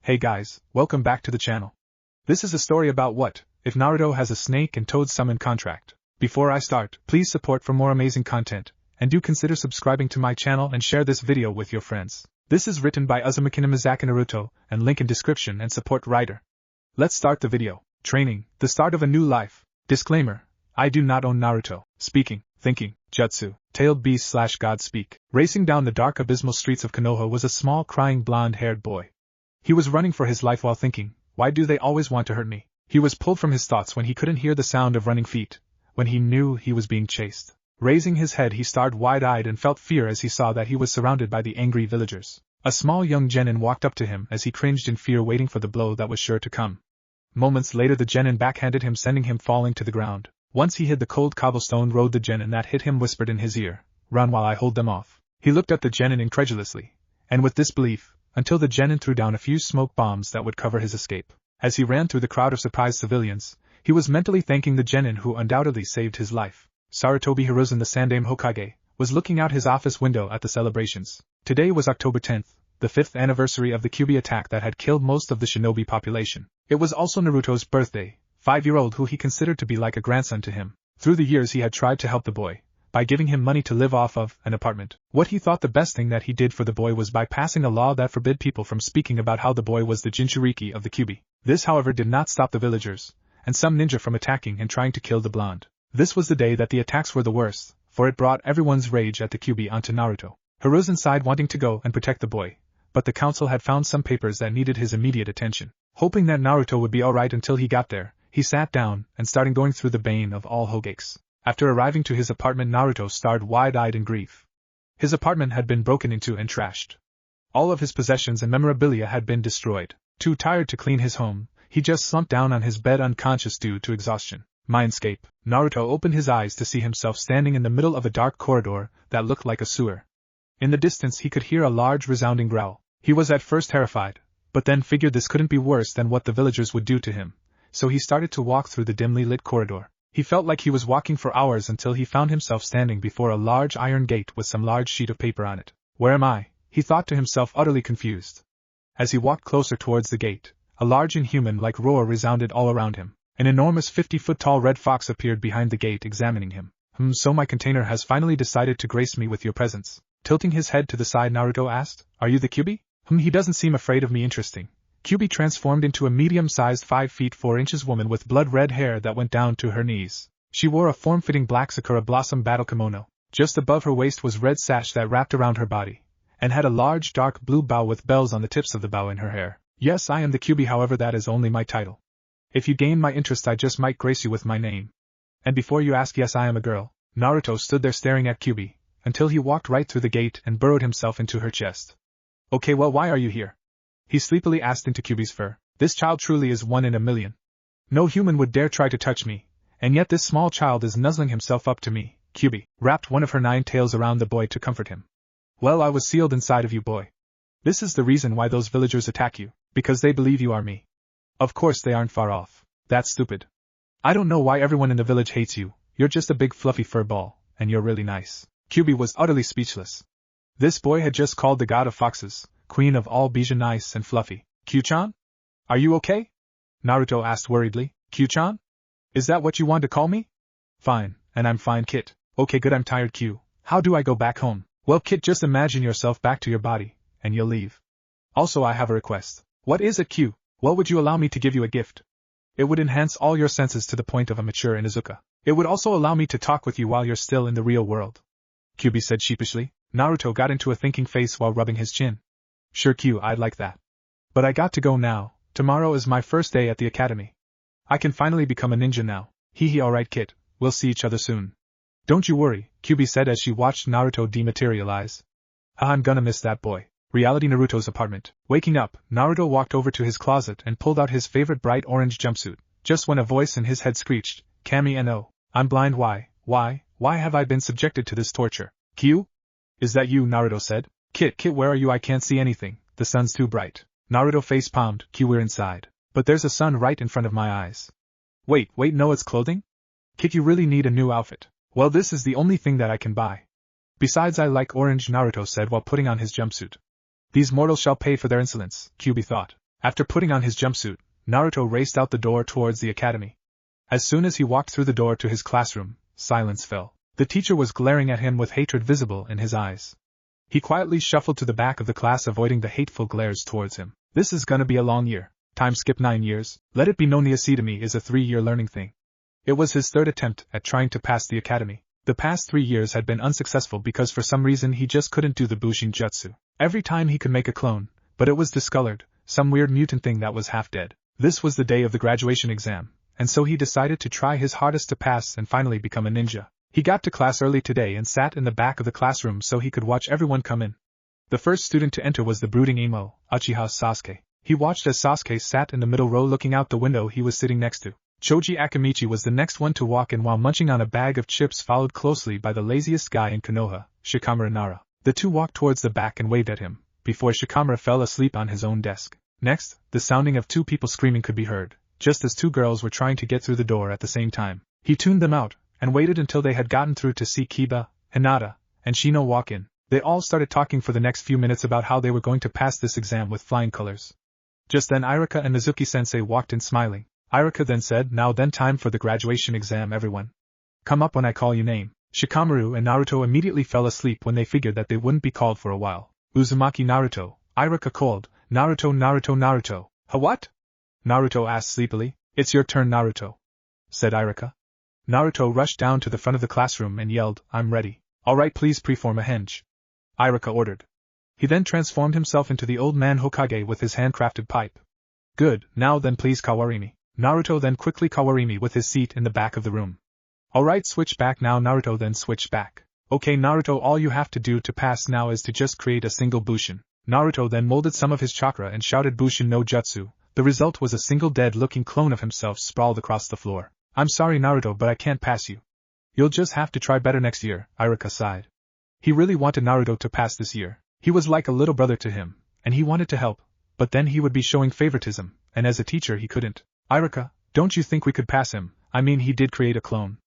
Hey guys, welcome back to the channel. This is a story about what if Naruto has a snake and toad summon contract. Before I start, please support for more amazing content, and do consider subscribing to my channel and share this video with your friends. This is written by uzumakinamizakinaruto, and link in description and support writer. Let's start the video. Training, the start of a new life. Disclaimer, I do not own Naruto. Speaking, thinking, jutsu, tailed beast/god speak. Racing down the dark abysmal streets of Konoha was a small crying blonde-haired boy. He was running for his life while thinking, why do they always want to hurt me? He was pulled from his thoughts when he couldn't hear the sound of running feet, when he knew he was being chased. Raising his head, he stared wide-eyed and felt fear as he saw that he was surrounded by the angry villagers. A small young genin walked up to him as he cringed in fear, waiting for the blow that was sure to come. Moments later, the genin backhanded him, sending him falling to the ground. Once he hit the cold cobblestone road, the genin that hit him whispered in his ear, "Run while I hold them off." He looked at the genin incredulously, and with disbelief, until the genin threw down a few smoke bombs that would cover his escape. As he ran through the crowd of surprised civilians, he was mentally thanking the genin who undoubtedly saved his life. Sarutobi Hiruzen, the Sandaime Hokage, was looking out his office window at the celebrations. Today was October 10th, the 5th anniversary of the Kyuubi attack that had killed most of the shinobi population. It was also Naruto's birthday, 5-year-old who he considered to be like a grandson to him. Through the years he had tried to help the boy, by giving him money to live off of, an apartment. What he thought the best thing that he did for the boy was by passing a law that forbid people from speaking about how the boy was the Jinchuriki of the Kyuubi. This, however, did not stop the villagers, and some ninja from attacking and trying to kill the blonde. This was the day that the attacks were the worst, for it brought everyone's rage at the Kyuubi onto Naruto. Hiruzen sighed, wanting to go and protect the boy, but the council had found some papers that needed his immediate attention. Hoping that Naruto would be alright until he got there, he sat down and started going through the bane of all Hogages. After arriving to his apartment, Naruto stared wide-eyed in grief. His apartment had been broken into and trashed. All of his possessions and memorabilia had been destroyed. Too tired to clean his home, he just slumped down on his bed unconscious due to exhaustion. Mindscape. Naruto opened his eyes to see himself standing in the middle of a dark corridor that looked like a sewer. In the distance he could hear a large resounding growl. He was at first terrified, but then figured this couldn't be worse than what the villagers would do to him, so he started to walk through the dimly lit corridor. He felt like he was walking for hours until he found himself standing before a large iron gate with some large sheet of paper on it. Where am I? He thought to himself, utterly confused. As he walked closer towards the gate, a large inhuman-like roar resounded all around him. An enormous 50-foot-tall red fox appeared behind the gate, examining him. So my container has finally decided to grace me with your presence. Tilting his head to the side, Naruto asked, "Are you the Kyuubi?" He doesn't seem afraid of me. Interesting. Kyuubi transformed into a medium-sized 5 feet 4 inches woman with blood-red hair that went down to her knees. She wore a form-fitting black sakura blossom battle kimono. Just above her waist was red sash that wrapped around her body, and had a large dark blue bow with bells on the tips of the bow in her hair. Yes, I am the Kyuubi, however that is only my title. If you gain my interest, I just might grace you with my name. And before you ask, yes, I am a girl. Naruto stood there staring at Kyuubi, until he walked right through the gate and burrowed himself into her chest. Okay, well, why are you here? He sleepily asked into Kyuubi's fur. This child truly is one in a million. No human would dare try to touch me, and yet this small child is nuzzling himself up to me. Kyuubi wrapped one of her 9 tails around the boy to comfort him. Well, I was sealed inside of you, boy. This is the reason why those villagers attack you, because they believe you are me. Of course they aren't far off. That's stupid. I don't know why everyone in the village hates you. You're just a big fluffy fur ball, and you're really nice. Kyuubi was utterly speechless. This boy had just called the god of foxes, queen of all biju, nice and fluffy. Kyu-chan? Are you okay? Naruto asked worriedly. Kyu-chan? Is that what you want to call me? Fine, and I'm fine, Kit. Okay, good, I'm tired, Kyu. How do I go back home? Well, Kit, just imagine yourself back to your body, and you'll leave. Also, I have a request. What is it, Kyu? Well, would you allow me to give you a gift? It would enhance all your senses to the point of a mature Inuzuka. It would also allow me to talk with you while you're still in the real world. Kyuubi said sheepishly. Naruto got into a thinking face while rubbing his chin. Sure, Kyu, I'd like that. But I got to go now. Tomorrow is my first day at the academy. I can finally become a ninja now. Hee alright, Kit. We'll see each other soon. Don't you worry, Kyuubi said as she watched Naruto dematerialize. I'm gonna miss that boy. Reality. Naruto's apartment. Waking up, Naruto walked over to his closet and pulled out his favorite bright orange jumpsuit. Just when a voice in his head screeched, Kami no. I'm blind. Why have I been subjected to this torture? Kyu? Is that you? Naruto said. Kit, where are you? I can't see anything. The sun's too bright. Naruto face-palmed. Kyu, we're inside. But there's a sun right in front of my eyes. Wait, no, it's clothing? Kit, you really need a new outfit. Well, this is the only thing that I can buy. Besides, I like orange, Naruto said while putting on his jumpsuit. These mortals shall pay for their insolence, Kyuubi thought. After putting on his jumpsuit, Naruto raced out the door towards the academy. As soon as he walked through the door to his classroom, silence fell. The teacher was glaring at him with hatred visible in his eyes. He quietly shuffled to the back of the class, avoiding the hateful glares towards him. This is gonna be a long year. Time skip 9 years. Let it be known the academy is a 3-year learning thing. It was his third attempt at trying to pass the academy. The past 3 years had been unsuccessful because for some reason he just couldn't do the Bushin Jutsu. Every time he could make a clone, but it was discolored, some weird mutant thing that was half dead. This was the day of the graduation exam, and so he decided to try his hardest to pass and finally become a ninja. He got to class early today and sat in the back of the classroom so he could watch everyone come in. The first student to enter was the brooding emo, Uchiha Sasuke. He watched as Sasuke sat in the middle row looking out the window he was sitting next to. Choji Akamichi was the next one to walk in while munching on a bag of chips, followed closely by the laziest guy in Konoha, Shikamaru Nara. The two walked towards the back and waved at him, before Shikamaru fell asleep on his own desk. Next, the sounding of 2 people screaming could be heard, just as 2 girls were trying to get through the door at the same time. He tuned them out, and waited until they had gotten through to see Kiba, Hinata, and Shino walk in. They all started talking for the next few minutes about how they were going to pass this exam with flying colors. Just then Irika and Mizuki-sensei walked in smiling. Irika then said, "Now then, time for the graduation exam, everyone. Come up when I call your name." Shikamaru and Naruto immediately fell asleep when they figured that they wouldn't be called for a while. "Uzumaki-Naruto," Irika called. "Naruto, Naruto, Naruto." "What?" Naruto asked sleepily. "It's your turn, Naruto," said Irika. Naruto rushed down to the front of the classroom and yelled, "I'm ready." "Alright, please preform a henge," Irika ordered. He then transformed himself into the old man Hokage with his handcrafted pipe. "Good, now then please Kawarimi." Naruto then quickly Kawarimi with his seat in the back of the room. "Alright, switch back now." Naruto then switched back. "Okay Naruto, all you have to do to pass now is to just create a single Bushin." Naruto then molded some of his chakra and shouted Bushin no Jutsu. The result was a single dead-looking clone of himself sprawled across the floor. "I'm sorry Naruto, but I can't pass you. You'll just have to try better next year," Irika sighed. He really wanted Naruto to pass this year. He was like a little brother to him, and he wanted to help, but then he would be showing favoritism, and as a teacher he couldn't. "Irika, don't you think we could pass him? I mean, he did create a clone,"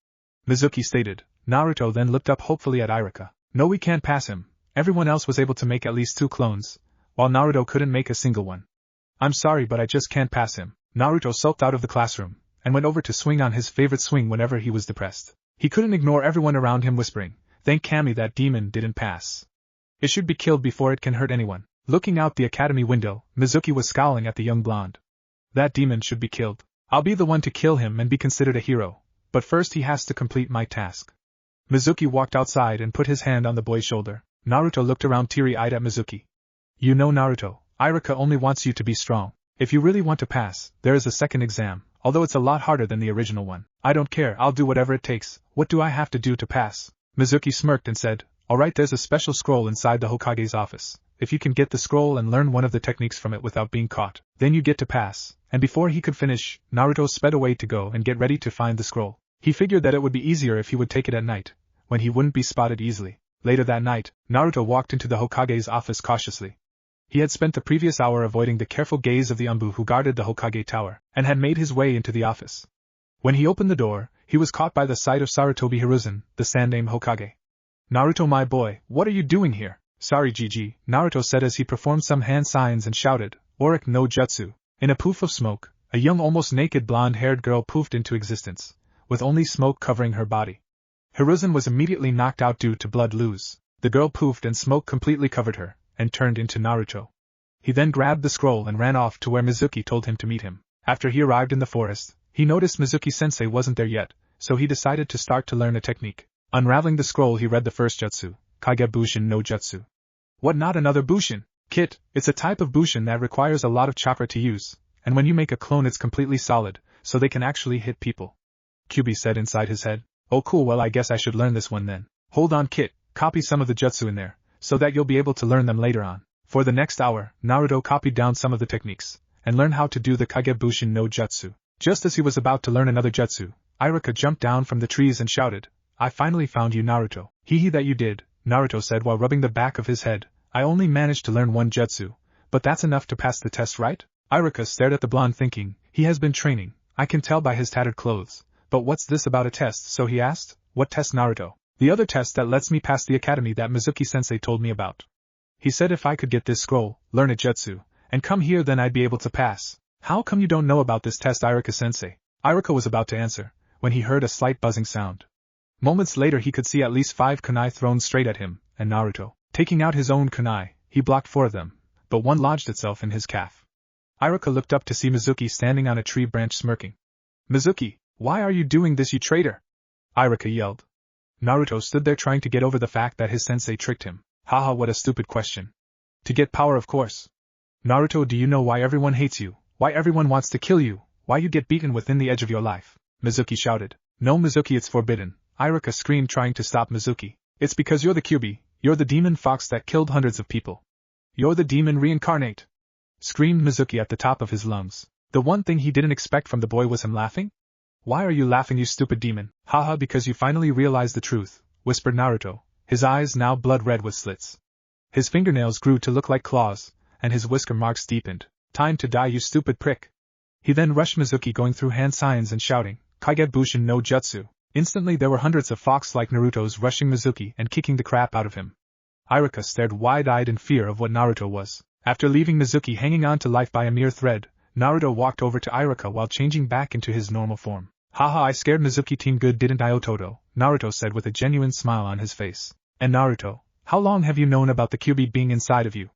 Mizuki stated. Naruto then looked up hopefully at Irika. "No, we can't pass him. Everyone else was able to make at least 2 clones, while Naruto couldn't make a single one. I'm sorry, but I just can't pass him." Naruto sulked out of the classroom, and went over to swing on his favorite swing whenever he was depressed. He couldn't ignore everyone around him whispering, "Thank Kami that demon didn't pass. It should be killed before it can hurt anyone." Looking out the academy window, Mizuki was scowling at the young blonde. "That demon should be killed. I'll be the one to kill him and be considered a hero, but first he has to complete my task." Mizuki walked outside and put his hand on the boy's shoulder. Naruto looked around teary-eyed at Mizuki. "You know Naruto, Irika only wants you to be strong. If you really want to pass, there is a second exam, although it's a lot harder than the original one." "I don't care, I'll do whatever it takes. What do I have to do to pass?" Mizuki smirked and said, "Alright, there's a special scroll inside the Hokage's office. If you can get the scroll and learn one of the techniques from it without being caught, then you get to pass." And before he could finish, Naruto sped away to go and get ready to find the scroll. He figured that it would be easier if he would take it at night, when he wouldn't be spotted easily. Later that night, Naruto walked into the Hokage's office cautiously. He had spent the previous hour avoiding the careful gaze of the Umbu who guarded the Hokage tower, and had made his way into the office. When he opened the door, he was caught by the sight of Sarutobi Hiruzen, the Sannin Hokage. "Naruto, my boy, what are you doing here?" "Sorry Gigi," Naruto said as he performed some hand signs and shouted, "Orik no Jutsu." In a poof of smoke, a young almost naked blonde-haired girl poofed into existence, with only smoke covering her body. Hiruzen was immediately knocked out due to blood loss. The girl poofed and smoke completely covered her, and turned into Naruto. He then grabbed the scroll and ran off to where Mizuki told him to meet him. After he arrived in the forest, he noticed Mizuki-sensei wasn't there yet, so he decided to start to learn a technique. Unraveling the scroll, he read the first jutsu, Kage Bushin no Jutsu. "What, not another Bushin? Kit, it's a type of Bushin that requires a lot of chakra to use, and when you make a clone it's completely solid, so they can actually hit people," Kyubi said inside his head. "Oh cool, well I guess I should learn this one then." "Hold on Kit, copy some of the jutsu in there, so that you'll be able to learn them later on." For the next hour, Naruto copied down some of the techniques, and learned how to do the Kage Bushin no Jutsu. Just as he was about to learn another jutsu, Irika jumped down from the trees and shouted, "I finally found you Naruto." "Hee that you did," Naruto said while rubbing the back of his head. "I only managed to learn one jutsu, but that's enough to pass the test, right?" Irika stared at the blonde thinking, he has been training, I can tell by his tattered clothes, but what's this about a test? So he asked, "What test Naruto?" "The other test that lets me pass the academy that Mizuki-sensei told me about. He said if I could get this scroll, learn a jutsu, And come here, then I'd be able to pass. How come you don't know about this test, Iruka-sensei? Iruka was about to answer, when he heard a slight buzzing sound. Moments later he could see at least 5 kunai thrown straight at him, and Naruto. Taking out his own kunai, he blocked 4 of them, but one lodged itself in his calf. Iruka looked up to see Mizuki standing on a tree branch smirking. Mizuki, why are you doing this, you traitor? Iruka yelled. Naruto stood there trying to get over the fact that his sensei tricked him. Haha, what a stupid question. To get power, of course. Naruto, do you know why everyone hates you? Why everyone wants to kill you? Why you get beaten within the edge of your life? Mizuki shouted. No, Mizuki, it's forbidden. Iruka screamed, trying to stop Mizuki. It's because you're the Kyuubi. You're the demon fox that killed hundreds of people. You're the demon reincarnate, screamed Mizuki at the top of his lungs. The one thing he didn't expect from the boy was him laughing. Why are you laughing, you stupid demon? Haha, because you finally realized the truth, whispered Naruto, his eyes now blood red with slits. His fingernails grew to look like claws, and his whisker marks deepened. Time to die, you stupid prick. He then rushed Mizuki, going through hand signs and shouting, Kage Bushin no Jutsu. Instantly there were hundreds of fox like Naruto's rushing Mizuki and kicking the crap out of him. Iruka stared wide-eyed in fear of what Naruto was. After leaving Mizuki hanging on to life by a mere thread, Naruto walked over to Iruka while changing back into his normal form. Haha, I scared Mizuki team good, didn't I, Ototo? Naruto said with a genuine smile on his face. And Naruto, how long have you known about the Kyuubi being inside of you?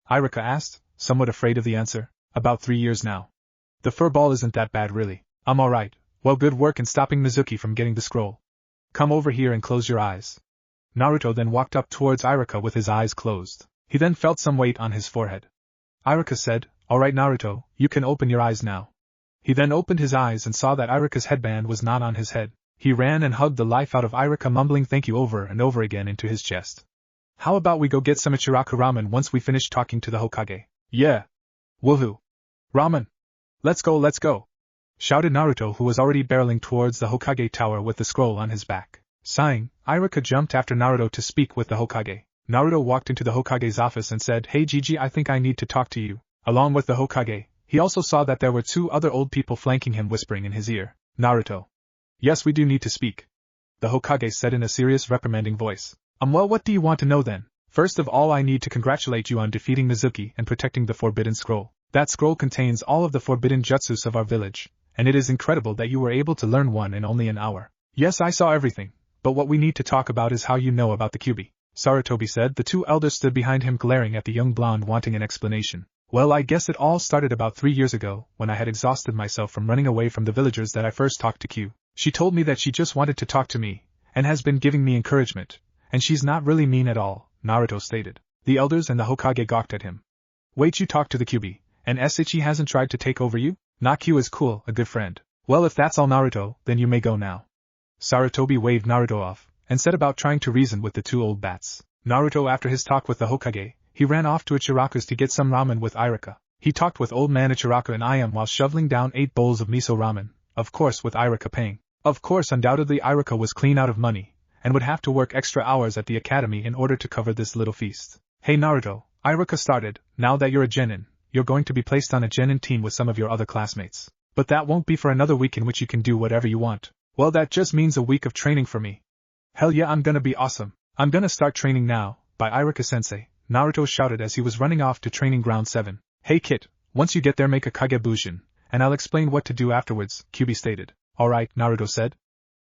Iruka asked, somewhat afraid of the answer. About 3 years now. The furball isn't that bad really. I'm alright. Well, good work in stopping Mizuki from getting the scroll. Come over here and close your eyes. Naruto then walked up towards Iruka with his eyes closed. He then felt some weight on his forehead. Iruka said, Alright Naruto, you can open your eyes now. He then opened his eyes and saw that Iruka's headband was not on his head. He ran and hugged the life out of Iruka, mumbling thank you over and over again into his chest. How about we go get some Ichiraku ramen once we finish talking to the Hokage? Yeah. Woohoo. Ramen. Let's go. Shouted Naruto, who was already barreling towards the Hokage tower with the scroll on his back. Sighing, Iruka jumped after Naruto to speak with the Hokage. Naruto walked into the Hokage's office and said, Hey Gigi, I think I need to talk to you. Along with the Hokage, he also saw that there were 2 other old people flanking him, whispering in his ear. Naruto. Yes, we do need to speak. The Hokage said in a serious, reprimanding voice. Well, what do you want to know then? First of all, I need to congratulate you on defeating Mizuki and protecting the Forbidden Scroll. That scroll contains all of the forbidden jutsus of our village, and it is incredible that you were able to learn one in only an hour. Yes, I saw everything, but what we need to talk about is how you know about the Kyuubi. Sarutobi said. The 2 elders stood behind him, glaring at the young blonde, wanting an explanation. Well, I guess it all started about 3 years ago, when I had exhausted myself from running away from the villagers that I first talked to Q. She told me that she just wanted to talk to me, and has been giving me encouragement, and she's not really mean at all, Naruto stated. The elders and the Hokage gawked at him. Wait, you talked to the Kyuubi, and Seichi hasn't tried to take over you? Nah, Q is cool, a good friend. Well, if that's all Naruto, then you may go now. Sarutobi waved Naruto off, and set about trying to reason with the 2 old bats. Naruto, after his talk with the Hokage, he ran off to Ichiraku's to get some ramen with Iruka. He talked with old man Ichiraku and Ayam while shoveling down 8 bowls of miso ramen, of course with Iruka paying. Of course, undoubtedly Iruka was clean out of money, and would have to work extra hours at the academy in order to cover this little feast. Hey Naruto, Iruka started, now that you're a genin, you're going to be placed on a genin team with some of your other classmates. But that won't be for another week in which you can do whatever you want. Well, that just means a week of training for me. Hell yeah, I'm gonna be awesome. I'm gonna start training now, by Iruka-sensei, Naruto shouted as he was running off to training ground 7. Hey kid, once you get there make a Kage Bushin, and I'll explain what to do afterwards, Kyuubi stated. Alright, Naruto said.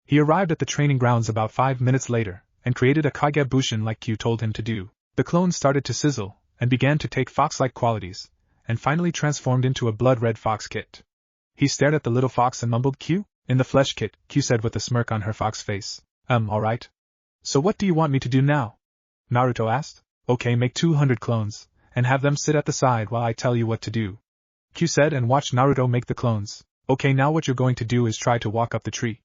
He arrived at the training grounds about 5 minutes later, and created a Kage Bushin like Q told him to do. The clone started to sizzle, and began to take fox-like qualities, and finally transformed into a blood-red fox kit. He stared at the little fox and mumbled, Q? In the flesh kit, Q said with a smirk on her fox face. Alright. So what do you want me to do now? Naruto asked. Okay, make 200 clones, and have them sit at the side while I tell you what to do. Q said and watched Naruto make the clones. Okay, now what you're going to do is try to walk up the tree.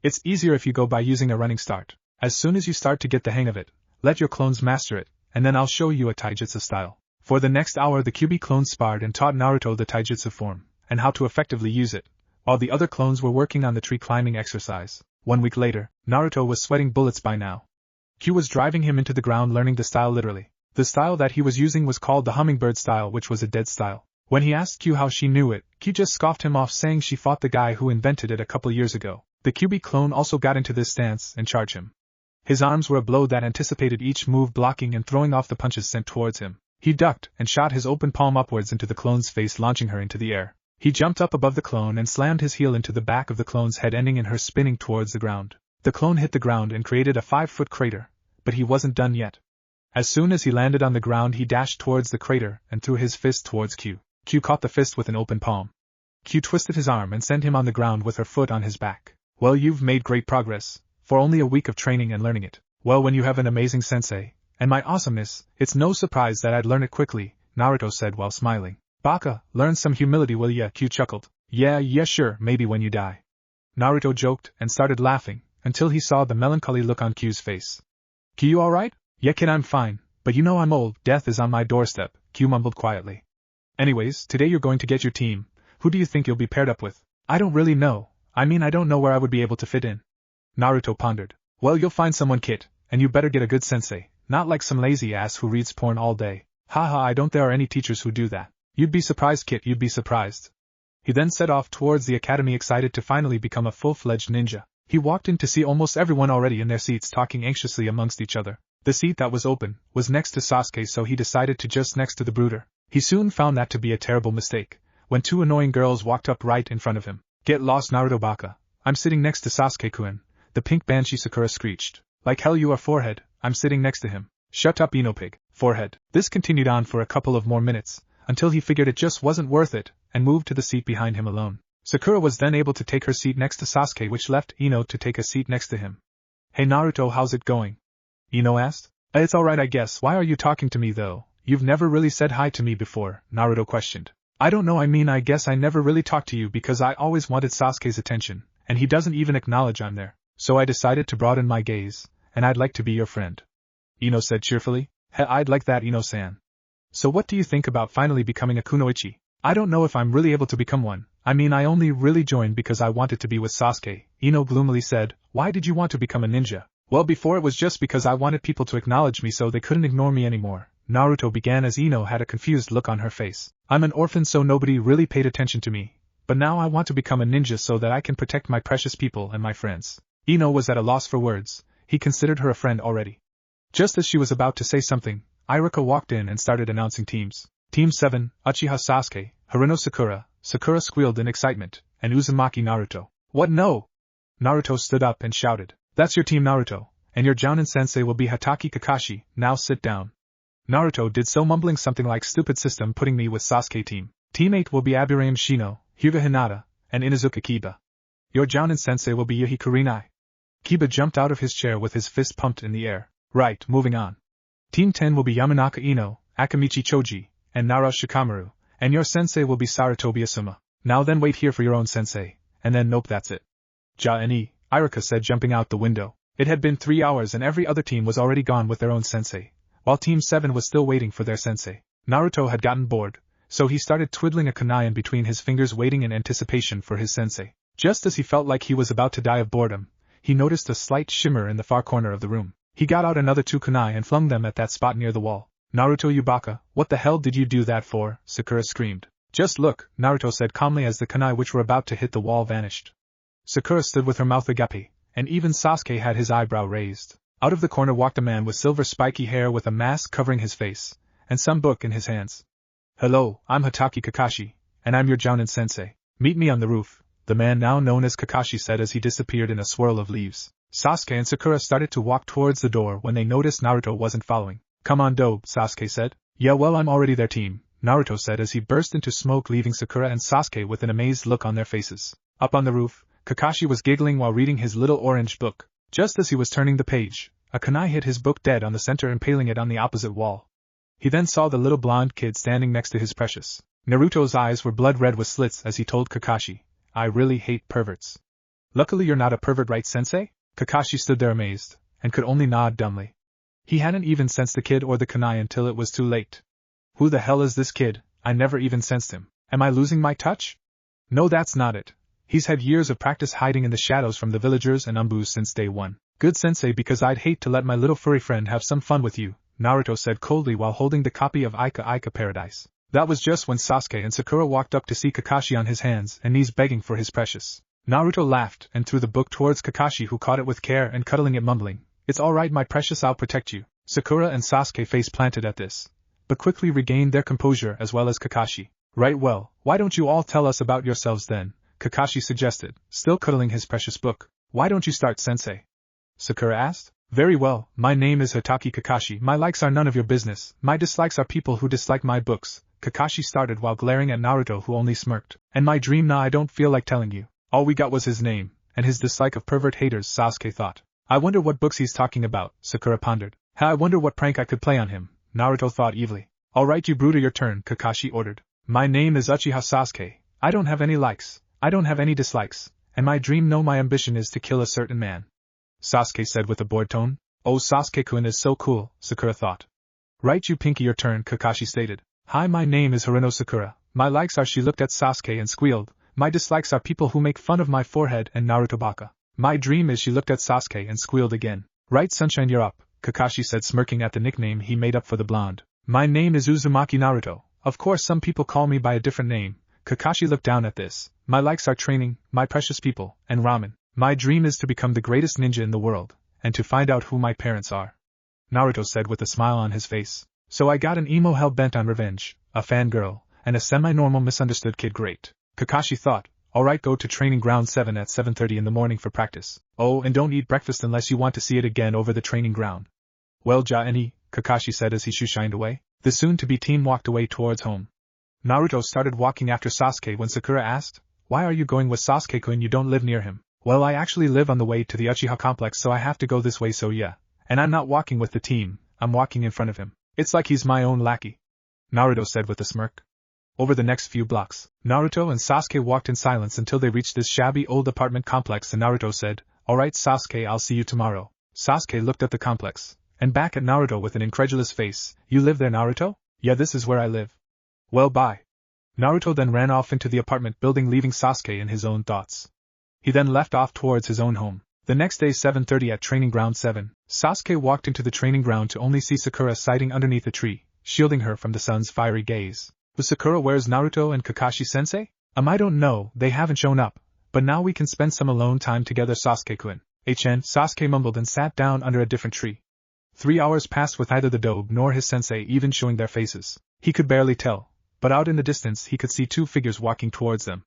It's easier if you go by using a running start. As soon as you start to get the hang of it, let your clones master it, and then I'll show you a taijutsu style. For the next hour the Kyuubi clones sparred and taught Naruto the taijutsu form, and how to effectively use it, while the other clones were working on the tree climbing exercise. 1 week later, Naruto was sweating bullets by now. Q was driving him into the ground learning the style literally. The style that he was using was called the hummingbird style, which was a dead style. When he asked Q how she knew it, Q just scoffed him off, saying she fought the guy who invented it a couple years ago. The Kyuubi clone also got into this stance and charged him. His arms were a blow that anticipated each move, blocking and throwing off the punches sent towards him. He ducked and shot his open palm upwards into the clone's face, launching her into the air. He jumped up above the clone and slammed his heel into the back of the clone's head, ending in her spinning towards the ground. The clone hit the ground and created a 5-foot crater, but he wasn't done yet. As soon as he landed on the ground, he dashed towards the crater and threw his fist towards Q. Q caught the fist with an open palm. Q twisted his arm and sent him on the ground with her foot on his back. Well, you've made great progress, for only a week of training and learning it. Well, when you have an amazing sensei, and my awesomeness, it's no surprise that I'd learn it quickly, Naruto said while smiling. Baka, learn some humility, will ya? Q chuckled. Yeah, sure, maybe when you die. Naruto joked and started laughing, until he saw the melancholy look on Q's face. Q, you alright? Yeah kid, I'm fine, but you know I'm old, death is on my doorstep, Q mumbled quietly. Anyways, today you're going to get your team. Who do you think you'll be paired up with? I don't really know. I don't know where I would be able to fit in. Naruto pondered. Well, you'll find someone, kid, and you better get a good sensei, not like some lazy ass who reads porn all day. Haha, I don't. There are any teachers who do that. You'd be surprised, kid, you'd be surprised. He then set off towards the academy, excited to finally become a full-fledged ninja. He walked in to see almost everyone already in their seats, talking anxiously amongst each other. The seat that was open was next to Sasuke, so he decided to just next to the brooder. He soon found that to be a terrible mistake, when 2 annoying girls walked up right in front of him. Get lost, Naruto Baka. I'm sitting next to Sasuke-kun, the pink banshee, Sakura screeched. Like hell you are, forehead, I'm sitting next to him. Shut up, Pig, forehead. This continued on for a couple of more minutes, until he figured it just wasn't worth it, and moved to the seat behind him alone. Sakura was then able to take her seat next to Sasuke, which left Ino to take a seat next to him. Hey Naruto, how's it going? Ino asked. It's alright, I guess. Why are you talking to me though? You've never really said hi to me before, Naruto questioned. I don't know, I guess I never really talked to you because I always wanted Sasuke's attention, and he doesn't even acknowledge I'm there. So I decided to broaden my gaze, and I'd like to be your friend. Ino said cheerfully. Hey, I'd like that, Ino-san. So what do you think about finally becoming a kunoichi? I don't know if I'm really able to become one. I only really joined because I wanted to be with Sasuke, Ino gloomily said. Why did you want to become a ninja? Well, before it was just because I wanted people to acknowledge me so they couldn't ignore me anymore, Naruto began as Ino had a confused look on her face. I'm an orphan, so nobody really paid attention to me, but now I want to become a ninja so that I can protect my precious people and my friends. Ino was at a loss for words. He considered her a friend already. Just as she was about to say something, Iruka walked in and started announcing teams. Team 7, Uchiha Sasuke, Haruno Sakura. Sakura squealed in excitement, and Uzumaki Naruto. What, no? Naruto stood up and shouted. That's your team, Naruto, and your Jounin sensei will be Hatake Kakashi. Now sit down. Naruto did so, mumbling something like stupid system putting me with Sasuke team. Team 8 will be Aburame Shino, Hyuga Hinata, and Inuzuka Kiba. Your Jounin sensei will be Yuhi Kurinai. Kiba jumped out of his chair with his fist pumped in the air. Right, moving on. Team 10 will be Yamanaka Ino, Akamichi Choji, and Nara Shikamaru, and your sensei will be Saratobi Asuma. Now then, wait here for your own sensei, and then nope, that's it. Ja-ni, Iruka said, jumping out the window. It had been 3 hours and every other team was already gone with their own sensei, while Team 7 was still waiting for their sensei. Naruto had gotten bored, so he started twiddling a kunai in between his fingers, waiting in anticipation for his sensei. Just as he felt like he was about to die of boredom, he noticed a slight shimmer in the far corner of the room. He got out another 2 kunai and flung them at that spot near the wall. Naruto Yubaka, what the hell did you do that for? Sakura screamed. Just look, Naruto said calmly as the kunai which were about to hit the wall vanished. Sakura stood with her mouth agape, and even Sasuke had his eyebrow raised. Out of the corner walked a man with silver spiky hair with a mask covering his face, and some book in his hands. Hello, I'm Hatake Kakashi, and I'm your Jounin sensei. Meet me on the roof, the man now known as Kakashi said as he disappeared in a swirl of leaves. Sasuke and Sakura started to walk towards the door when they noticed Naruto wasn't following. Come on, dope, Sasuke said. Yeah, well, I'm already their team, Naruto said as he burst into smoke, leaving Sakura and Sasuke with an amazed look on their faces. Up on the roof, Kakashi was giggling while reading his little orange book. Just as he was turning the page, a kunai hit his book dead on the center, impaling it on the opposite wall. He then saw the little blonde kid standing next to his precious. Naruto's eyes were blood red with slits as he told Kakashi, I really hate perverts. Luckily you're not a pervert, right, sensei? Kakashi stood there amazed, and could only nod dumbly. He hadn't even sensed the kid or the kunai until it was too late. Who the hell is this kid? I never even sensed him. Am I losing my touch? No, that's not it. He's had years of practice hiding in the shadows from the villagers and umbus since day one. Good sensei, because I'd hate to let my little furry friend have some fun with you, Naruto said coldly while holding the copy of Ika Paradise. That was just when Sasuke and Sakura walked up to see Kakashi on his hands and knees begging for his precious. Naruto laughed and threw the book towards Kakashi, who caught it with care and cuddling it, mumbling, It's alright, my precious, I'll protect you. Sakura and Sasuke face planted at this, but quickly regained their composure as well as Kakashi. Right, well, why don't you all tell us about yourselves then? Kakashi suggested, still cuddling his precious book. Why don't you start, sensei? Sakura asked. Very well, my name is Hitaki Kakashi. My likes are none of your business. My dislikes are people who dislike my books. Kakashi started while glaring at Naruto, who only smirked. And my dream, nah, I don't feel like telling you. All we got was his name, and his dislike of pervert haters, Sasuke thought. I wonder what books he's talking about, Sakura pondered. I wonder what prank I could play on him, Naruto thought evilly. Alright, you brood, your turn, Kakashi ordered. My name is Uchiha Sasuke. I don't have any likes. I don't have any dislikes. And my dream, no, my ambition is to kill a certain man. Sasuke said with a bored tone. Oh, Sasuke-kun is so cool, Sakura thought. Right, you Pinky, your turn, Kakashi stated. Hi, my name is Hirono Sakura. My likes are, she looked at Sasuke and squealed. My dislikes are people who make fun of my forehead and Naruto baka. My dream is, she looked at Sasuke and squealed again. Right, Sunshine, you're up, Kakashi said, smirking at the nickname he made up for the blonde. My name is Uzumaki Of course some people call me by a different name. Kakashi looked down at this. My likes are training, my precious people, and ramen. My dream is to become the greatest ninja in the world, and to find out who my parents are. Naruto said with a smile on his face. So I got an emo hell-bent on revenge, a fangirl, and a semi-normal misunderstood kid. Great. Kakashi thought. Alright, go to training ground 7 at 7:30 in the morning for practice. Oh, and don't eat breakfast unless you want to see it again over the training ground. Well, ja-any, Kakashi said as he shoo-shined away. The soon-to-be team walked away towards home. Naruto started walking after Sasuke when Sakura asked, Why are you going with Sasuke-kun? You don't live near him. Well, I actually live on the way to the Uchiha complex, so I have to go this way, so yeah. And I'm not walking with the team, I'm walking in front of him. It's like he's my own lackey. Naruto said with a smirk. Over the next few blocks, Naruto and Sasuke walked in silence until they reached this shabby old apartment complex, and Naruto said, Alright Sasuke, I'll see you tomorrow. Sasuke looked at the complex, and back at Naruto with an incredulous face. You live there, Naruto? Yeah, this is where I live. Well, bye. Naruto then ran off into the apartment building, leaving Sasuke in his own thoughts. He then left off towards his own home. The next day, 7:30 at training ground 7, Sasuke walked into the training ground to only see Sakura sitting underneath a tree, shielding her from the sun's fiery gaze. Was Sakura, where's Naruto and Kakashi-sensei? I don't know, they haven't shown up, but now we can spend some alone time together, Sasuke-kun. Sasuke mumbled and sat down under a different tree. 3 hours passed with neither the dobe nor his sensei even showing their faces. He could barely tell, but out in the distance he could see two figures walking towards them.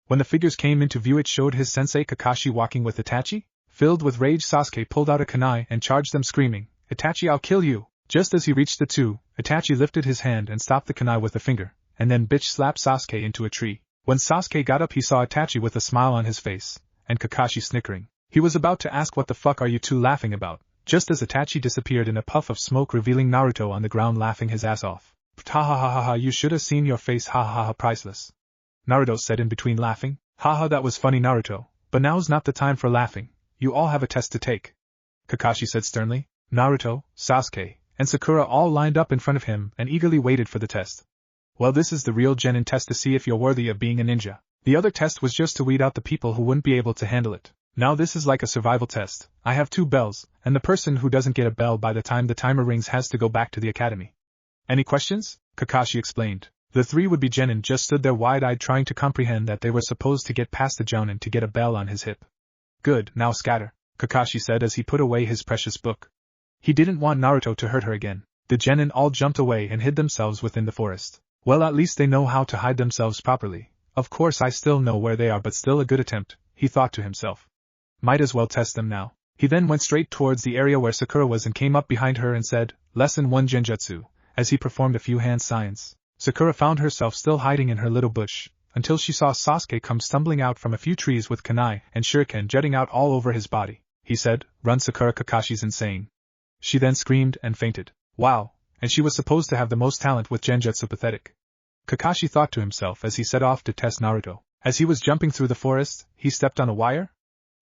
When the figures came into view, it showed his sensei Kakashi walking with Itachi. Filled with rage, Sasuke pulled out a kunai and charged them, screaming, Itachi, I'll kill you! Just as he reached the two, Itachi lifted his hand and stopped the kunai with a finger, and then bitch slapped Sasuke into a tree. When Sasuke got up, he saw Itachi with a smile on his face, and Kakashi snickering. He was about to ask, what the fuck are you two laughing about, just as Itachi disappeared in a puff of smoke, revealing Naruto on the ground laughing his ass off. Ha ha ha ha ha, you should have seen your face, ha ha ha, priceless. Naruto said in between laughing. Haha, that was funny, Naruto, but now's not the time for laughing. You all have a test to take. Kakashi said sternly. Naruto, Sasuke, and Sakura all lined up in front of him and eagerly waited for the test. Well, this is the real genin test to see if you're worthy of being a ninja. The other test was just to weed out the people who wouldn't be able to handle it. Now this is like a survival test. I have 2 bells, and the person who doesn't get a bell by the time the timer rings has to go back to the academy. Any questions? Kakashi explained. The 3 would-be genin just stood there wide-eyed, trying to comprehend that they were supposed to get past the jounin to get a bell on his hip. Good, now scatter, Kakashi said as he put away his precious book. He didn't want Naruto to hurt her again. The genin all jumped away and hid themselves within the forest. Well, at least they know how to hide themselves properly. Of course I still know where they are, but still a good attempt, he thought to himself. Might as well test them now. He then went straight towards the area where Sakura was and came up behind her and said, Lesson 1 Genjutsu, as he performed a few hand signs. Sakura found herself still hiding in her little bush, until she saw Sasuke come stumbling out from a few trees with kunai and shuriken jutting out all over his body. He said, Run Sakura, Kakashi's insane. She then screamed and fainted. Wow, and she was supposed to have the most talent with Genjutsu, pathetic. Kakashi thought to himself as he set off to test Naruto. As he was jumping through the forest, he stepped on a wire.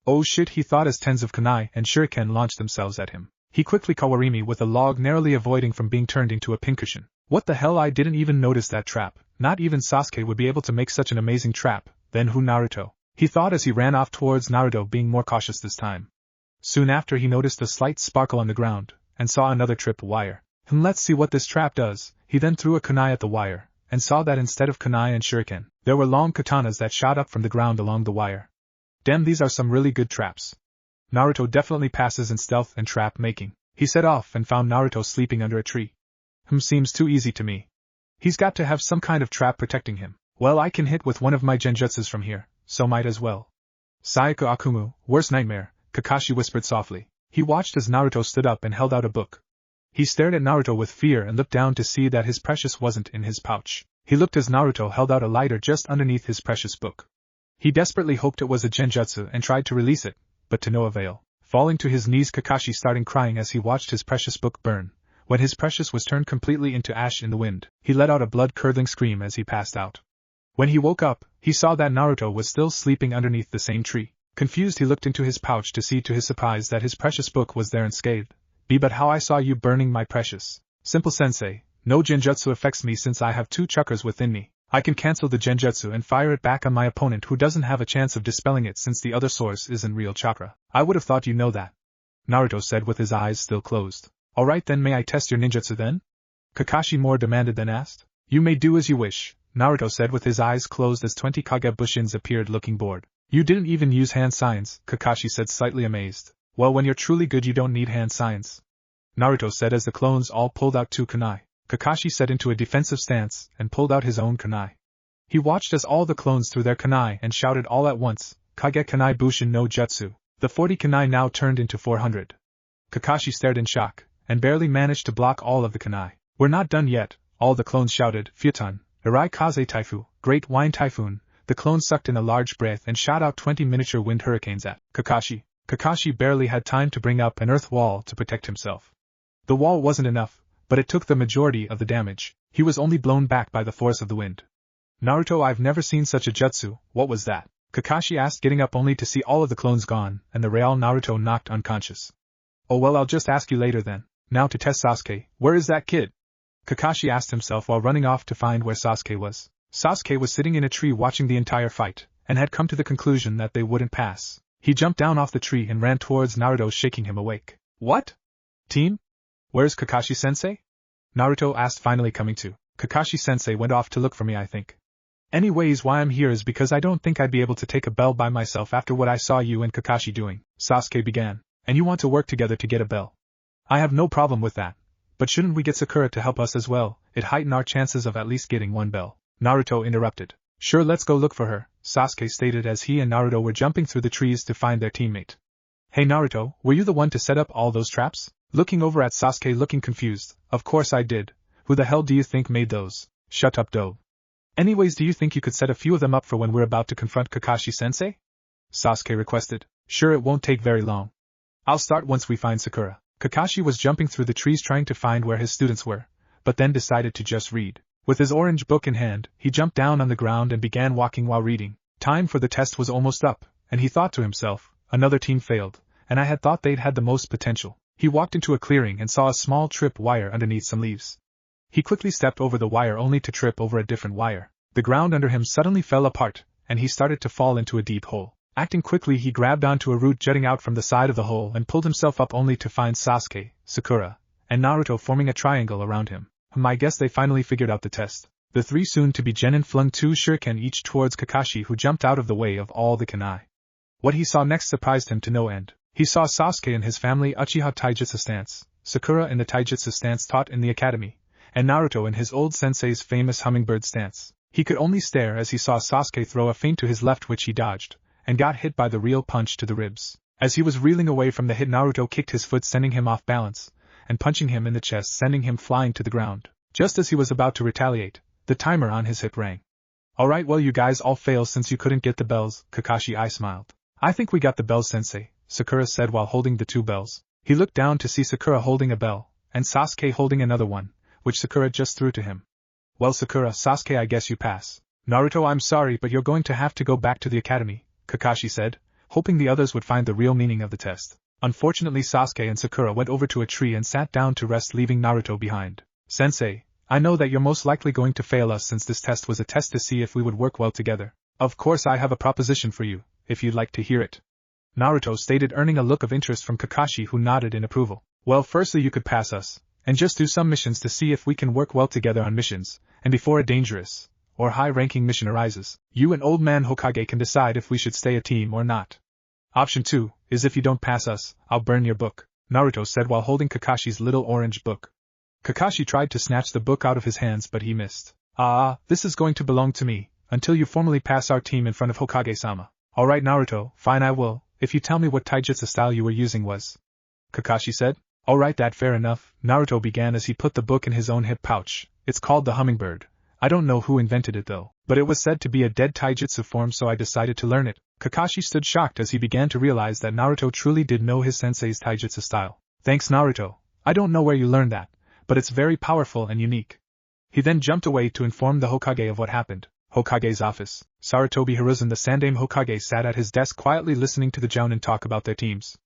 Oh shit, he thought as tens of kunai and shuriken launched themselves at him. He quickly kawarimi with a log, narrowly avoiding from being turned into a pincushion. What the hell, I didn't even notice that trap. Not even Sasuke would be able to make such an amazing trap. Then who Naruto? He thought as he ran off towards Naruto, being more cautious this time. Soon after, he noticed a slight sparkle on the ground, and saw another trip wire. Let's see what this trap does. He then threw a kunai at the wire, and saw that instead of kunai and shuriken, there were long katanas that shot up from the ground along the wire. Damn, these are some really good traps. Naruto definitely passes in stealth and trap making. He set off and found Naruto sleeping under a tree. Seems too easy to me. He's got to have some kind of trap protecting him. Well, I can hit with one of my genjutsus from here, so might as well. Sayaka Akumu, worst nightmare, Kakashi whispered softly. He watched as Naruto stood up and held out a book. He stared at Naruto with fear and looked down to see that his precious wasn't in his pouch. He looked as Naruto held out a lighter just underneath his precious book. He desperately hoped it was a genjutsu and tried to release it, but to no avail. Falling to his knees, Kakashi started crying as he watched his precious book burn. When his precious was turned completely into ash in the wind, he let out a blood-curdling scream as he passed out. When he woke up, he saw that Naruto was still sleeping underneath the same tree. Confused, he looked into his pouch to see to his surprise that his precious book was there unscathed. But how I saw you burning my precious. Simple sensei, no genjutsu affects me since I have 2 chakras within me. I can cancel the genjutsu and fire it back on my opponent who doesn't have a chance of dispelling it since the other source isn't real chakra. I would have thought you know that, Naruto said with his eyes still closed. Alright then, may I test your ninjutsu then? Kakashi more demanded than asked. You may do as you wish, Naruto said with his eyes closed as 20 Kage Bushins appeared looking bored. You didn't even use hand signs, Kakashi said slightly amazed. Well, when you're truly good you don't need hand signs, Naruto said as the clones all pulled out 2 kunai. Kakashi set into a defensive stance and pulled out his own kunai. He watched as all the clones threw their kunai and shouted all at once, Kage kunai bushin no jutsu. The 40 kunai now turned into 400. Kakashi stared in shock, and barely managed to block all of the kunai. We're not done yet, all the clones shouted, Futon, Irai Kaze Taifu, Great Wine Typhoon. The clones sucked in a large breath and shot out 20 miniature wind hurricanes at Kakashi. Kakashi barely had time to bring up an earth wall to protect himself. The wall wasn't enough, but it took the majority of the damage. He was only blown back by the force of the wind. Naruto, I've never seen such a jutsu, what was that? Kakashi asked, getting up only to see all of the clones gone and the real Naruto knocked unconscious. Oh well, I'll just ask you later then. Now to test Sasuke, where is that kid? Kakashi asked himself while running off to find where Sasuke was. Sasuke was sitting in a tree watching the entire fight, and had come to the conclusion that they wouldn't pass. He jumped down off the tree and ran towards Naruto, shaking him awake. What? Team? Where's Kakashi-sensei? Naruto asked, finally coming to. Kakashi-sensei went off to look for me, I think. Anyways, why I'm here is because I don't think I'd be able to take a bell by myself after what I saw you and Kakashi doing, Sasuke began. And you want to work together to get a bell. I have no problem with that. But shouldn't we get Sakura to help us as well? It heighten our chances of at least getting 1 bell. Naruto interrupted. Sure, let's go look for her, Sasuke stated as he and Naruto were jumping through the trees to find their teammate. Hey Naruto, were you the one to set up all those traps? Looking over at Sasuke looking confused. Of course I did. Who the hell do you think made those? Shut up, Doe. Anyways, do you think you could set a few of them up for when we're about to confront Kakashi-sensei? Sasuke requested. Sure, it won't take very long. I'll start once we find Sakura. Kakashi was jumping through the trees trying to find where his students were, but then decided to just read. With his orange book in hand, he jumped down on the ground and began walking while reading. Time for the test was almost up, and he thought to himself, another team failed, and I had thought they'd had the most potential. He walked into a clearing and saw a small trip wire underneath some leaves. He quickly stepped over the wire only to trip over a different wire. The ground under him suddenly fell apart, and he started to fall into a deep hole. Acting quickly, he grabbed onto a root jutting out from the side of the hole and pulled himself up only to find Sasuke, Sakura, and Naruto forming a triangle around him. I guess they finally figured out the test. The 3 soon-to-be genin flung 2 shuriken each towards Kakashi, who jumped out of the way of all the kunai. What he saw next surprised him to no end. He saw Sasuke in his family Uchiha Taijutsu stance, Sakura in the Taijutsu stance taught in the academy, and Naruto in his old sensei's famous hummingbird stance. He could only stare as he saw Sasuke throw a feint to his left, which he dodged, and got hit by the real punch to the ribs. As he was reeling away from the hit, Naruto kicked his foot, sending him off balance, and punching him in the chest, sending him flying to the ground. Just as he was about to retaliate, the timer on his hit rang. Alright, well, you guys all failed since you couldn't get the bells, Kakashi smiled. I think we got the bells, sensei, Sakura said while holding the 2 bells. He looked down to see Sakura holding a bell, and Sasuke holding another one, which Sakura just threw to him. Well, Sakura, Sasuke, I guess you pass. Naruto, I'm sorry, but you're going to have to go back to the academy, Kakashi said, hoping the others would find the real meaning of the test. Unfortunately, Sasuke and Sakura went over to a tree and sat down to rest, leaving Naruto behind. Sensei, I know that you're most likely going to fail us since this test was a test to see if we would work well together. Of course, I have a proposition for you, if you'd like to hear it. Naruto stated, earning a look of interest from Kakashi, who nodded in approval. Well, firstly, you could pass us, and just do some missions to see if we can work well together on missions, and before a dangerous or high-ranking mission arises, you and Old Man Hokage can decide if we should stay a team or not. Option 2 is if you don't pass us, I'll burn your book, Naruto said while holding Kakashi's little orange book. Kakashi tried to snatch the book out of his hands but he missed. This is going to belong to me, until you formally pass our team in front of Hokage-sama. Alright Naruto, fine I will, if you tell me what taijutsu style you were using was. Kakashi said. Alright, that fair enough, Naruto began as he put the book in his own hip pouch. It's called the Hummingbird. I don't know who invented it though, but it was said to be a dead taijutsu form so I decided to learn it. Kakashi stood shocked as he began to realize that Naruto truly did know his sensei's taijutsu style. Thanks Naruto, I don't know where you learned that, but it's very powerful and unique. He then jumped away to inform the Hokage of what happened. Hokage's office. Sarutobi Hiruzen the Sandaime Hokage sat at his desk quietly listening to the Jounin talk about their teams.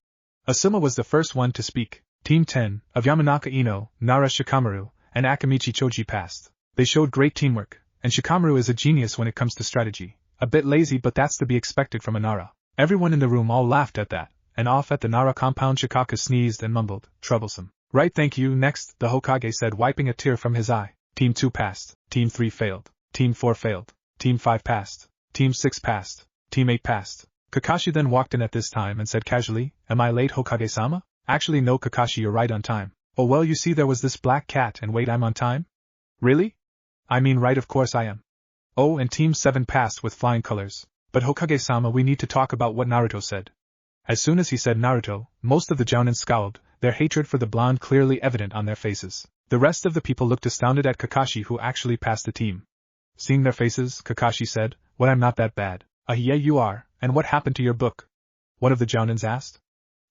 Asuma was the first one to speak. Team 10, of Yamanaka Ino, Nara Shikamaru, and Akamichi Choji passed. They showed great teamwork, and Shikamaru is a genius when it comes to strategy. A bit lazy but that's to be expected from a Nara. Everyone in the room all laughed at that, and off at the Nara compound Shikaka sneezed and mumbled, troublesome. Right thank you, next, the Hokage said wiping a tear from his eye. Team 2 passed, Team 3 failed, Team 4 failed, Team 5 passed, Team 6 passed, Team 8 passed. Kakashi then walked in at this time and said casually, Am I late Hokage-sama? Actually no Kakashi, you're right on time. Oh well, you see there was this black cat and wait, I'm on time? Really? I mean right, of course I am. Oh, and Team 7 passed with flying colors. But Hokage-sama, we need to talk about what Naruto said. As soon as he said Naruto, most of the Jounin scowled, their hatred for the blonde clearly evident on their faces. The rest of the people looked astounded at Kakashi, who actually passed the team. Seeing their faces, Kakashi said, Well, I'm not that bad. Yeah you are, and what happened to your book? One of the Jounins asked.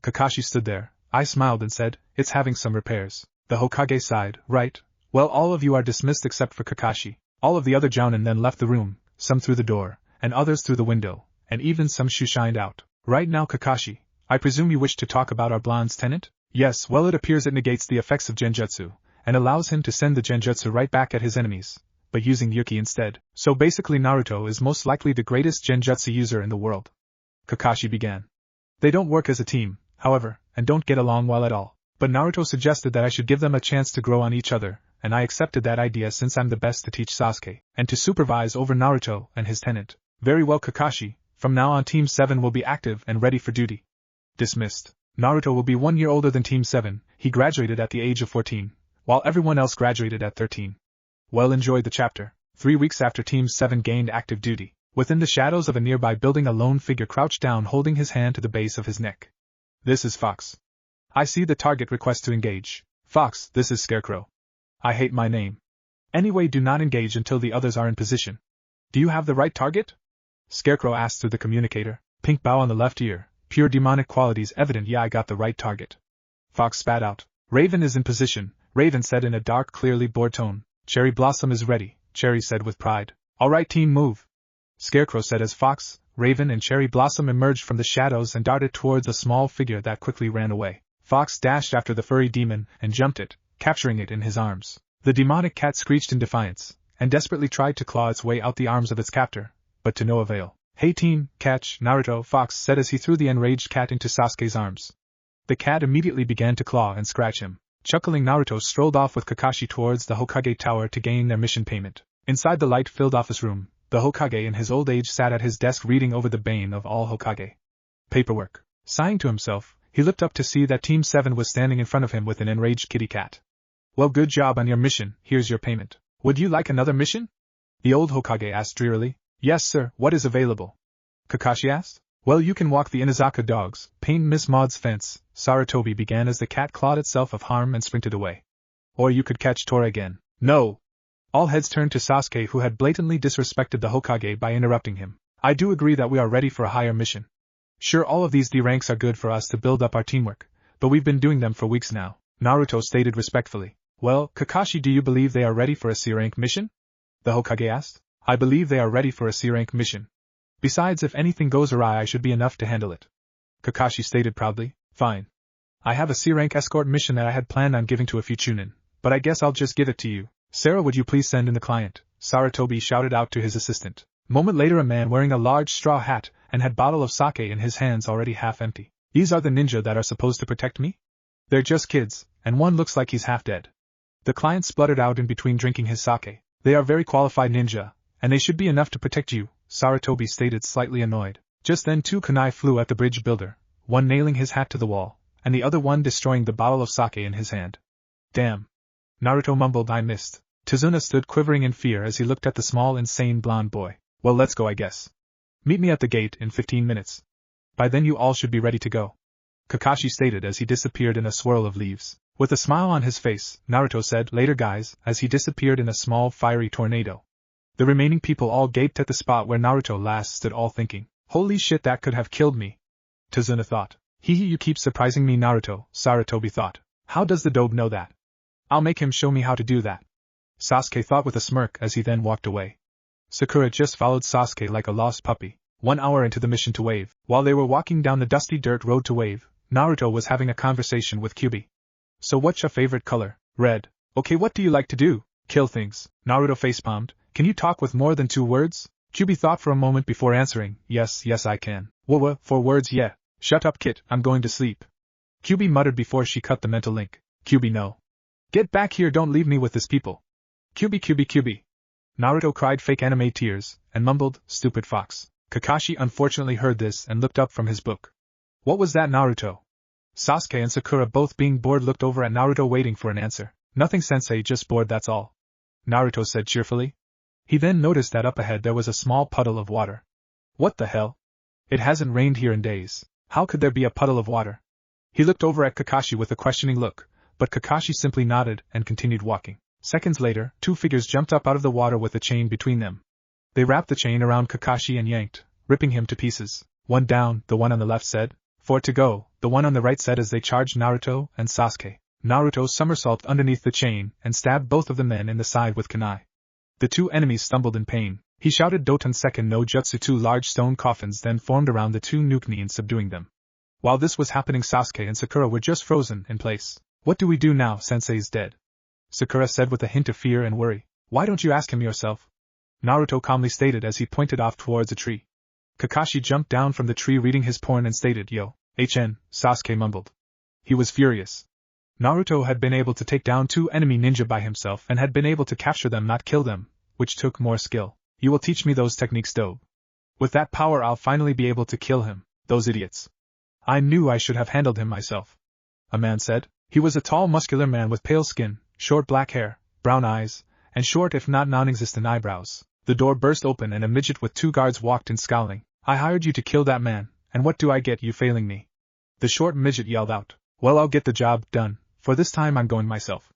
Kakashi stood there. I smiled and said, It's having some repairs. The Hokage sighed, Right. Well, all of you are dismissed except for Kakashi. All of the other Jounin then left the room, some through the door, and others through the window, and even some shushined out. Right now Kakashi, I presume you wish to talk about our blonde's tenant? Yes, well it appears it negates the effects of genjutsu, and allows him to send the genjutsu right back at his enemies, but using Yuki instead. So basically Naruto is most likely the greatest genjutsu user in the world. Kakashi began. They don't work as a team, however, and don't get along well at all. But Naruto suggested that I should give them a chance to grow on each other, and I accepted that idea since I'm the best to teach Sasuke, and to supervise over Naruto and his tenant. Very well Kakashi, from now on Team 7 will be active and ready for duty. Dismissed. Naruto will be 1 year older than Team 7, he graduated at the age of 14, while everyone else graduated at 13. Well, enjoyed the chapter. 3 weeks after Team 7 gained active duty, within the shadows of a nearby building a lone figure crouched down holding his hand to the base of his neck. This is Fox. I see the target request to engage. Fox, this is Scarecrow. I hate my name. Anyway, do not engage until the others are in position. Do you have the right target? Scarecrow asked through the communicator. Pink bow on the left ear, pure demonic qualities evident. Yeah, I got the right target. Fox spat out. Raven is in position, Raven said in a dark, clearly bored tone. Cherry Blossom is ready, Cherry said with pride. Alright team, move. Scarecrow said as Fox, Raven and Cherry Blossom emerged from the shadows and darted towards a small figure that quickly ran away. Fox dashed after the furry demon and jumped it, capturing it in his arms. The demonic cat screeched in defiance, and desperately tried to claw its way out the arms of its captor, but to no avail. Hey team, catch, Naruto, Fox said as he threw the enraged cat into Sasuke's arms. The cat immediately began to claw and scratch him. Chuckling, Naruto strolled off with Kakashi towards the Hokage tower to gain their mission payment. Inside the light-filled office room, the Hokage in his old age sat at his desk reading over the bane of all Hokage. Paperwork. Sighing to himself, he looked up to see that Team 7 was standing in front of him with an enraged kitty cat. Well, good job on your mission, here's your payment. Would you like another mission? The old Hokage asked drearily. Yes sir, what is available? Kakashi asked. Well, you can walk the Inazaka dogs, paint Miss Maud's fence, Sarutobi began as the cat clawed itself of harm and sprinted away. Or you could catch Tora again. No! All heads turned to Sasuke, who had blatantly disrespected the Hokage by interrupting him. I do agree that we are ready for a higher mission. Sure, all of these D ranks are good for us to build up our teamwork, but we've been doing them for weeks now, Naruto stated respectfully. Well, Kakashi, do you believe they are ready for a C rank mission? The Hokage asked. I believe they are ready for a C rank mission. Besides, if anything goes awry I should be enough to handle it. Kakashi stated proudly. Fine. I have a C rank escort mission that I had planned on giving to a few Chunin, but I guess I'll just give it to you. Sarah, would you please send in the client? Sarutobi shouted out to his assistant. Moment later, a man wearing a large straw hat and had bottle of sake in his hands already half empty. These are the ninja that are supposed to protect me? They're just kids, and one looks like he's half dead. The client spluttered out in between drinking his sake. They are very qualified ninja, and they should be enough to protect you, Sarutobi stated, slightly annoyed. Just then 2 kunai flew at the bridge builder, one nailing his hat to the wall, and the other one destroying the bottle of sake in his hand. Damn. Naruto mumbled, I missed. Tazuna stood quivering in fear as he looked at the small, insane blonde boy. Well, let's go, I guess. Meet me at the gate in 15 minutes. By then you all should be ready to go. Kakashi stated as he disappeared in a swirl of leaves. With a smile on his face, Naruto said, later guys, as he disappeared in a small fiery tornado. The remaining people all gaped at the spot where Naruto last stood, all thinking, holy shit, that could have killed me. Tazuna thought. Hee, you keep surprising me, Naruto, Sarutobi thought. How does the dobe know that? I'll make him show me how to do that. Sasuke thought with a smirk as he then walked away. Sakura just followed Sasuke like a lost puppy. 1 hour into the mission to Wave, while they were walking down the dusty dirt road to Wave, Naruto was having a conversation with Kyubi. So what's your favorite color? Red. Okay, what do you like to do? Kill things. Naruto facepalmed. Can you talk with more than 2 words? Kyubi thought for a moment before answering. Yes, I can. Whoa, 4 words, yeah. Shut up, Kit, I'm going to sleep. Kyubi muttered before she cut the mental link. Kyubi, no. Get back here, don't leave me with this people. Kyubi. Naruto cried fake anime tears, and mumbled, stupid fox. Kakashi unfortunately heard this and looked up from his book. What was that, Naruto? Sasuke and Sakura, both being bored, looked over at Naruto waiting for an answer. Nothing, sensei, just bored, that's all. Naruto said cheerfully. He then noticed that up ahead there was a small puddle of water. What the hell? It hasn't rained here in days. How could there be a puddle of water? He looked over at Kakashi with a questioning look, but Kakashi simply nodded and continued walking. Seconds later, 2 figures jumped up out of the water with a chain between them. They wrapped the chain around Kakashi and yanked, ripping him to pieces. 1 down, the one on the left said. 4 to go, the one on the right said as they charged Naruto and Sasuke. Naruto somersaulted underneath the chain and stabbed both of the men in the side with kunai. The 2 enemies stumbled in pain. He shouted Doton second no jutsu. 2 large stone coffins then formed around the 2 Nuknin, subduing them. While this was happening, Sasuke and Sakura were just frozen in place. What do we do now? Sensei's dead. Sakura said with a hint of fear and worry. Why don't you ask him yourself? Naruto calmly stated as he pointed off towards a tree. Kakashi jumped down from the tree reading his porn and stated, Yo, HN, Sasuke mumbled. He was furious. Naruto had been able to take down 2 enemy ninja by himself and had been able to capture them, not kill them, which took more skill. You will teach me those techniques, Dobe. With that power I'll finally be able to kill him, those idiots. I knew I should have handled him myself. A man said. He was a tall, muscular man with pale skin, short black hair, brown eyes, and short if not non-existent eyebrows. The door burst open and a midget with 2 guards walked in scowling. I hired you to kill that man, and what do I get you failing me? The short midget yelled out. Well, I'll get the job done, for this time I'm going myself.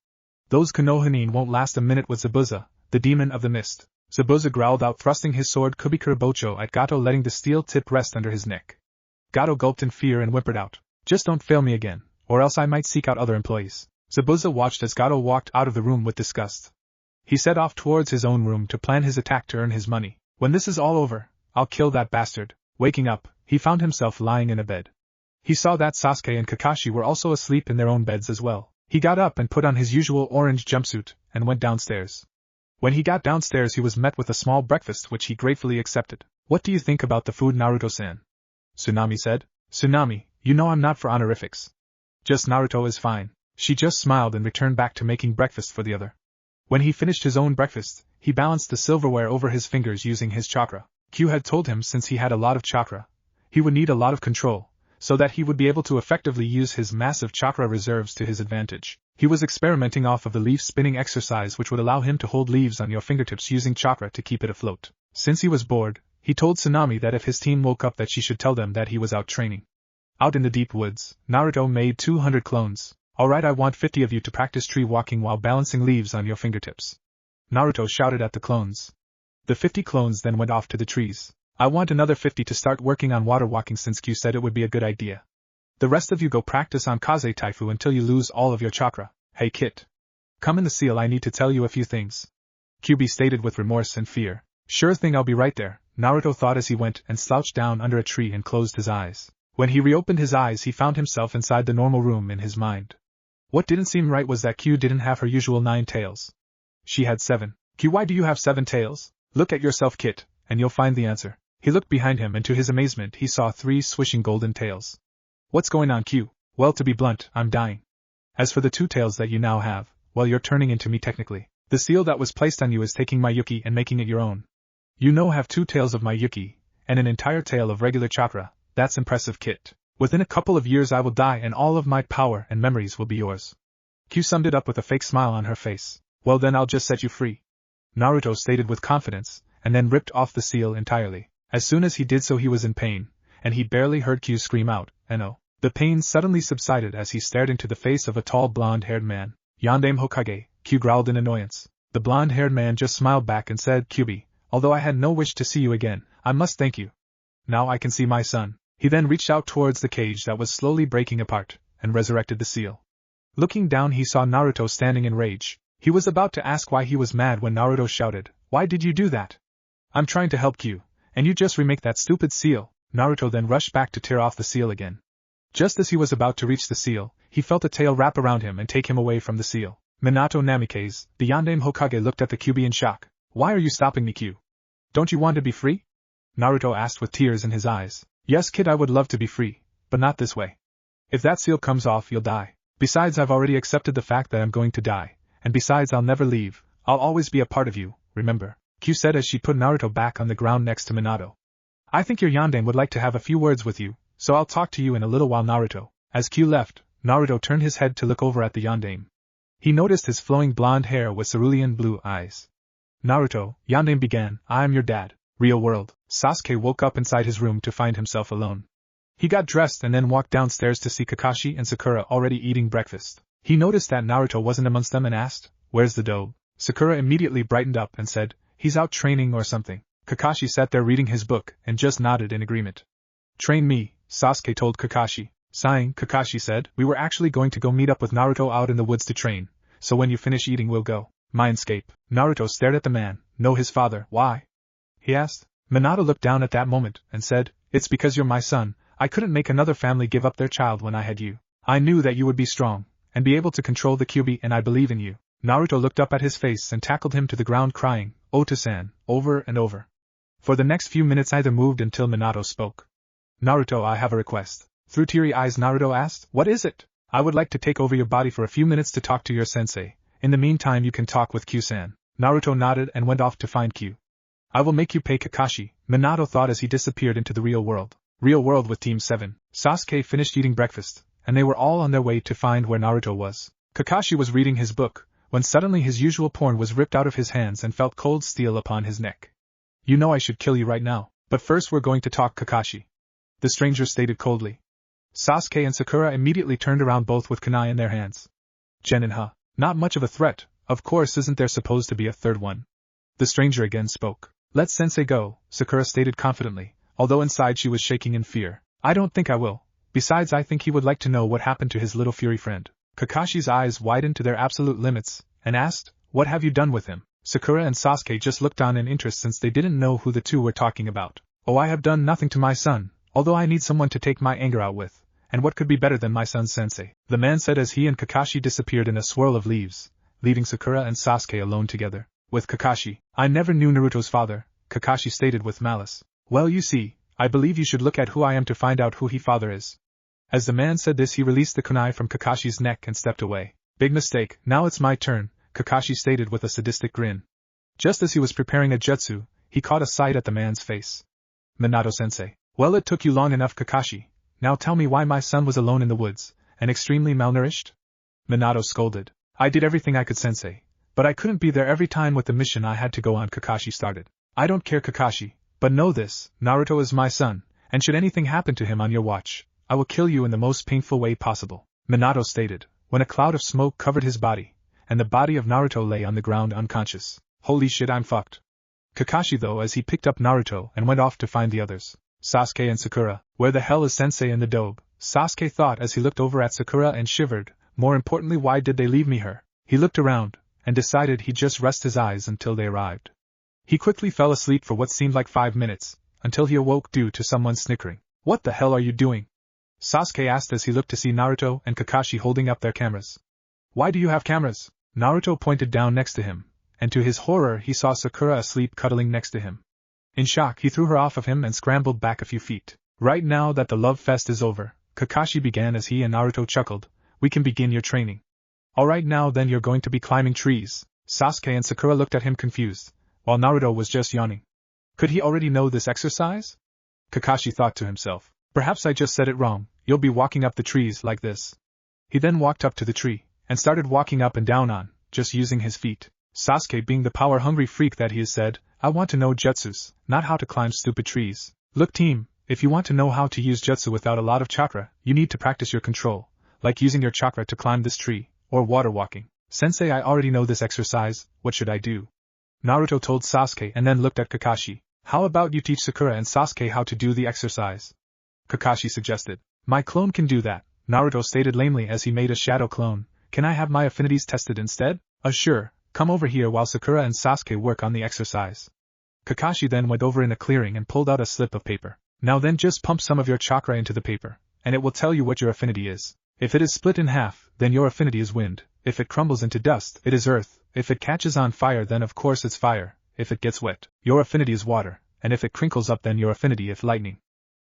Those Konohanin won't last a minute with Zabuza, the demon of the mist. Zabuza growled out, thrusting his sword Kubikura Bocho at Gato, letting the steel tip rest under his neck. Gato gulped in fear and whimpered out. Just don't fail me again, or else I might seek out other employees. Zabuza watched as Gato walked out of the room with disgust. He set off towards his own room to plan his attack to earn his money. When this is all over, I'll kill that bastard. Waking up, he found himself lying in a bed. He saw that Sasuke and Kakashi were also asleep in their own beds as well. He got up and put on his usual orange jumpsuit, and went downstairs. When he got downstairs he was met with a small breakfast which he gratefully accepted. What do you think about the food, Naruto-san? Tsunami said. Tsunami, you know I'm not for honorifics. Just Naruto is fine. She just smiled and returned back to making breakfast for the other. When he finished his own breakfast, he balanced the silverware over his fingers using his chakra. Q had told him since he had a lot of chakra, he would need a lot of control, so that he would be able to effectively use his massive chakra reserves to his advantage. He was experimenting off of the leaf spinning exercise, which would allow him to hold leaves on your fingertips using chakra to keep it afloat. Since he was bored, he told Tsunami that if his team woke up that she should tell them that he was out training. Out in the deep woods, Naruto made 200 clones. Alright, I want 50 of you to practice tree walking while balancing leaves on your fingertips. Naruto shouted at the clones. The 50 clones then went off to the trees. I want another 50 to start working on water walking since Q said it would be a good idea. The rest of you go practice on Kaze Taifu until you lose all of your chakra. Hey Kit. Come in the seal, I need to tell you a few things. QB stated with remorse and fear. Sure thing, I'll be right there, Naruto thought as he went and slouched down under a tree and closed his eyes. When he reopened his eyes he found himself inside the normal room in his mind. What didn't seem right was that Q didn't have her usual 9 tails. She had 7. Q, why do you have 7 tails? Look at yourself, Kit, and you'll find the answer. He looked behind him and to his amazement he saw 3 swishing golden tails. What's going on, Q? Well, to be blunt, I'm dying. As for the 2 tails that you now have, well, you're turning into me technically. The seal that was placed on you is taking my Yuki and making it your own. You now have 2 tails of my Yuki, and an entire tail of regular chakra. That's impressive, Kit. Within a couple of years I will die and all of my power and memories will be yours. Q summed it up with a fake smile on her face. Well then I'll just set you free, Naruto stated with confidence, and then ripped off the seal entirely. As soon as he did so he was in pain, and he barely heard Q scream out, "No." The pain suddenly subsided as he stared into the face of a tall blonde-haired man. "Yandere Hokage," Q growled in annoyance. The blonde-haired man just smiled back and said, "QB, although I had no wish to see you again, I must thank you. Now I can see my son." He then reached out towards the cage that was slowly breaking apart, and resurrected the seal. Looking down he saw Naruto standing in rage. He was about to ask why he was mad when Naruto shouted, "Why did you do that? I'm trying to help you, and you just remake that stupid seal." Naruto then rushed back to tear off the seal again. Just as he was about to reach the seal, he felt a tail wrap around him and take him away from the seal. Minato Namikaze, the Yandere Hokage, looked at the QB in shock. "Why are you stopping me, Q? Don't you want to be free?" Naruto asked with tears in his eyes. "Yes kid, I would love to be free, but not this way. If that seal comes off you'll die. Besides I've already accepted the fact that I'm going to die, and besides I'll never leave, I'll always be a part of you, remember," Q said as she put Naruto back on the ground next to Minato. "I think your Yandere would like to have a few words with you, so I'll talk to you in a little while, Naruto." As Q left, Naruto turned his head to look over at the Yandere. He noticed his flowing blonde hair with cerulean blue eyes. "Naruto," Yandere began, "I am your dad." Real world. Sasuke woke up inside his room to find himself alone. He got dressed and then walked downstairs to see Kakashi and Sakura already eating breakfast. He noticed that Naruto wasn't amongst them and asked, "Where's the dobe?" Sakura immediately brightened up and said, "He's out training or something." Kakashi sat there reading his book and just nodded in agreement. "Train me," Sasuke told Kakashi. Sighing, Kakashi said, "We were actually going to go meet up with Naruto out in the woods to train, so when you finish eating we'll go." Mindscape. Naruto stared at the man. "Know his father, why?" he asked. Minato looked down at that moment and said, "It's because you're my son. I couldn't make another family give up their child when I had you. I knew that you would be strong, and be able to control the QB, and I believe in you." Naruto looked up at his face and tackled him to the ground crying, "Ota-san," over and over. For the next few minutes neither moved until Minato spoke. "Naruto, I have a request." Through teary eyes Naruto asked, "What is it?" "I would like to take over your body for a few minutes to talk to your sensei. In the meantime you can talk with Q-san." Naruto nodded and went off to find Q. "I will make you pay Kakashi," Minato thought as he disappeared into the real world. Real world with Team 7. Sasuke finished eating breakfast, and they were all on their way to find where Naruto was. Kakashi was reading his book, when suddenly his usual porn was ripped out of his hands and felt cold steel upon his neck. "You know I should kill you right now, but first we're going to talk, Kakashi," the stranger stated coldly. Sasuke and Sakura immediately turned around, both with kunai in their hands. "Jen and Ha, not much of a threat, of course isn't there supposed to be a third one?" The stranger again spoke. "Let sensei go," Sakura stated confidently, although inside she was shaking in fear. "I don't think I will. Besides I think he would like to know what happened to his little fury friend." Kakashi's eyes widened to their absolute limits, and asked, "What have you done with him?" Sakura and Sasuke just looked on in interest since they didn't know who the two were talking about. "Oh, I have done nothing to my son, although I need someone to take my anger out with, and what could be better than my son's sensei?" the man said as he and Kakashi disappeared in a swirl of leaves, leaving Sakura and Sasuke alone together. With Kakashi, "I never knew Naruto's father," Kakashi stated with malice. "Well, you see, I believe you should look at who I am to find out who he father is." As the man said this he released the kunai from Kakashi's neck and stepped away. "Big mistake, now it's my turn," Kakashi stated with a sadistic grin. Just as he was preparing a jutsu, he caught a sight at the man's face. "Minato-sensei. Well, it took you long enough, Kakashi. Now tell me why my son was alone in the woods, and extremely malnourished?" Minato scolded. "I did everything I could, sensei, but I couldn't be there every time with the mission I had to go on," Kakashi started. "I don't care, Kakashi, but know this, Naruto is my son, and should anything happen to him on your watch, I will kill you in the most painful way possible," Minato stated, when a cloud of smoke covered his body, and the body of Naruto lay on the ground unconscious. "Holy shit, I'm fucked." Kakashi though, as he picked up Naruto and went off to find the others. Sasuke and Sakura, "Where the hell is sensei and the dobe?" Sasuke thought as he looked over at Sakura and shivered. More importantly, why did they leave me her? He looked around, and decided he'd just rest his eyes until they arrived. He quickly fell asleep for what seemed like 5 minutes, until he awoke due to someone snickering. "What the hell are you doing?" Sasuke asked as he looked to see Naruto and Kakashi holding up their cameras. "Why do you have cameras?" Naruto pointed down next to him, and to his horror he saw Sakura asleep cuddling next to him. In shock he threw her off of him and scrambled back a few feet. "Right now that the love fest is over," Kakashi began as he and Naruto chuckled, "we can begin your training." "Alright, now then you're going to be climbing trees." Sasuke and Sakura looked at him confused, while Naruto was just yawning. Could he already know this exercise? Kakashi thought to himself. Perhaps I just said it wrong, you'll be walking up the trees like this. He then walked up to the tree, and started walking up and down on, just using his feet. Sasuke, being the power-hungry freak that he is, said, I want to know jutsus, not how to climb stupid trees. Look team, if you want to know how to use jutsu without a lot of chakra, you need to practice your control, like using your chakra to climb this tree, or water walking. Sensei, I already know this exercise, what should I do? Naruto told Sasuke and then looked at Kakashi. How about you teach Sakura and Sasuke how to do the exercise? Kakashi suggested. My clone can do that, Naruto stated lamely as he made a shadow clone. Can I have my affinities tested instead? Sure, come over here while Sakura and Sasuke work on the exercise. Kakashi then went over in a clearing and pulled out a slip of paper. Now then just pump some of your chakra into the paper, and it will tell you what your affinity is. If it is split in half, then your affinity is wind. If it crumbles into dust, it is earth. If it catches on fire, then of course it's fire. If it gets wet, your affinity is water, and if it crinkles up, then your affinity is lightning.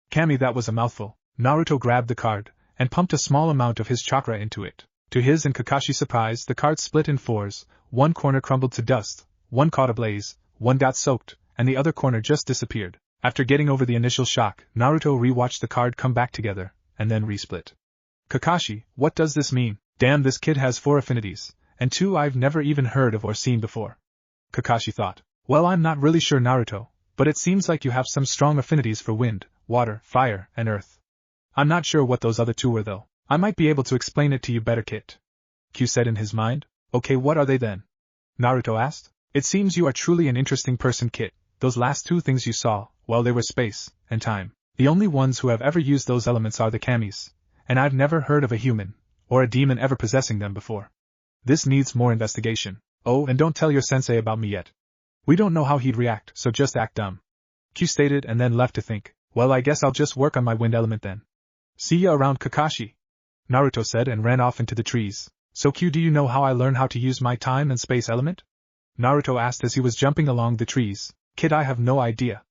Kami, that was a mouthful. Naruto grabbed the card, and pumped a small amount of his chakra into it. To his and Kakashi's surprise, the card split in fours, one corner crumbled to dust, one caught ablaze, one got soaked, and the other corner just disappeared. After getting over the initial shock, Naruto rewatched the card come back together, and then resplit. Kakashi, what does this mean? Damn, this kid has 4 affinities, and 2 I've never even heard of or seen before. Kakashi thought. Well, I'm not really sure, Naruto, but it seems like you have some strong affinities for wind, water, fire, and earth. I'm not sure what those other 2 were though. I might be able to explain it to you better, Kit. Q said in his mind. Okay, what are they then? Naruto asked. It seems you are truly an interesting person, Kit. Those last 2 things you saw, well, they were space and time. The only ones who have ever used those elements are the kamis, and I've never heard of a human or a demon ever possessing them before. This needs more investigation. Oh, and don't tell your sensei about me yet. We don't know how he'd react, so just act dumb. Q stated and then left to think. Well, I guess I'll just work on my wind element then. See ya around, Kakashi, Naruto said and ran off into the trees. So Q, do you know how I learn how to use my time and space element? Naruto asked as he was jumping along the trees. Kid, I have no idea.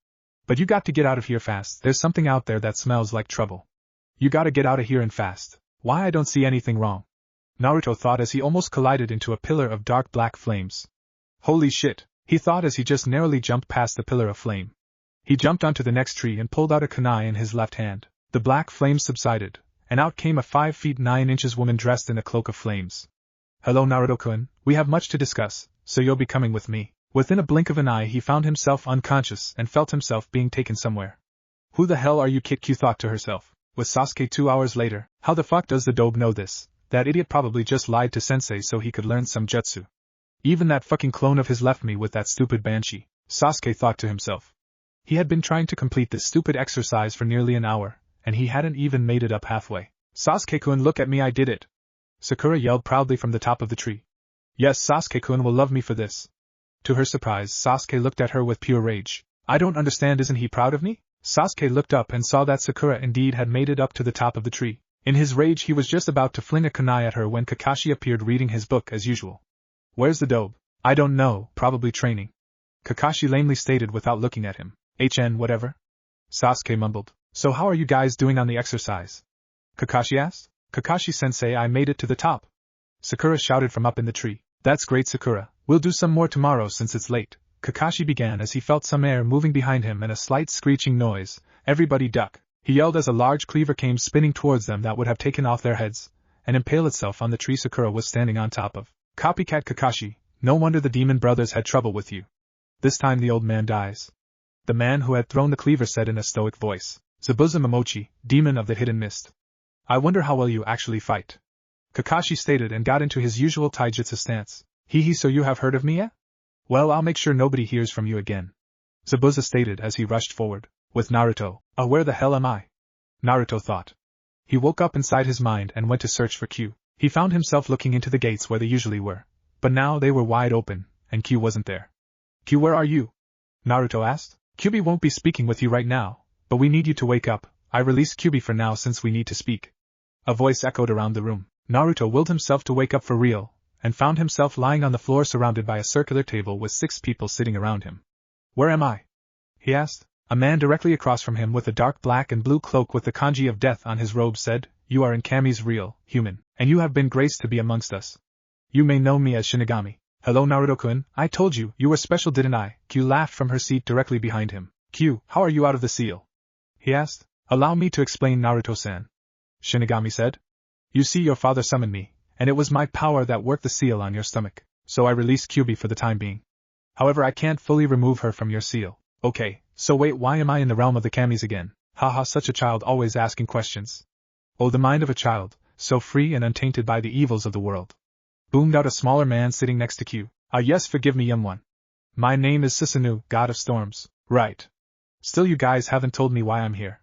But you got to get out of here fast. There's something out there that smells like trouble. You gotta get out of here and fast. Why, I don't see anything wrong, Naruto thought as he almost collided into a pillar of dark black flames. Holy shit, he thought as he just narrowly jumped past the pillar of flame. He jumped onto the next tree and pulled out a kunai in his left hand. The black flames subsided, and out came a 5 feet 9 inches woman dressed in a cloak of flames. Hello, Naruto-kun, we have much to discuss, so you'll be coming with me. Within a blink of an eye he found himself unconscious and felt himself being taken somewhere. Who the hell are you, Kit? Q thought to herself. With Sasuke 2 hours later, how the fuck does the dobe know this? That idiot probably just lied to sensei so he could learn some jutsu. Even that fucking clone of his left me with that stupid banshee, Sasuke thought to himself. He had been trying to complete this stupid exercise for nearly an hour, and he hadn't even made it up halfway. Sasuke-kun, look at me, I did it! Sakura yelled proudly from the top of the tree. Yes, Sasuke-kun will love me for this. To her surprise, Sasuke looked at her with pure rage. I don't understand, isn't he proud of me? Sasuke looked up and saw that Sakura indeed had made it up to the top of the tree. In his rage he was just about to fling a kunai at her when Kakashi appeared reading his book as usual. Where's the dobe? I don't know, probably training, Kakashi lamely stated without looking at him. HN whatever? Sasuke mumbled. So how are you guys doing on the exercise? Kakashi asked. Kakashi-sensei, I made it to the top, Sakura shouted from up in the tree. That's great, Sakura. We'll do some more tomorrow since it's late, Kakashi began as he felt some air moving behind him and a slight screeching noise. Everybody duck, he yelled as a large cleaver came spinning towards them that would have taken off their heads and impaled itself on the tree Sakura was standing on top of. Copycat Kakashi, no wonder the demon brothers had trouble with you. This time the old man dies, the man who had thrown the cleaver said in a stoic voice. Zabuza Momochi, demon of the hidden mist. I wonder how well you actually fight, Kakashi stated and got into his usual taijutsu stance. Hee, so you have heard of me yet? Well, I'll make sure nobody hears from you again, Zabuza stated as he rushed forward. With Naruto. Where the hell am I? Naruto thought. He woke up inside his mind and went to search for Q. He found himself looking into the gates where they usually were, but now they were wide open, and Q wasn't there. Q, where are you? Naruto asked. QB won't be speaking with you right now, but we need you to wake up. I released QB for now since we need to speak. A voice echoed around the room. Naruto willed himself to wake up for real, and found himself lying on the floor surrounded by a circular table with 6 people sitting around him. Where am I? He asked. A man directly across from him with a dark black and blue cloak with the kanji of death on his robe said, You are in Kami's real, human, and you have been graced to be amongst us. You may know me as Shinigami. Hello, Naruto-kun, I told you, you were special, didn't I? Q laughed from her seat directly behind him. Q, how are you out of the seal? He asked. Allow me to explain, Naruto-san, Shinigami said. You see, your father summoned me, and it was my power that worked the seal on your stomach, so I released Kyubi for the time being. However, I can't fully remove her from your seal. Okay, so wait, why am I in the realm of the kamis again? Haha, such a child always asking questions. Oh, the mind of a child, so free and untainted by the evils of the world. Boomed out a smaller man sitting next to Q. Ah yes, forgive me, young one. My name is Susanoo, god of storms. Right. Still, you guys haven't told me why I'm here.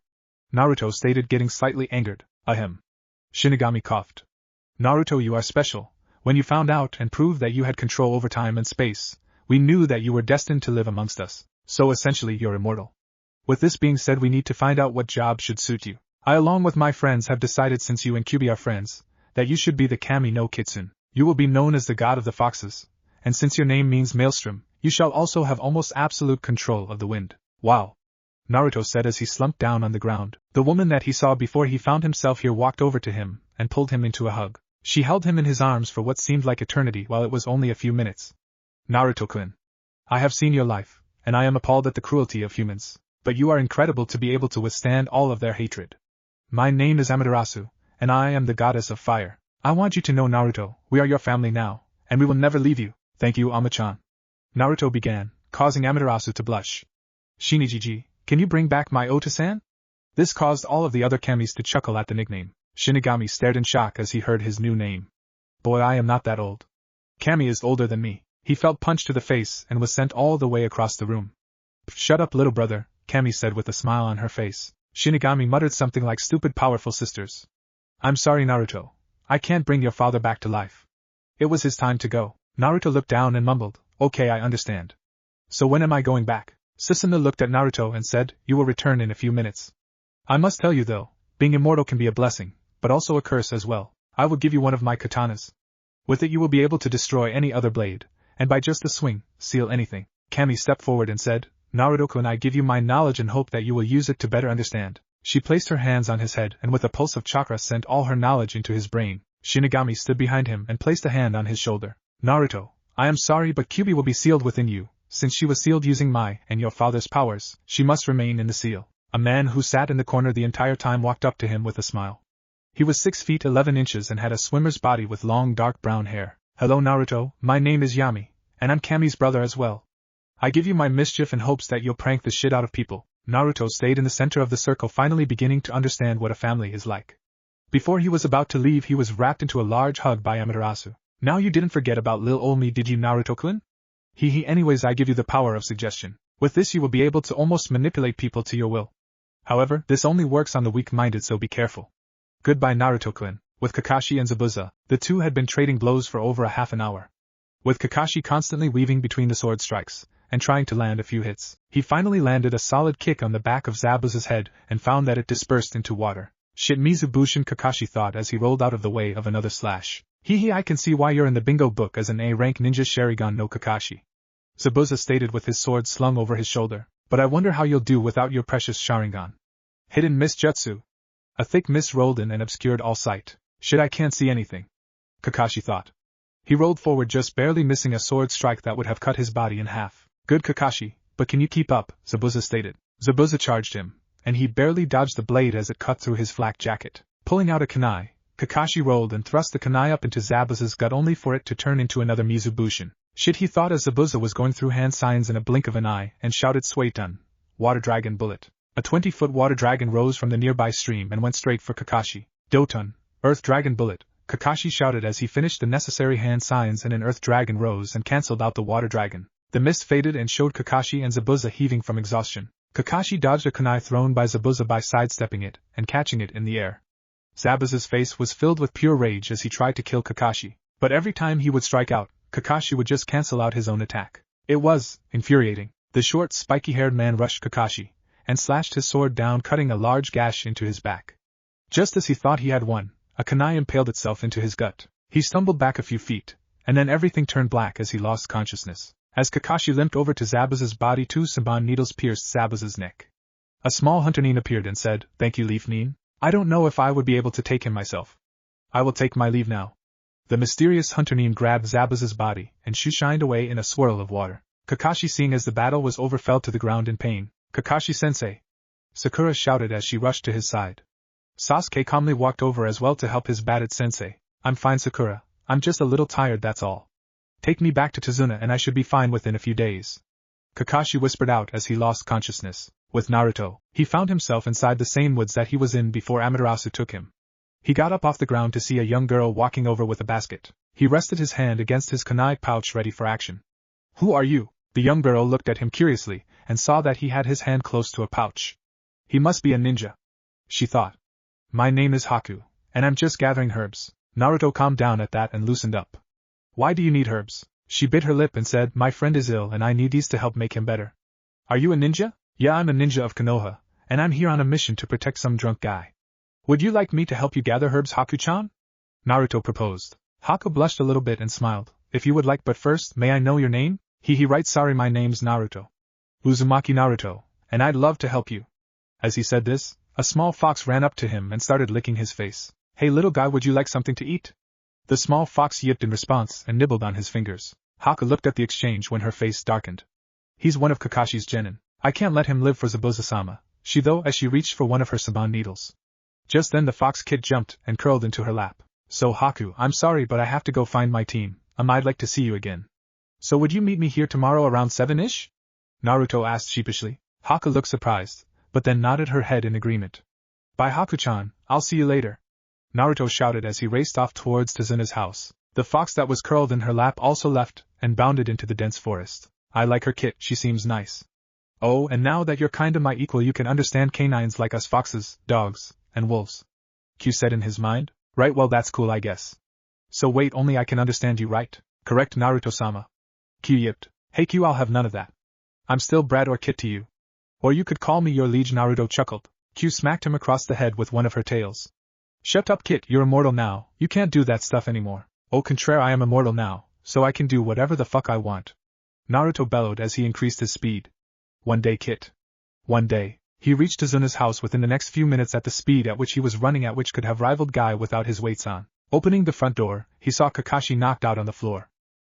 Naruto stated, getting slightly angered. Ahem. Shinigami coughed. Naruto, you are special. When you found out and proved that you had control over time and space, we knew that you were destined to live amongst us, so essentially you're immortal. With this being said, we need to find out what job should suit you. I, along with my friends, have decided, since you and Kyubi are friends, that you should be the Kami no Kitsune. You will be known as the god of the foxes, and since your name means maelstrom, you shall also have almost absolute control of the wind. Wow. Naruto said as he slumped down on the ground. The woman that he saw before he found himself here walked over to him and pulled him into a hug. She held him in his arms for what seemed like eternity while it was only a few minutes. Naruto-kun. I have seen your life, and I am appalled at the cruelty of humans, but you are incredible to be able to withstand all of their hatred. My name is Amaterasu, and I am the goddess of fire. I want you to know, Naruto, we are your family now, and we will never leave you. Thank you, Ama-chan. Naruto began, causing Amaterasu to blush. Shinigami, can you bring back my Ota-san? This caused all of the other kamis to chuckle at the nickname. Shinigami stared in shock as he heard his new name. Boy, I am not that old. Kami is older than me. He felt punched to the face and was sent all the way across the room. Shut up, little brother, Kami said with a smile on her face. Shinigami muttered something like stupid powerful sisters. I'm sorry, Naruto. I can't bring your father back to life. It was his time to go. Naruto looked down and mumbled, okay, I understand. So when am I going back? Susanoo looked at Naruto and said, you will return in a few minutes. I must tell you though, being immortal can be a blessing, but also a curse as well. I will give you one of my katanas. With it you will be able to destroy any other blade, and by just a swing, seal anything. Kami stepped forward and said, Naruto-kun, I give you my knowledge and hope that you will use it to better understand. She placed her hands on his head and with a pulse of chakra sent all her knowledge into his brain. Shinigami stood behind him and placed a hand on his shoulder. Naruto, I am sorry, but Kyubi will be sealed within you. Since she was sealed using my and your father's powers, she must remain in the seal. A man who sat in the corner the entire time walked up to him with a smile. He was 6 feet 11 inches and had a swimmer's body with long dark brown hair. Hello Naruto, my name is Yami, and I'm Kami's brother as well. I give you my mischief in hopes that you'll prank the shit out of people. Naruto stayed in the center of the circle, finally beginning to understand what a family is like. Before he was about to leave, he was wrapped into a large hug by Amaterasu. Now you didn't forget about lil ol me, did you, Naruto-kun? Anyways, I give you the power of suggestion. With this you will be able to almost manipulate people to your will. However, this only works on the weak-minded, so be careful. Goodbye, Naruto-kun. With Kakashi and Zabuza, the two had been trading blows for over a half an hour. With Kakashi constantly weaving between the sword strikes and trying to land a few hits, he finally landed a solid kick on the back of Zabuza's head and found that it dispersed into water. Shit, Mizubushin, Kakashi thought as he rolled out of the way of another slash. I can see why you're in the bingo book as an A-rank ninja. Sharingan no Kakashi. Zabuza stated with his sword slung over his shoulder, but I wonder how you'll do without your precious Sharingan. Hidden mist jutsu. A thick mist rolled in and obscured all sight. Shit, I can't see anything. Kakashi thought. He rolled forward, just barely missing a sword strike that would have cut his body in half. Good, Kakashi, but can you keep up? Zabuza stated. Zabuza charged him, and he barely dodged the blade as it cut through his flak jacket. Pulling out a kunai, Kakashi rolled and thrust the kunai up into Zabuza's gut only for it to turn into another Mizubushin. Shit, he thought as Zabuza was going through hand signs in a blink of an eye and shouted, Suiton, Water Dragon Bullet. A 20-foot water dragon rose from the nearby stream and went straight for Kakashi. Doton, Earth Dragon Bullet, Kakashi shouted as he finished the necessary hand signs, and an Earth Dragon rose and cancelled out the water dragon. The mist faded and showed Kakashi and Zabuza heaving from exhaustion. Kakashi dodged a kunai thrown by Zabuza by sidestepping it and catching it in the air. Zabuza's face was filled with pure rage as he tried to kill Kakashi, but every time he would strike out, Kakashi would just cancel out his own attack. It was infuriating. The short, spiky-haired man rushed Kakashi and slashed his sword down, cutting a large gash into his back. Just as he thought he had won, a kunai impaled itself into his gut. He stumbled back a few feet, and then everything turned black as he lost consciousness. As Kakashi limped over to Zabuza's body, 2 Saban needles pierced Zabuza's neck. A small hunter-nin appeared and said, Thank you, Leaf-nin. I don't know if I would be able to take him myself. I will take my leave now. The mysterious hunter-nin grabbed Zabuza's body and shoo-shined away in a swirl of water. Kakashi, seeing as the battle was over, fell to the ground in pain. Kakashi-sensei! Sakura shouted as she rushed to his side. Sasuke calmly walked over as well to help his battered sensei. I'm fine, Sakura, I'm just a little tired, that's all. Take me back to Tazuna and I should be fine within a few days. Kakashi whispered out as he lost consciousness. With Naruto, he found himself inside the same woods that he was in before Amaterasu took him. He got up off the ground to see a young girl walking over with a basket. He rested his hand against his kunai pouch ready for action. Who are you? The young girl looked at him curiously, and saw that he had his hand close to a pouch. He must be a ninja, she thought. My name is Haku, and I'm just gathering herbs. Naruto calmed down at that and loosened up. Why do you need herbs? She bit her lip and said, my friend is ill and I need these to help make him better. Are you a ninja? Yeah, I'm a ninja of Konoha, and I'm here on a mission to protect some drunk guy. Would you like me to help you gather herbs, Haku-chan? Naruto proposed. Haku blushed a little bit and smiled. If you would like, but first, may I know your name? Right, sorry, my name's Naruto. Uzumaki-Naruto, and I'd love to help you. As he said this, a small fox ran up to him and started licking his face. Hey little guy, would you like something to eat? The small fox yipped in response and nibbled on his fingers. Haku looked at the exchange when her face darkened. He's one of Kakashi's genin. I can't let him live for Zabuza-sama, she though, as she reached for one of her saban needles. Just then the fox kid jumped and curled into her lap. So Haku, I'm sorry but I have to go find my team. I'd like to see you again. So would you meet me here tomorrow around 7-ish? Naruto asked sheepishly. Haku looked surprised, but then nodded her head in agreement. Bye Haku-chan, I'll see you later. Naruto shouted as he raced off towards Tazuna's house. The fox that was curled in her lap also left and bounded into the dense forest. I like her kit, she seems nice. Oh, and now that you're kinda my equal you can understand canines like us foxes, dogs, and wolves. Q said in his mind. Right, well that's cool I guess. So wait, only I can understand you, right? Correct, Naruto-sama. Q yipped. Hey Q, I'll have none of that. I'm still Brad or Kit to you. Or you could call me your liege, Naruto chuckled. Q smacked him across the head with one of her tails. Shut up Kit, you're immortal now, you can't do that stuff anymore. Au contraire, I am immortal now, so I can do whatever the fuck I want. Naruto bellowed as he increased his speed. One day Kit. One day, he reached Tazuna's house within the next few minutes at the speed at which he was running, at which could have rivaled Guy without his weights on. Opening the front door, he saw Kakashi knocked out on the floor.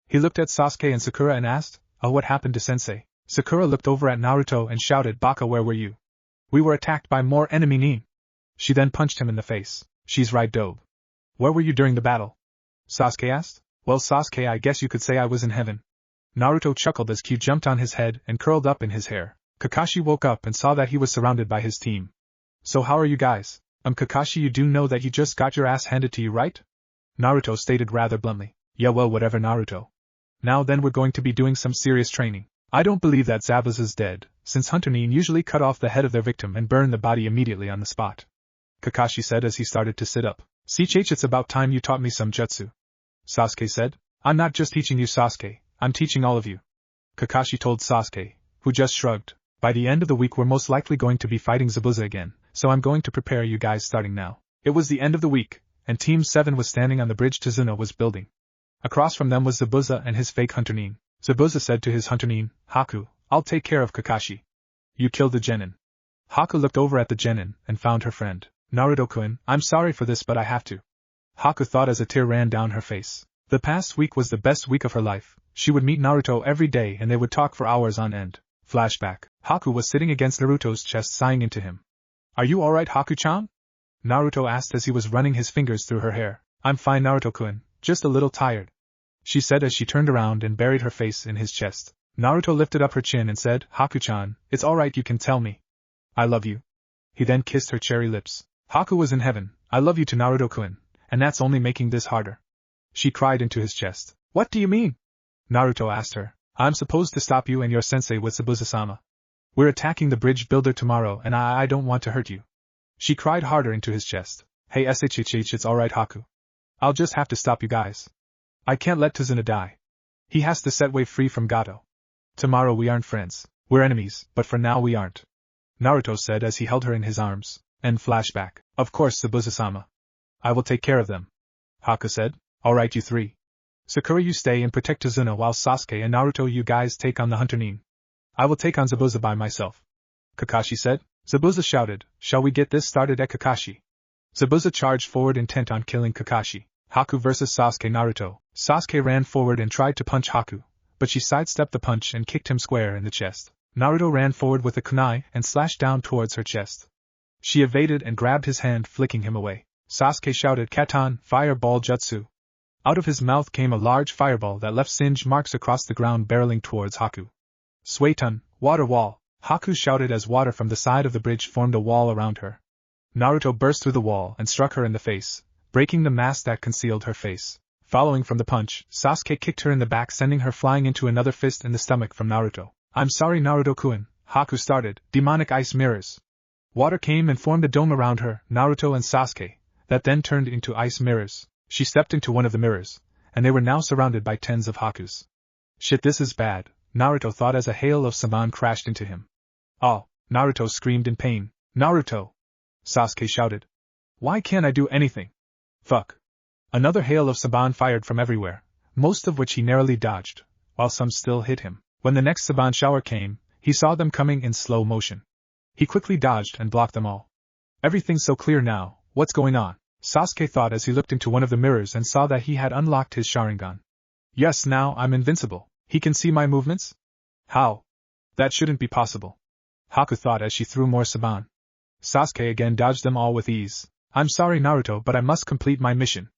He looked at Sasuke and Sakura and asked, oh, what happened to sensei? Sakura looked over at Naruto and shouted, Baka, where were you? We were attacked by more enemy nin. She then punched him in the face. She's right, dope. Where were you during the battle? Sasuke asked. Well Sasuke, I guess you could say I was in heaven. Naruto chuckled as Q jumped on his head and curled up in his hair. Kakashi woke up and saw that he was surrounded by his team. So how are you guys? Kakashi, you do know that you just got your ass handed to you, right? Naruto stated rather bluntly. Yeah, well, whatever, Naruto. Now then, we're going to be doing some serious training. I don't believe that Zabuza's dead, since Hunter Nin usually cut off the head of their victim and burn the body immediately on the spot. Kakashi said as he started to sit up. CH, it's about time you taught me some jutsu. Sasuke said. I'm not just teaching you, Sasuke, I'm teaching all of you. Kakashi told Sasuke, who just shrugged. By the end of the week we're most likely going to be fighting Zabuza again, so I'm going to prepare you guys starting now. It was the end of the week, and Team 7 was standing on the bridge Tazuna was building. Across from them was Zabuza and his fake Hunter Nin. Zabuza said to his Hunter Nin, Haku, I'll take care of Kakashi. You killed the genin. Haku looked over at the genin and found her friend. Naruto-kun, I'm sorry for this but I have to. Haku thought as a tear ran down her face. The past week was the best week of her life. She would meet Naruto every day and they would talk for hours on end. Flashback. Haku was sitting against Naruto's chest sighing into him. Are you alright, Haku-chan? Naruto asked as he was running his fingers through her hair. I'm fine, Naruto-kun, just a little tired, she said as she turned around and buried her face in his chest. Naruto lifted up her chin and said, Haku-chan, it's alright, you can tell me. I love you. He then kissed her cherry lips. Haku was in heaven. I love you to Naruto-kun, and that's only making this harder. She cried into his chest. What do you mean? Naruto asked her. I'm supposed to stop you and your sensei with Zabuza-sama. We're attacking the bridge builder tomorrow and I don't want to hurt you. She cried harder into his chest. Hey SHHH, it's alright Haku. I'll just have to stop you guys. I can't let Tazuna die. He has to set way free from Gato. Tomorrow we aren't friends. We're enemies, but for now we aren't. Naruto said as he held her in his arms. And flashback. Of course, Zabuza-sama. I will take care of them. Haku said. Alright, you three. Sakura, you stay and protect Tazuna while Sasuke and Naruto, you guys take on the Hunter Nin. I will take on Zabuza by myself. Kakashi said. Zabuza shouted, shall we get this started at Kakashi? Zabuza charged forward intent on killing Kakashi. Haku vs Sasuke Naruto. Sasuke ran forward and tried to punch Haku, but she sidestepped the punch and kicked him square in the chest. Naruto ran forward with a kunai and slashed down towards her chest. She evaded and grabbed his hand, flicking him away. Sasuke shouted, Katan, fireball jutsu. Out of his mouth came a large fireball that left singe marks across the ground barreling towards Haku. Suetun, water wall, Haku shouted as water from the side of the bridge formed a wall around her. Naruto burst through the wall and struck her in the face, breaking the mask that concealed her face. Following from the punch, Sasuke kicked her in the back, sending her flying into another fist in the stomach from Naruto. I'm sorry, Naruto-kun, Haku started. Demonic ice mirrors. Water came and formed a dome around her, Naruto and Sasuke, that then turned into ice mirrors. She stepped into one of the mirrors, and they were now surrounded by tens of Hakus. Shit, this is bad, Naruto thought as a hail of Saban crashed into him. Oh, Naruto screamed in pain. Naruto! Sasuke shouted. Why can't I do anything? Fuck. Another hail of Saban fired from everywhere, most of which he narrowly dodged, while some still hit him. When the next Saban shower came, he saw them coming in slow motion. He quickly dodged and blocked them all. Everything's so clear now, what's going on? Sasuke thought as he looked into one of the mirrors and saw that he had unlocked his Sharingan. Yes, now I'm invincible. He can see my movements? How? That shouldn't be possible. Haku thought as she threw more Saban. Sasuke again dodged them all with ease. I'm sorry, Naruto, but I must complete my mission.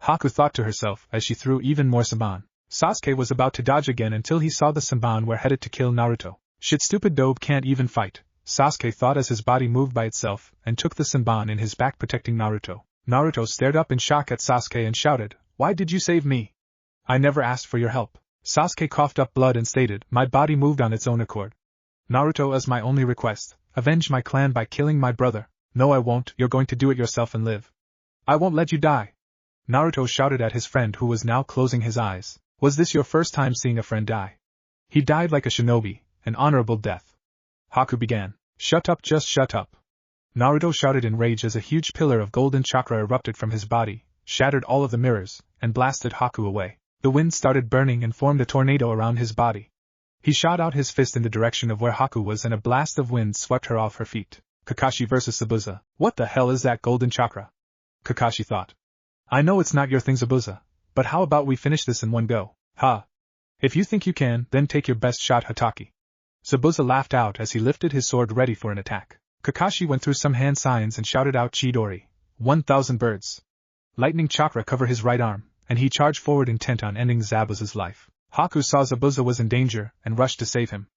Haku thought to herself as she threw even more Saban. Sasuke was about to dodge again until he saw the Saban were headed to kill Naruto. Shit, stupid dope can't even fight, Sasuke thought as his body moved by itself and took the Saban in his back, protecting Naruto. Naruto stared up in shock at Sasuke and shouted, Why did you save me? I never asked for your help. Sasuke coughed up blood and stated, My body moved on its own accord. Naruto, as my only request, avenge my clan by killing my brother. No, I won't, you're going to do it yourself and live. I won't let you die. Naruto shouted at his friend, who was now closing his eyes. Was this your first time seeing a friend die? He died like a shinobi, an honorable death. Haku began. Shut up, just shut up. Naruto shouted in rage as a huge pillar of golden chakra erupted from his body, shattered all of the mirrors, and blasted Haku away. The wind started burning and formed a tornado around his body. He shot out his fist in the direction of where Haku was and a blast of wind swept her off her feet. Kakashi vs. Zabuza. What the hell is that golden chakra? Kakashi thought. I know it's not your thing, Zabuza, but how about we finish this in one go? Ha! If you think you can, then take your best shot, Hatake. Zabuza laughed out as he lifted his sword ready for an attack. Kakashi went through some hand signs and shouted out Chidori. 1,000 birds. Lightning chakra cover his right arm, and he charged forward intent on ending Zabuza's life. Haku saw Zabuza was in danger and rushed to save him.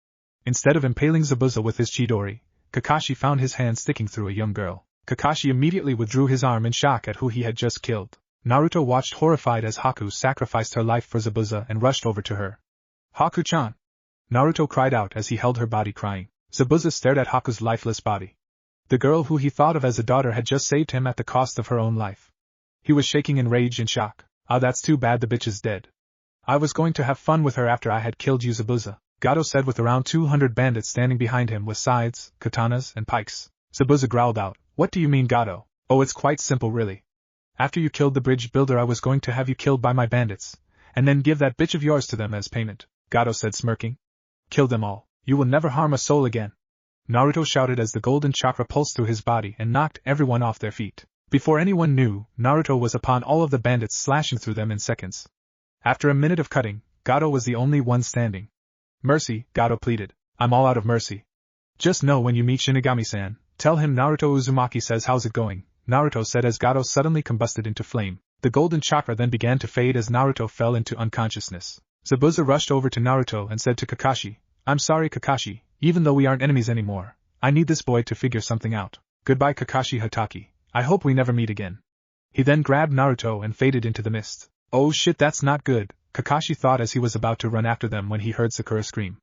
Instead of impaling Zabuza with his Chidori, Kakashi found his hand sticking through a young girl. Kakashi immediately withdrew his arm in shock at who he had just killed. Naruto watched horrified as Haku sacrificed her life for Zabuza and rushed over to her. Haku-chan! Naruto cried out as he held her body, crying. Zabuza stared at Haku's lifeless body. The girl who he thought of as a daughter had just saved him at the cost of her own life. He was shaking in rage and shock. Ah, that's too bad, the bitch is dead. I was going to have fun with her after I had killed you, Zabuza, Gato said with around 200 bandits standing behind him with scythes, katanas, and pikes. Zabuza growled out, What do you mean, Gato? Oh, it's quite simple, really. After you killed the bridge builder, I was going to have you killed by my bandits, and then give that bitch of yours to them as payment, Gato said, smirking. Kill them all. You will never harm a soul again. Naruto shouted as the golden chakra pulsed through his body and knocked everyone off their feet. Before anyone knew, Naruto was upon all of the bandits, slashing through them in seconds. After a minute of cutting, Gato was the only one standing. Mercy, Gato pleaded. I'm all out of mercy. Just know when you meet Shinigami-san, tell him Naruto Uzumaki says how's it going, Naruto said as Gato suddenly combusted into flame. The golden chakra then began to fade as Naruto fell into unconsciousness. Zabuza rushed over to Naruto and said to Kakashi, I'm sorry, Kakashi, even though we aren't enemies anymore, I need this boy to figure something out. Goodbye, Kakashi Hatake. I hope we never meet again. He then grabbed Naruto and faded into the mist. Oh shit, that's not good, Kakashi thought as he was about to run after them when he heard Sakura scream.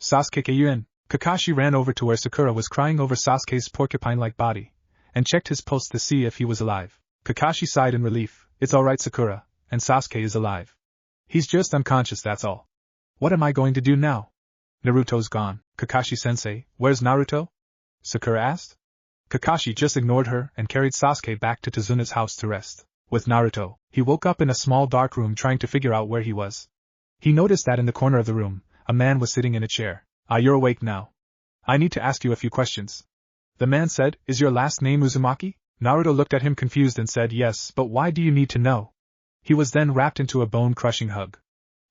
Sasuke Kyuin. Kakashi ran over to where Sakura was crying over Sasuke's porcupine-like body, and checked his pulse to see if he was alive. Kakashi sighed in relief. It's alright, Sakura, and Sasuke is alive. He's just unconscious, that's all. What am I going to do now? Naruto's gone. Kakashi-sensei, where's Naruto? Sakura asked. Kakashi just ignored her and carried Sasuke back to Tazuna's house to rest. With Naruto, he woke up in a small dark room trying to figure out where he was. He noticed that in the corner of the room, a man was sitting in a chair. Ah, you're awake now. I need to ask you a few questions. The man said, Is your last name Uzumaki? Naruto looked at him confused and said, Yes, but why do you need to know? He was then wrapped into a bone-crushing hug.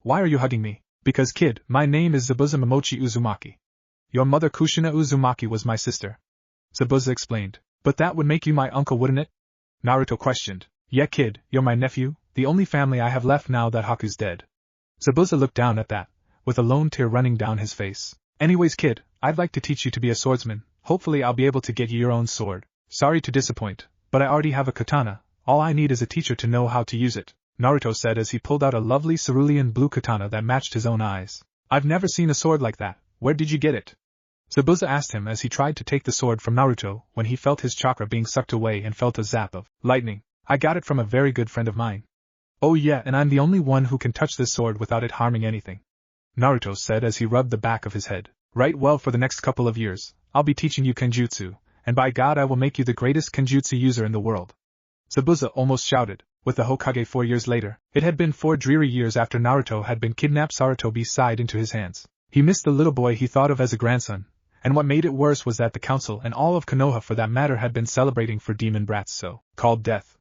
Why are you hugging me? Because kid, my name is Zabuza Momochi Uzumaki. Your mother Kushina Uzumaki was my sister. Zabuza explained. But that would make you my uncle, wouldn't it? Naruto questioned. Yeah kid, you're my nephew, the only family I have left now that Haku's dead. Zabuza looked down at that, with a lone tear running down his face. Anyways kid, I'd like to teach you to be a swordsman, hopefully I'll be able to get you your own sword. Sorry to disappoint, but I already have a katana, all I need is a teacher to know how to use it, Naruto said as he pulled out a lovely cerulean blue katana that matched his own eyes. I've never seen a sword like that, where did you get it? Zabuza asked him as he tried to take the sword from Naruto when he felt his chakra being sucked away and felt a zap of lightning. I got it from a very good friend of mine. Oh yeah, and I'm the only one who can touch this sword without it harming anything, Naruto said as he rubbed the back of his head. Right, well, for the next couple of years, I'll be teaching you kenjutsu, and by God I will make you the greatest kenjutsu user in the world. Zabuza almost shouted, with the Hokage 4 years later. It had been 4 dreary years after Naruto had been kidnapped. Sarutobi's side into his hands. He missed the little boy he thought of as a grandson, and what made it worse was that the council and all of Konoha for that matter had been celebrating for demon brat's so-called death.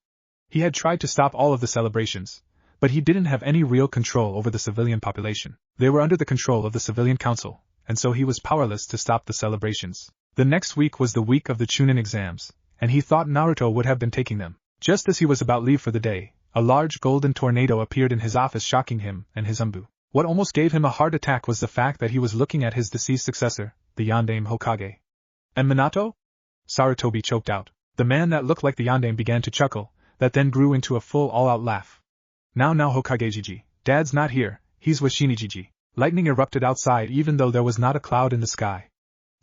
He had tried to stop all of the celebrations, but he didn't have any real control over the civilian population. They were under the control of the civilian council, and so he was powerless to stop the celebrations. The next week was the week of the Chunin exams, and he thought Naruto would have been taking them. Just as he was about leave for the day, a large golden tornado appeared in his office, shocking him and his umbu. What almost gave him a heart attack was the fact that he was looking at his deceased successor, the Yondaime Hokage. And Minato? Sarutobi choked out. The man that looked like the Yondaime began to chuckle, that then grew into a full all-out laugh. Now Hokage Gigi, Dad's not here, he's with Shinigigi. Lightning erupted outside even though there was not a cloud in the sky.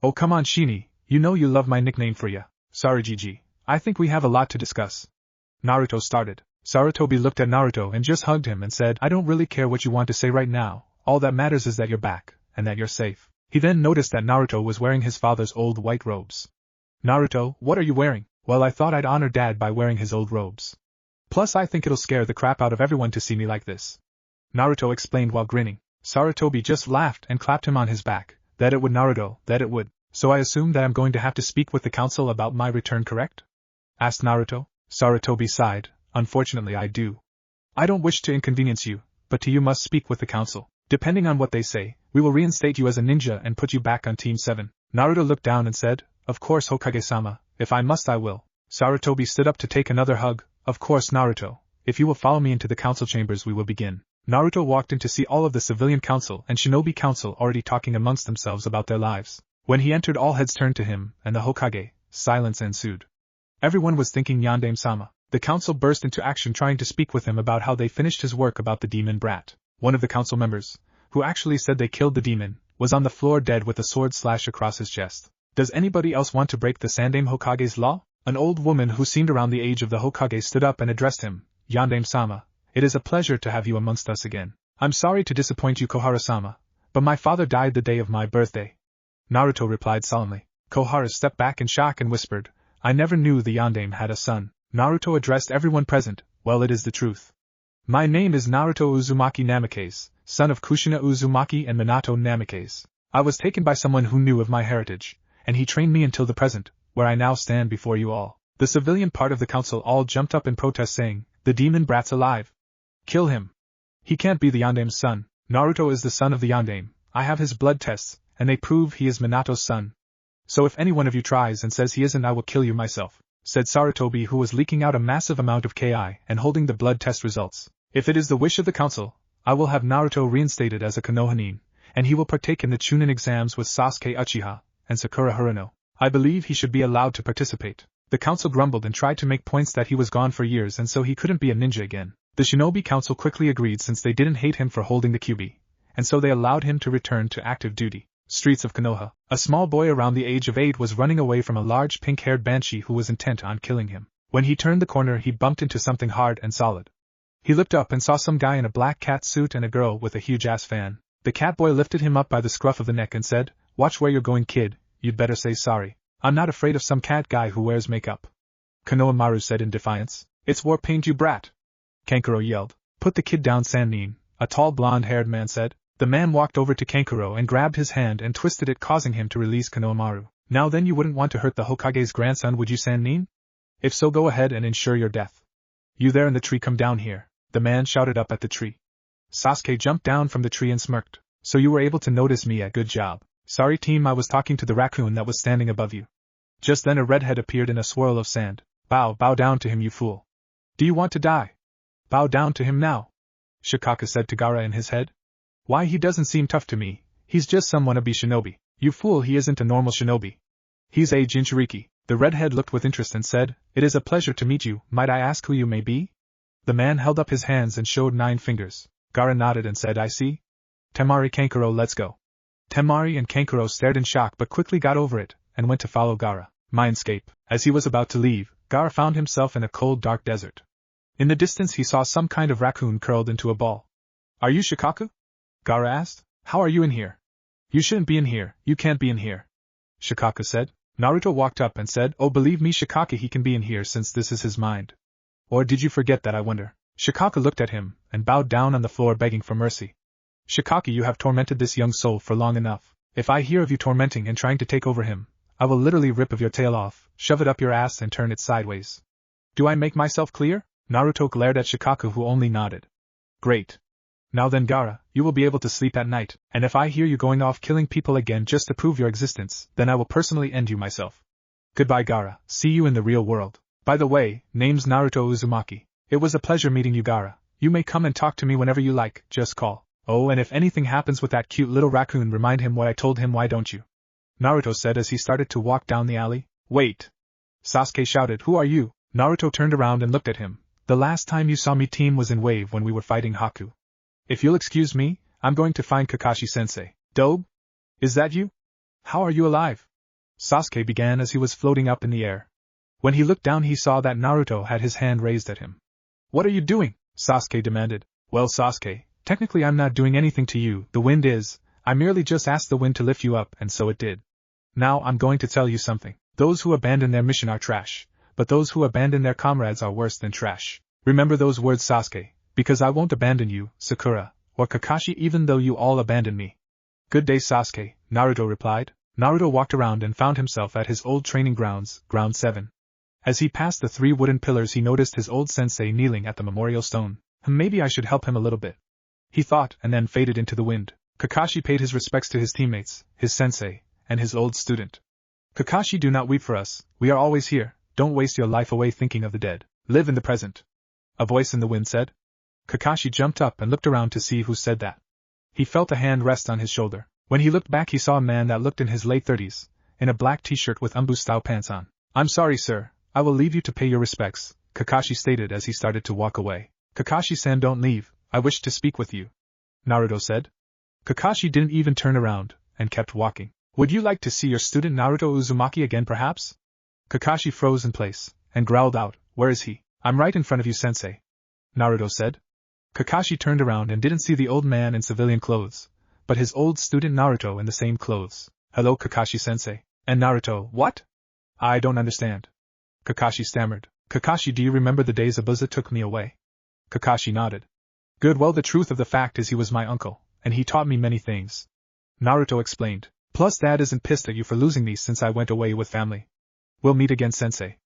Oh come on Shini, you know you love my nickname for ya. Sorry Gigi, I think we have a lot to discuss. Naruto started. Sarutobi looked at Naruto and just hugged him and said, I don't really care what you want to say right now, all that matters is that you're back, and that you're safe. He then noticed that Naruto was wearing his father's old white robes. Naruto, what are you wearing? Well, I thought I'd honor Dad by wearing his old robes. Plus I think it'll scare the crap out of everyone to see me like this. Naruto explained while grinning. Sarutobi just laughed and clapped him on his back. That it would Naruto, that it would. So I assume that I'm going to have to speak with the council about my return, correct? Asked Naruto. Sarutobi sighed. Unfortunately I do. I don't wish to inconvenience you, but you must speak with the council. Depending on what they say, we will reinstate you as a ninja and put you back on Team 7. Naruto looked down and said, Of course Hokage-sama, if I must I will. Sarutobi stood up to take another hug. Of course Naruto, if you will follow me into the council chambers we will begin. Naruto walked in to see all of the civilian council and shinobi council already talking amongst themselves about their lives. When he entered all heads turned to him, and the Hokage, silence ensued. Everyone was thinking Yondaime-sama. The council burst into action trying to speak with him about how they finished his work about the demon brat. One of the council members, who actually said they killed the demon, was on the floor dead with a sword slash across his chest. Does anybody else want to break the Sandaime Hokage's law? An old woman who seemed around the age of the Hokage stood up and addressed him. Yondaime-sama, it is a pleasure to have you amongst us again. I'm sorry to disappoint you Kohara-sama, but my father died the day of my birthday. Naruto replied solemnly. Kohara stepped back in shock and whispered, I never knew the Yondaime had a son. Naruto addressed everyone present. Well, it is the truth. My name is Naruto Uzumaki Namikaze, son of Kushina Uzumaki and Minato Namikaze. I was taken by someone who knew of my heritage, and he trained me until the present, where I now stand before you all. The civilian part of the council all jumped up in protest saying, the demon brat's alive. Kill him. He can't be the Yondaime's son. Naruto is the son of the Yondaime. I have his blood tests, and they prove he is Minato's son. So if any one of you tries and says he isn't, I will kill you myself, said Sarutobi, who was leaking out a massive amount of Ki and holding the blood test results. If it is the wish of the council, I will have Naruto reinstated as a Konohanin, and he will partake in the Chunin exams with Sasuke Uchiha and Sakura Haruno. I believe he should be allowed to participate. The council grumbled and tried to make points that he was gone for years and so he couldn't be a ninja again. The Shinobi Council quickly agreed since they didn't hate him for holding the Kyuubi, and so they allowed him to return to active duty. Streets of Konoha. A small boy around the age of 8 was running away from a large pink-haired banshee who was intent on killing him. When he turned the corner he bumped into something hard and solid. He looked up and saw some guy in a black cat suit and a girl with a huge-ass fan. The cat boy lifted him up by the scruff of the neck and said, Watch where you're going, kid, you'd better say sorry. I'm not afraid of some cat guy who wears makeup. Konohamaru said in defiance. It's war paint, you brat. Kankuro yelled. Put the kid down, Sannin, a tall blonde-haired man said. The man walked over to Kankuro and grabbed his hand and twisted it, causing him to release Konohamaru. Now then, you wouldn't want to hurt the Hokage's grandson, would you, Sannin? If so, go ahead and ensure your death. You there in the tree, come down here, the man shouted up at the tree. Sasuke jumped down from the tree and smirked. So you were able to notice me, good job. Sorry team, I was talking to the raccoon that was standing above you. Just then a redhead appeared in a swirl of sand. Bow down to him, you fool. Do you want to die? Bow down to him now, Shikaka said to Gaara in his head. Why, he doesn't seem tough to me, he's just some wannabe shinobi. You fool, he isn't a normal shinobi. He's a Jinchuriki. The redhead looked with interest and said, It is a pleasure to meet you, might I ask who you may be? The man held up his hands and showed 9 fingers. Gaara nodded and said, I see. Temari Kankuro, let's go. Temari and Kankuro stared in shock but quickly got over it, and went to follow Gaara. Mindscape. As he was about to leave, Gaara found himself in a cold dark desert. In the distance he saw some kind of raccoon curled into a ball. Are you Shikaku? Gaara asked. How are you in here? You shouldn't be in here, you can't be in here, Shikaku said. Naruto walked up and said, Oh, believe me Shikaka, he can be in here since this is his mind. Or did you forget that, I wonder? Shikaka looked at him, and bowed down on the floor begging for mercy. Shikaka, you have tormented this young soul for long enough. If I hear of you tormenting and trying to take over him, I will literally rip of your tail off, shove it up your ass and turn it sideways. Do I make myself clear? Naruto glared at Shikaka, who only nodded. Great. Now then Gaara, you will be able to sleep at night, and if I hear you going off killing people again just to prove your existence, then I will personally end you myself. Goodbye Gaara, see you in the real world. By the way, name's Naruto Uzumaki. It was a pleasure meeting you Gaara. You may come and talk to me whenever you like, just call. Oh, and if anything happens with that cute little raccoon, remind him what I told him, why don't you? Naruto said as he started to walk down the alley. Wait! Sasuke shouted, Who are you? Naruto turned around and looked at him. The last time you saw me team was in Wave when we were fighting Haku. If you'll excuse me, I'm going to find Kakashi-sensei. Dobe? Is that you? How are you alive? Sasuke began as he was floating up in the air. When he looked down he saw that Naruto had his hand raised at him. What are you doing? Sasuke demanded. Well Sasuke, technically I'm not doing anything to you, the wind is. I merely just asked the wind to lift you up and so it did. Now I'm going to tell you something. Those who abandon their mission are trash, but those who abandon their comrades are worse than trash. Remember those words Sasuke. Because I won't abandon you, Sakura, or Kakashi even though you all abandon me. Good day Sasuke, Naruto replied. Naruto walked around and found himself at his old training grounds, Ground 7. As he passed the 3 wooden pillars he noticed his old sensei kneeling at the memorial stone. Maybe I should help him a little bit, he thought, and then faded into the wind. Kakashi paid his respects to his teammates, his sensei, and his old student. Kakashi, do not weep for us, we are always here, don't waste your life away thinking of the dead, live in the present. A voice in the wind said. Kakashi jumped up and looked around to see who said that. He felt a hand rest on his shoulder. When he looked back he saw a man that looked in his late 30s, in a black t-shirt with umbu-style pants on. I'm sorry sir, I will leave you to pay your respects, Kakashi stated as he started to walk away. Kakashi-san, don't leave, I wish to speak with you, Naruto said. Kakashi didn't even turn around, and kept walking. Would you like to see your student Naruto Uzumaki again perhaps? Kakashi froze in place, and growled out, Where is he? I'm right in front of you sensei, Naruto said. Kakashi turned around and didn't see the old man in civilian clothes, but his old student Naruto in the same clothes. Hello Kakashi-sensei. And Naruto, what? I don't understand. Kakashi stammered. Kakashi, do you remember the days Zabuza took me away? Kakashi nodded. Good, well the truth of the fact is he was my uncle, and he taught me many things. Naruto explained. Plus Dad isn't pissed at you for losing me since I went away with family. We'll meet again sensei.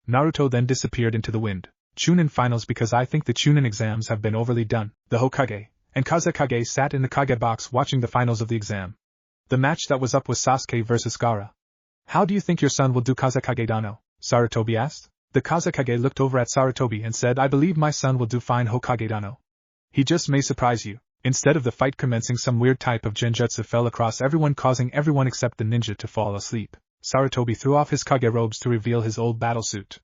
Naruto then disappeared into the wind. Chunin finals, because I think the Chunin exams have been overly done. The Hokage and Kazekage sat in the Kage box watching the finals of the exam. The match that was up was Sasuke versus Gaara. How do you think your son will do Kazekage Dano? Sarutobi asked. The Kazekage looked over at Sarutobi and said, I believe my son will do fine Hokage Dano. He just may surprise you. Instead of the fight commencing, some weird type of genjutsu fell across everyone, causing everyone except the ninja to fall asleep. Sarutobi threw off his Kage robes to reveal his old battlesuit.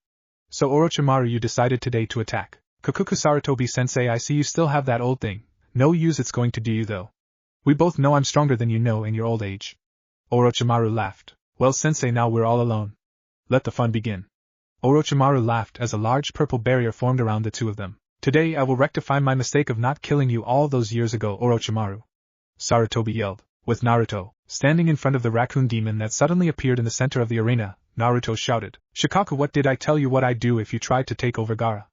So Orochimaru, you decided today to attack. Kakuku Sarutobi-sensei, I see you still have that old thing. No use it's going to do you though. We both know I'm stronger than you know in your old age. Orochimaru laughed. Well sensei, now we're all alone. Let the fun begin. Orochimaru laughed as a large purple barrier formed around the two of them. Today I will rectify my mistake of not killing you all those years ago, Orochimaru, Sarutobi yelled. With Naruto standing in front of the raccoon demon that suddenly appeared in the center of the arena, Naruto shouted, Shikaku, what did I tell you what I'd do if you tried to take over Gaara?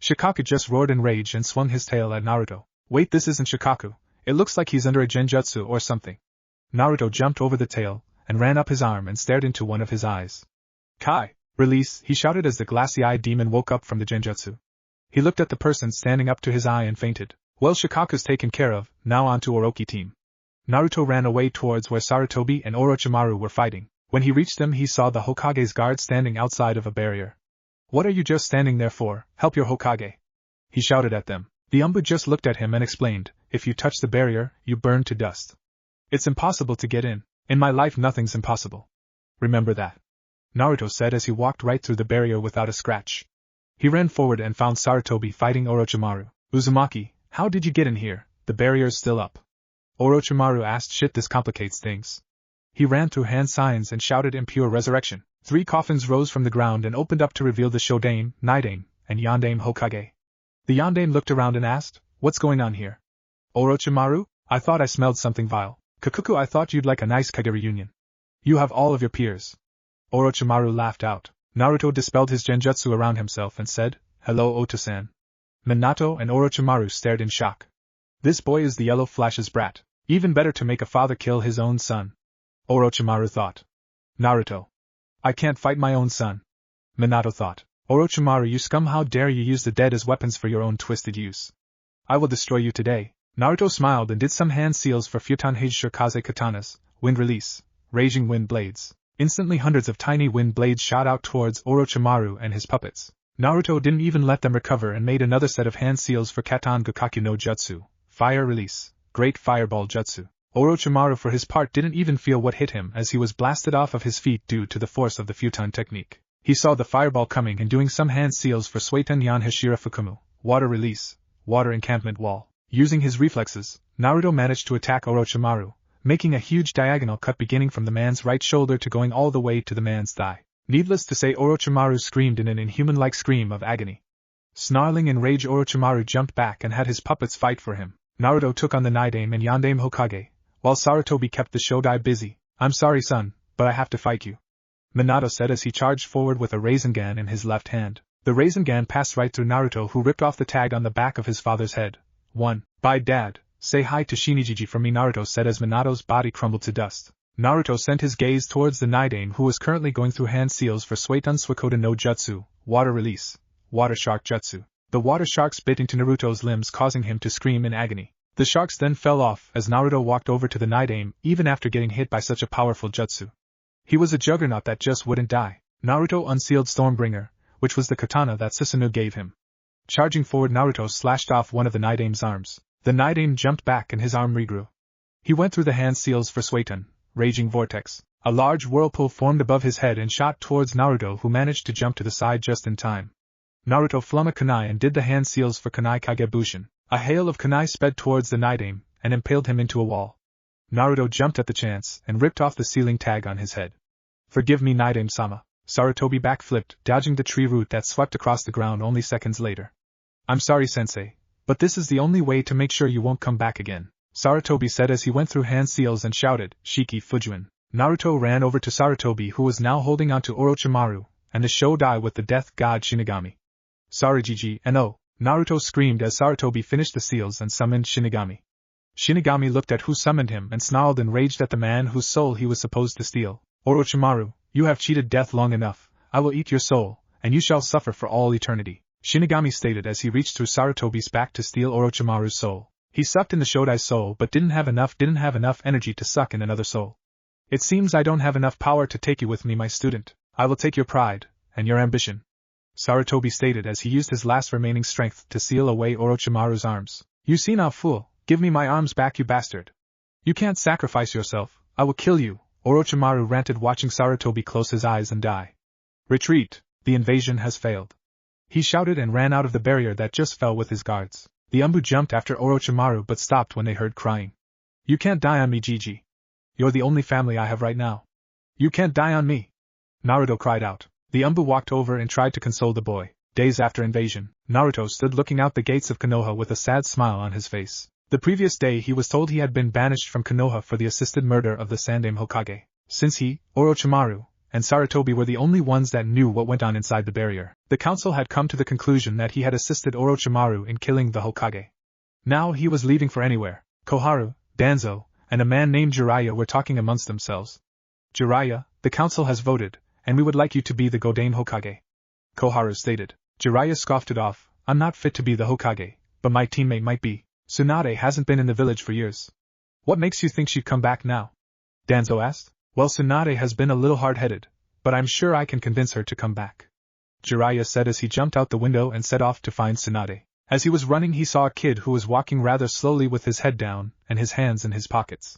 Shikaku just roared in rage and swung his tail at Naruto. Wait, this isn't Shikaku. It looks like he's under a genjutsu or something. Naruto jumped over the tail, and ran up his arm and stared into one of his eyes. Kai, release, he shouted as the glassy-eyed demon woke up from the genjutsu. He looked at the person standing up to his eye and fainted. Well, Shikaku's taken care of, now on to Orochi team. Naruto ran away towards where Sarutobi and Orochimaru were fighting. When he reached them he saw the Hokage's guard standing outside of a barrier. What are you just standing there for? Help your Hokage. he shouted at them. The Umbu just looked at him and explained, if you touch the barrier, you burn to dust. It's impossible to get in. In my life nothing's impossible. Remember that. Naruto said as he walked right through the barrier without a scratch. He ran forward and found Sarutobi fighting Orochimaru. Uzumaki, how did you get in here? The barrier's still up. Orochimaru asked. Shit, this complicates things. He ran through hand signs and shouted in pure resurrection. 3 coffins rose from the ground and opened up to reveal the Shodame, Nidame, and Yandame Hokage. The Yandame looked around and asked, what's going on here? Orochimaru, I thought I smelled something vile. Kakuku, I thought you'd like a nice Kage reunion. You have all of your peers. Orochimaru laughed out. Naruto dispelled his genjutsu around himself and said, hello Oto-san. Minato and Orochimaru stared in shock. This boy is the Yellow Flash's brat. Even better to make a father kill his own son. Orochimaru thought. Naruto. I can't fight my own son. Minato thought. Orochimaru, you scum, how dare you use the dead as weapons for your own twisted use. I will destroy you today. Naruto smiled and did some hand seals for Futanhage Shurikaze katanas, wind release, raging wind blades. Instantly hundreds of tiny wind blades shot out towards Orochimaru and his puppets. Naruto didn't even let them recover and made another set of hand seals for Katan Gakaki no Jutsu, fire release, great fireball jutsu. Orochimaru for his part didn't even feel what hit him as he was blasted off of his feet due to the force of the futon technique. He saw the fireball coming and doing some hand seals for Sueten Yan Hashira Fukumu, water release, water encampment wall. Using his reflexes, Naruto managed to attack Orochimaru, making a huge diagonal cut beginning from the man's right shoulder to going all the way to the man's thigh. Needless to say, Orochimaru screamed in an inhuman-like scream of agony. Snarling in rage, Orochimaru jumped back and had his puppets fight for him. Naruto took on the Nidame and Yandame Hokage, while Sarutobi kept the Shodai busy. I'm sorry son, but I have to fight you, Minato said as he charged forward with a Rasengan in his left hand. The Rasengan passed right through Naruto, who ripped off the tag on the back of his father's head. 1. Bye dad, say hi to Shinigiji from me, Naruto said as Minato's body crumbled to dust. Naruto sent his gaze towards the Nidame, who was currently going through hand seals for Sueten Suikoden no Jutsu, water release, water shark jutsu. The water sharks bit into Naruto's limbs, causing him to scream in agony. The sharks then fell off as Naruto walked over to the Nidame, even after getting hit by such a powerful jutsu. He was a juggernaut that just wouldn't die. Naruto unsealed Stormbringer, which was the katana that Susanoo gave him. Charging forward, Naruto slashed off one of the Nidame's arms. The Nidame jumped back and his arm regrew. He went through the hand seals for Sueten, raging vortex. A large whirlpool formed above his head and shot towards Naruto, who managed to jump to the side just in time. Naruto flung a kunai and did the hand seals for kunai Kagebushin. A hail of kunai sped towards the Nidame and impaled him into a wall. Naruto jumped at the chance and ripped off the sealing tag on his head. Forgive me, Nidame-sama. Sarutobi backflipped, dodging the tree root that swept across the ground only seconds later. I'm sorry, sensei, but this is the only way to make sure you won't come back again, Sarutobi said as he went through hand seals and shouted, Shiki Fujuin. Naruto ran over to Sarutobi, who was now holding onto Orochimaru and the Shodai with the death god Shinigami. Sorry Gigi, and oh, Naruto screamed as Sarutobi finished the seals and summoned Shinigami. Shinigami looked at who summoned him and snarled and raged at the man whose soul he was supposed to steal. Orochimaru, you have cheated death long enough. I will eat your soul, and you shall suffer for all eternity, Shinigami stated as he reached through Sarutobi's back to steal Orochimaru's soul. He sucked in the Shodai's soul but didn't have enough energy to suck in another soul. It seems I don't have enough power to take you with me, my student. I will take your pride, and your ambition, Sarutobi stated as he used his last remaining strength to seal away Orochimaru's arms. You senile fool, give me my arms back, you bastard. You can't sacrifice yourself, I will kill you, Orochimaru ranted, watching Sarutobi close his eyes and die. Retreat, the invasion has failed, he shouted and ran out of the barrier that just fell with his guards. The Umbu jumped after Orochimaru but stopped when they heard crying. You can't die on me, Gigi. You're the only family I have right now. You can't die on me, Naruto cried out. The Umbu walked over and tried to console the boy. Days after invasion, Naruto stood looking out the gates of Konoha with a sad smile on his face. The previous day he was told he had been banished from Konoha for the assisted murder of the Sannin Hokage. Since he, Orochimaru, and Sarutobi were the only ones that knew what went on inside the barrier, the council had come to the conclusion that he had assisted Orochimaru in killing the Hokage. Now he was leaving for anywhere. Koharu, Danzo, and a man named Jiraiya were talking amongst themselves. Jiraiya, the council has voted, and we would like you to be the Godain Hokage, Koharu stated. Jiraiya scoffed it off. I'm not fit to be the Hokage, but my teammate might be. Tsunade hasn't been in the village for years. What makes you think she'd come back now? Danzo asked. Well, Tsunade has been a little hard-headed, but I'm sure I can convince her to come back, Jiraiya said as he jumped out the window and set off to find Tsunade. As he was running, he saw a kid who was walking rather slowly with his head down and his hands in his pockets.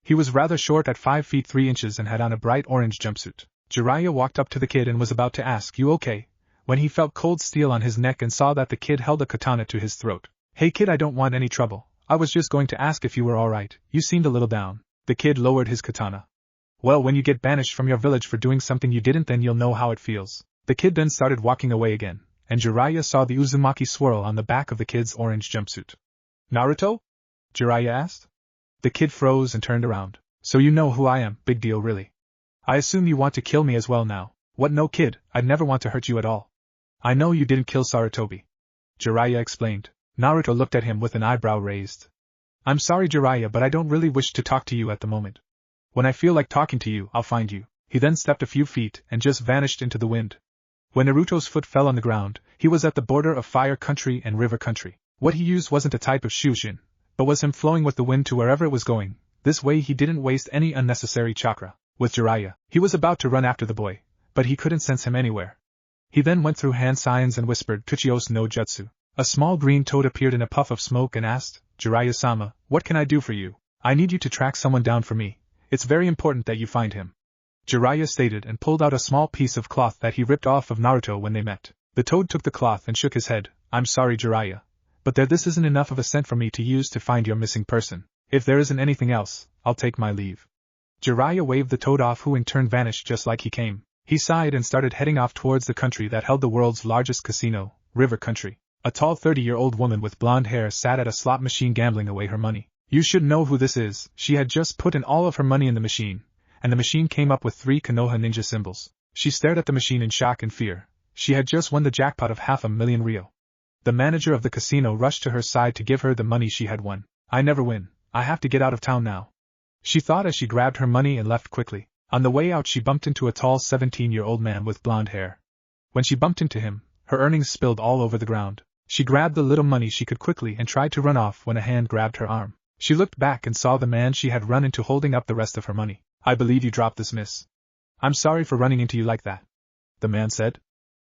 He was rather short at 5 feet 3 inches and had on a bright orange jumpsuit. Jiraiya walked up to the kid and was about to ask, "You okay?" when he felt cold steel on his neck and saw that the kid held a katana to his throat. "Hey kid, I don't want any trouble. I was just going to ask if you were alright. You seemed a little down." The kid lowered his katana. "Well, when you get banished from your village for doing something you didn't, then you'll know how it feels." The kid then started walking away again, and Jiraiya saw the Uzumaki swirl on the back of the kid's orange jumpsuit. "Naruto?" Jiraiya asked. The kid froze and turned around. "So you know who I am, big deal really. I assume you want to kill me as well now." "What, no kid, I'd never want to hurt you at all. I know you didn't kill Sarutobi," Jiraiya explained. Naruto looked at him with an eyebrow raised. "I'm sorry Jiraiya, but I don't really wish to talk to you at the moment. When I feel like talking to you, I'll find you." He then stepped a few feet and just vanished into the wind. When Naruto's foot fell on the ground, he was at the border of fire country and river country. What he used wasn't a type of shushin, but was him flowing with the wind to wherever it was going. This way he didn't waste any unnecessary chakra. With Jiraiya, he was about to run after the boy, but he couldn't sense him anywhere. He then went through hand signs and whispered Kuchios no Jutsu. A small green toad appeared in a puff of smoke and asked, "Jiraiya-sama, what can I do for you?" "I need you to track someone down for me. It's very important that you find him," Jiraiya stated and pulled out a small piece of cloth that he ripped off of Naruto when they met. The toad took the cloth and shook his head. "I'm sorry Jiraiya, but this isn't enough of a scent for me to use to find your missing person. If there isn't anything else, I'll take my leave." Jiraiya waved the toad off, who in turn vanished just like he came. He sighed and started heading off towards the country that held the world's largest casino, River Country. A tall 30-year-old woman with blonde hair sat at a slot machine gambling away her money. "You should know who this is." She had just put in all of her money in the machine, and the machine came up with 3 Konoha ninja symbols. She stared at the machine in shock and fear. She had just won the jackpot of 500,000 Rio. The manager of the casino rushed to her side to give her the money she had won. "I never win. I have to get out of town now," she thought as she grabbed her money and left quickly. On the way out she bumped into a tall 17-year-old man with blonde hair. When she bumped into him, her earnings spilled all over the ground. She grabbed the little money she could quickly and tried to run off when a hand grabbed her arm. She looked back and saw the man she had run into holding up the rest of her money. "I believe you dropped this, miss. I'm sorry for running into you like that," the man said.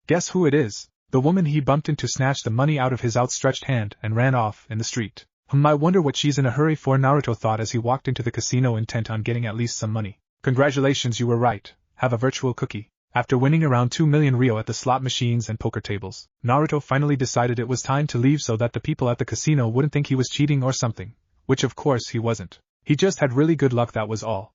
"Guess who it is?" The woman he bumped into snatched the money out of his outstretched hand and ran off in the street. I wonder what she's in a hurry for," Naruto thought as he walked into the casino intent on getting at least some money. "Congratulations, you were right. Have a virtual cookie." After winning around 2 million Rio at the slot machines and poker tables, Naruto finally decided it was time to leave so that the people at the casino wouldn't think he was cheating or something, which of course he wasn't. He just had really good luck, that was all.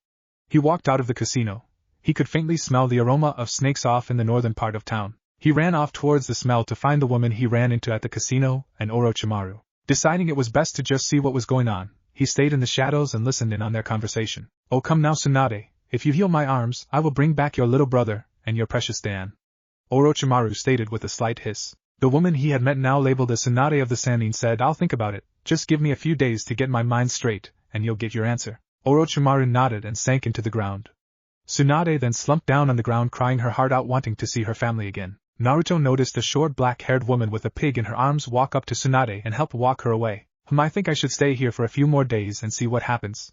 He walked out of the casino. He could faintly smell the aroma of snakes off in the northern part of town. He ran off towards the smell to find the woman he ran into at the casino and Orochimaru. Deciding it was best to just see what was going on, he stayed in the shadows and listened in on their conversation. "Oh, come now Tsunade, if you heal my arms, I will bring back your little brother and your precious Dan," Orochimaru stated with a slight hiss. The woman he had met, now labeled as Tsunade of the Sannin, said, "I'll think about it. Just give me a few days to get my mind straight, and you'll get your answer." Orochimaru nodded and sank into the ground. Tsunade then slumped down on the ground, crying her heart out, wanting to see her family again. Naruto noticed a short black-haired woman with a pig in her arms walk up to Tsunade and help walk her away. I think I should stay here for a few more days and see what happens,"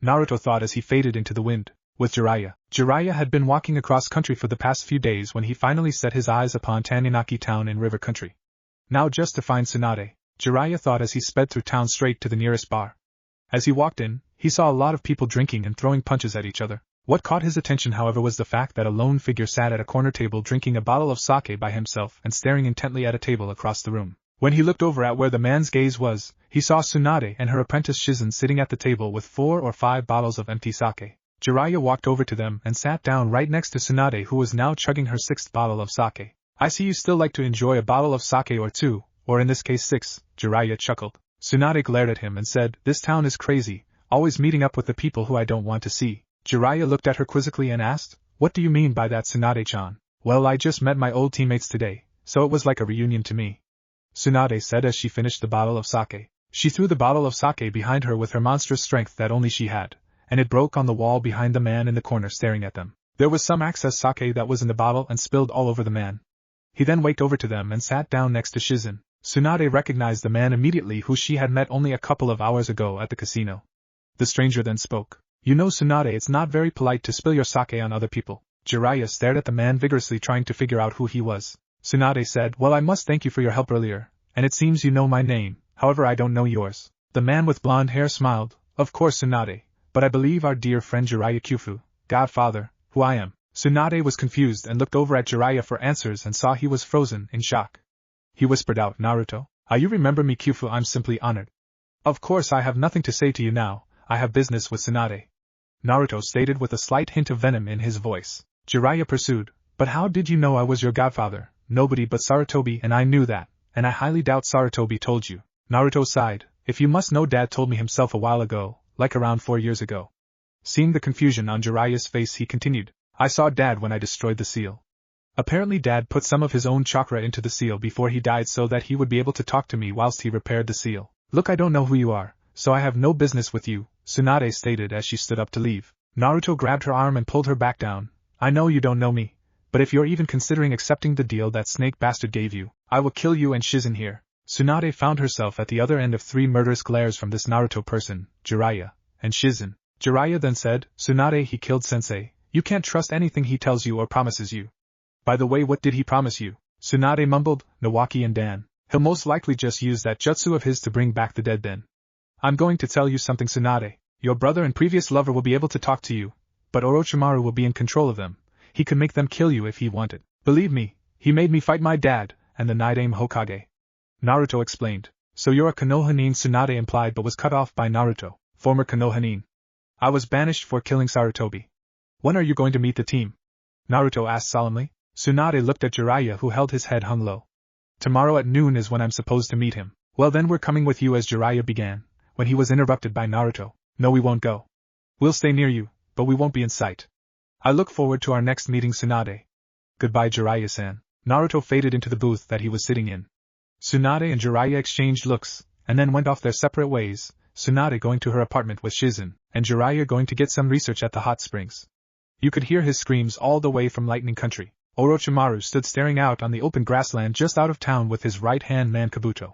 Naruto thought as he faded into the wind. With Jiraiya. Jiraiya had been walking across country for the past few days when he finally set his eyes upon Taninaki town in River Country. Now just to find Tsunade, Jiraiya thought as he sped through town straight to the nearest bar. As he walked in, he saw a lot of people drinking and throwing punches at each other. What caught his attention, however, was the fact that a lone figure sat at a corner table drinking a bottle of sake by himself and staring intently at a table across the room. When he looked over at where the man's gaze was, he saw Tsunade and her apprentice Shizen sitting at the table with 4 or 5 bottles of empty sake. Jiraiya walked over to them and sat down right next to Tsunade, who was now chugging her 6th bottle of sake. "I see you still like to enjoy a bottle of sake or 2, or in this case 6, Jiraiya chuckled. Tsunade glared at him and said, "This town is crazy, always meeting up with the people who I don't want to see." Jiraiya looked at her quizzically and asked, "What do you mean by that, Tsunade-chan?" "Well, I just met my old teammates today, so it was like a reunion to me," Tsunade said as she finished the bottle of sake. She threw the bottle of sake behind her with her monstrous strength that only she had, and it broke on the wall behind the man in the corner staring at them. There was some excess sake that was in the bottle and spilled all over the man. He then walked over to them and sat down next to Shizen. Tsunade recognized the man immediately, who she had met only a couple of hours ago at the casino. The stranger then spoke. "You know, Tsunade, it's not very polite to spill your sake on other people." Jiraiya stared at the man vigorously, trying to figure out who he was. Tsunade said, "Well, I must thank you for your help earlier, and it seems you know my name, however I don't know yours. The man with blonde hair smiled. Of course Tsunade, but I believe our dear friend Jiraiya Kyufu, Godfather, who I am. Tsunade was confused and looked over at Jiraiya for answers and saw he was frozen in shock. He whispered out, Naruto, you remember me Kyufu, I'm simply honored. Of course I have nothing to say to you now, I have business with Tsunade. Naruto stated with a slight hint of venom in his voice. Jiraiya pursued, but how did you know I was your godfather? Nobody but Sarutobi and I knew that, and I highly doubt Sarutobi told you. Naruto sighed, if you must know Dad told me himself a while ago, like around 4 years ago. Seeing the confusion on Jiraiya's face he continued, I saw Dad when I destroyed the seal. Apparently Dad put some of his own chakra into the seal before he died so that he would be able to talk to me whilst he repaired the seal. Look, I don't know who you are, so I have no business with you, Tsunade stated as she stood up to leave. Naruto grabbed her arm and pulled her back down. I know you don't know me, but if you're even considering accepting the deal that snake bastard gave you, I will kill you and Shizen here. Tsunade found herself at the other end of 3 murderous glares from this Naruto person, Jiraiya, and Shizen. Jiraiya then said, Tsunade, he killed Sensei. You can't trust anything he tells you or promises you. By the way, what did he promise you? Tsunade mumbled, Nawaki and Dan. He'll most likely just use that jutsu of his to bring back the dead then. I'm going to tell you something, Tsunade. Your brother and previous lover will be able to talk to you, but Orochimaru will be in control of them. He could make them kill you if he wanted. Believe me, he made me fight my dad, and the Nidaime Hokage. Naruto explained. So you're a Konohanin, Tsunade implied but was cut off by Naruto, former Konohanin. I was banished for killing Sarutobi. When are you going to meet the team? Naruto asked solemnly. Tsunade looked at Jiraiya who held his head hung low. Tomorrow at noon is when I'm supposed to meet him. Well then we're coming with you, as Jiraiya began, when he was interrupted by Naruto. No, we won't go. We'll stay near you, but we won't be in sight. I look forward to our next meeting, Tsunade. Goodbye, Jiraiya-san. Naruto faded into the booth that he was sitting in. Tsunade and Jiraiya exchanged looks, and then went off their separate ways, Tsunade going to her apartment with Shizen, and Jiraiya going to get some research at the hot springs. You could hear his screams all the way from Lightning Country. Orochimaru stood staring out on the open grassland just out of town with his right-hand man Kabuto.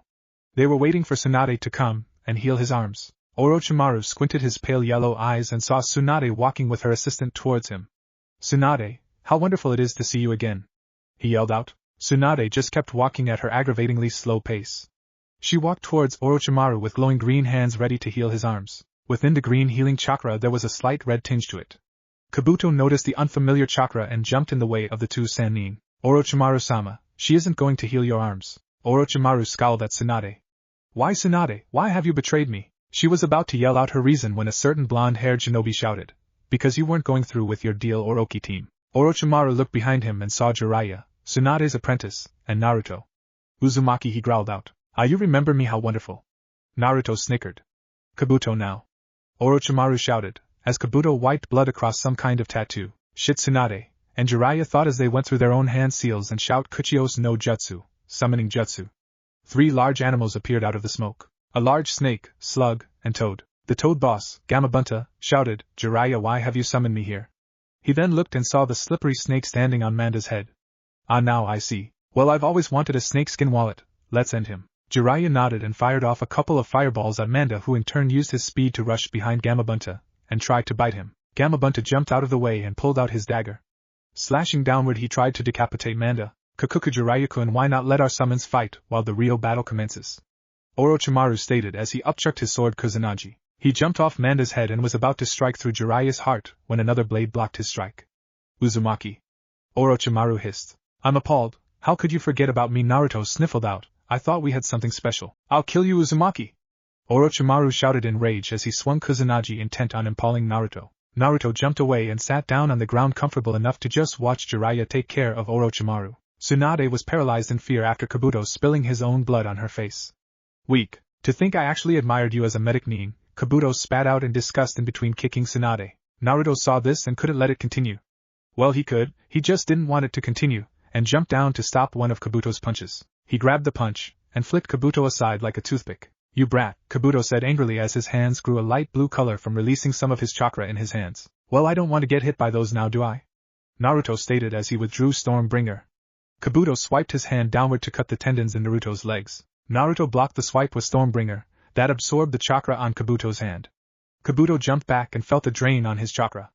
They were waiting for Tsunade to come and heal his arms. Orochimaru squinted his pale yellow eyes and saw Tsunade walking with her assistant towards him. Tsunade, how wonderful it is to see you again, he yelled out. Tsunade just kept walking at her aggravatingly slow pace. She walked towards Orochimaru with glowing green hands ready to heal his arms. Within the green healing chakra there was a slight red tinge to it. Kabuto noticed the unfamiliar chakra and jumped in the way of the two Sannin. Orochimaru-sama, she isn't going to heal your arms. Orochimaru scowled at Tsunade. Why, Tsunade, why have you betrayed me? She was about to yell out her reason when a certain blonde-haired shinobi shouted. Because you weren't going through with your deal, Orochi team. Orochimaru looked behind him and saw Jiraiya, Tsunade's apprentice, and Naruto. Uzumaki, he growled out. You remember me, how wonderful. Naruto snickered. Kabuto now. Orochimaru shouted, as Kabuto wiped blood across some kind of tattoo. Shit, Tsunade, and Jiraiya thought as they went through their own hand seals and shout Kuchios no Jutsu, summoning jutsu. 3 large animals appeared out of the smoke. A large snake, slug, and toad. The toad boss, Gamabunta, shouted, Jiraiya, why have you summoned me here? He then looked and saw the slippery snake standing on Manda's head. Now I see. Well, I've always wanted a snakeskin wallet, let's end him. Jiraiya nodded and fired off a couple of fireballs at Manda, who in turn used his speed to rush behind Gamabunta and tried to bite him. Gamabunta jumped out of the way and pulled out his dagger. Slashing downward he tried to decapitate Manda. Kakuku, Jiraiya-kun, why not let our summons fight while the real battle commences? Orochimaru stated as he upchucked his sword Kusanagi. He jumped off Manda's head and was about to strike through Jiraiya's heart when another blade blocked his strike. Uzumaki. Orochimaru hissed. I'm appalled, how could you forget about me? Naruto sniffled out, I thought we had something special. I'll kill you, Uzumaki! Orochimaru shouted in rage as he swung Kusanagi intent on impaling Naruto. Naruto jumped away and sat down on the ground comfortable enough to just watch Jiraiya take care of Orochimaru. Tsunade was paralyzed in fear after Kabuto spilling his own blood on her face. Weak. To think I actually admired you as a medic, Nin, Kabuto spat out in disgust in between kicking Tsunade. Naruto saw this and couldn't let it continue. Well, he could, he just didn't want it to continue, and jumped down to stop one of Kabuto's punches. He grabbed the punch, and flicked Kabuto aside like a toothpick. You brat, Kabuto said angrily as his hands grew a light blue color from releasing some of his chakra in his hands. Well, I don't want to get hit by those now, do I? Naruto stated as he withdrew Stormbringer. Kabuto swiped his hand downward to cut the tendons in Naruto's legs. Naruto blocked the swipe with Stormbringer, that absorbed the chakra on Kabuto's hand. Kabuto jumped back and felt the drain on his chakra.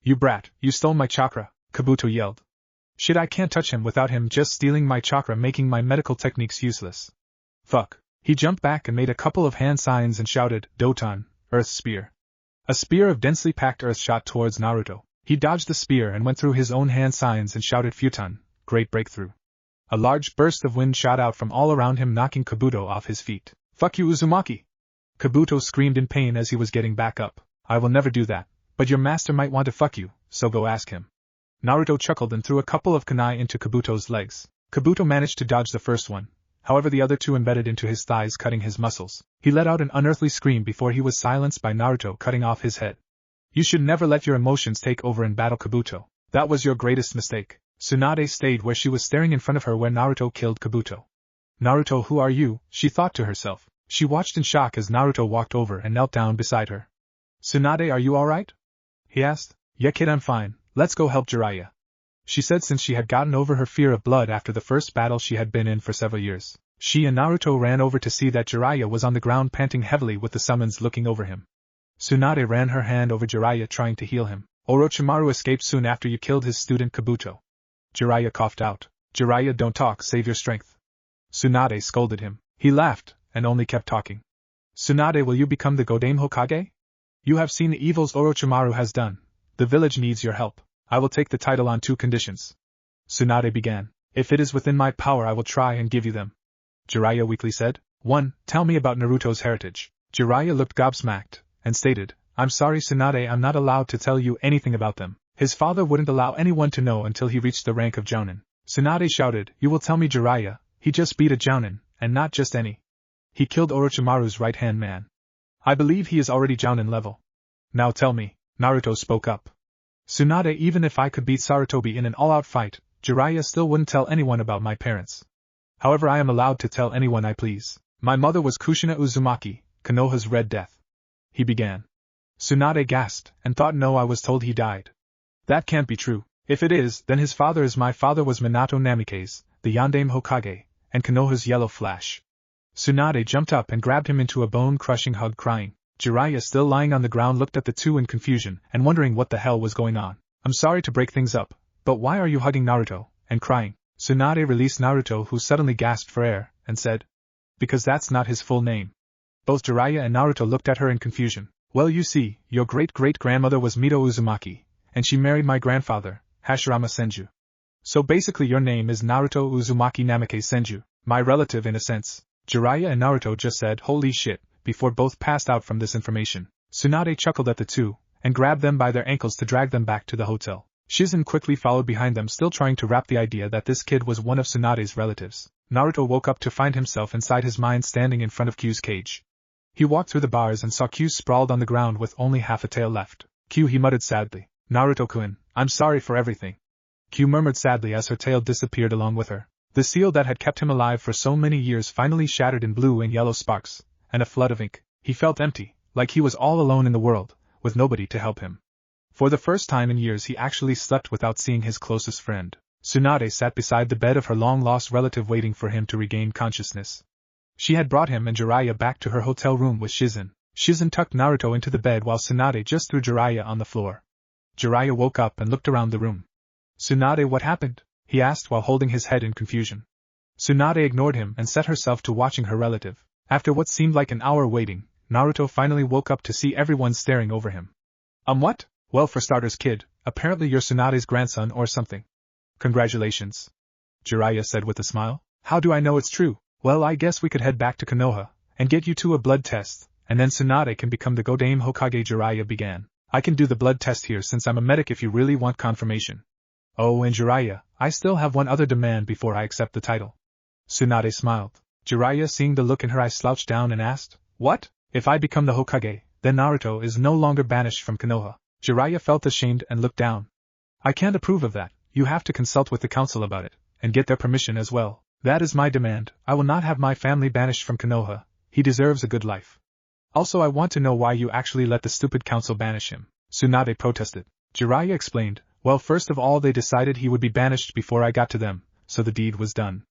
You brat, you stole my chakra, Kabuto yelled. Shit, I can't touch him without him just stealing my chakra, making my medical techniques useless. Fuck. He jumped back and made a couple of hand signs and shouted, Doton, Earth Spear. A spear of densely packed earth shot towards Naruto. He dodged the spear and went through his own hand signs and shouted Futon, Great Breakthrough. A large burst of wind shot out from all around him, knocking Kabuto off his feet. Fuck you, Uzumaki! Kabuto screamed in pain as he was getting back up. I will never do that, but your master might want to fuck you, so go ask him. Naruto chuckled and threw a couple of kunai into Kabuto's legs. Kabuto managed to dodge the first one, however the other two embedded into his thighs, cutting his muscles. He let out an unearthly scream before he was silenced by Naruto cutting off his head. You should never let your emotions take over in battle, Kabuto. That was your greatest mistake. Tsunade stayed where she was, staring in front of her where Naruto killed Kabuto. Naruto, who are you? She thought to herself. She watched in shock as Naruto walked over and knelt down beside her. Tsunade, are you alright? He asked. Yeah kid, I'm fine, let's go help Jiraiya. She said since she had gotten over her fear of blood after the first battle she had been in for several years. She and Naruto ran over to see that Jiraiya was on the ground panting heavily with the summons looking over him. Tsunade ran her hand over Jiraiya trying to heal him. Orochimaru escaped soon after you killed his student Kabuto. Jiraiya coughed out. Jiraiya, don't talk, save your strength. Tsunade scolded him. He laughed, and only kept talking. Tsunade, will you become the Godame Hokage? You have seen the evils Orochimaru has done. The village needs your help. I will take the title on 2 conditions. Tsunade began. If it is within my power I will try and give you them. Jiraiya weakly said. 1. Tell me about Naruto's heritage. Jiraiya looked gobsmacked, and stated, I'm sorry Tsunade, I'm not allowed to tell you anything about them. His father wouldn't allow anyone to know until he reached the rank of Jounin. Tsunade shouted, You will tell me, Jiraiya, he just beat a Jounin, and not just any. He killed Orochimaru's right-hand man. I believe he is already Jounin level. Now tell me. Naruto spoke up. Tsunade, even if I could beat Sarutobi in an all-out fight, Jiraiya still wouldn't tell anyone about my parents. However, I am allowed to tell anyone I please. My mother was Kushina Uzumaki, Konoha's Red Death. He began. Tsunade gasped, and thought no, I was told he died. That can't be true. If it is, then his father is my father was Minato Namikaze, the Yondaime Hokage, and Konoha's Yellow Flash. Tsunade jumped up and grabbed him into a bone-crushing hug, crying. Jiraiya, still lying on the ground, looked at the two in confusion and wondering what the hell was going on. I'm sorry to break things up, but why are you hugging Naruto, and crying? Tsunade released Naruto, who suddenly gasped for air, and said, Because that's not his full name. Both Jiraiya and Naruto looked at her in confusion. Well, you see, your great-great-grandmother was Mito Uzumaki, and she married my grandfather, Hashirama Senju. So basically your name is Naruto Uzumaki Namikaze Senju, my relative in a sense. Jiraiya and Naruto just said, Holy shit, before both passed out from this information. Tsunade chuckled at the two, and grabbed them by their ankles to drag them back to the hotel. Shizen quickly followed behind them, still trying to wrap the idea that this kid was one of Tsunade's relatives. Naruto woke up to find himself inside his mind, standing in front of Q's cage. He walked through the bars and saw Q sprawled on the ground with only half a tail left. Q, he muttered sadly. Naruto-kun, I'm sorry for everything. Q murmured sadly as her tail disappeared along with her. The seal that had kept him alive for so many years finally shattered in blue and yellow sparks, and a flood of ink. He felt empty, like he was all alone in the world, with nobody to help him. For the first time in years he actually slept without seeing his closest friend. Tsunade sat beside the bed of her long-lost relative waiting for him to regain consciousness. She had brought him and Jiraiya back to her hotel room with Shizen. Shizen tucked Naruto into the bed while Tsunade just threw Jiraiya on the floor. Jiraiya woke up and looked around the room. Tsunade, what happened? He asked while holding his head in confusion. Tsunade ignored him and set herself to watching her relative. After what seemed like an hour waiting, Naruto finally woke up to see everyone staring over him. What? Well, for starters, kid, apparently you're Tsunade's grandson or something. Congratulations. Jiraiya said with a smile. How do I know it's true? Well, I guess we could head back to Konoha, and get you two a blood test, and then Tsunade can become the Godame Hokage. Jiraiya began. I can do the blood test here since I'm a medic if you really want confirmation. Oh, and Jiraiya, I still have one other demand before I accept the title. Tsunade smiled. Jiraiya, seeing the look in her eyes, slouched down and asked, What? If I become the Hokage, then Naruto is no longer banished from Konoha. Jiraiya felt ashamed and looked down. I can't approve of that. You have to consult with the council about it, and get their permission as well. That is my demand. I will not have my family banished from Konoha. He deserves a good life. Also, I want to know why you actually let the stupid council banish him. Tsunade protested. Jiraiya explained, Well, first of all, they decided he would be banished before I got to them, so the deed was done.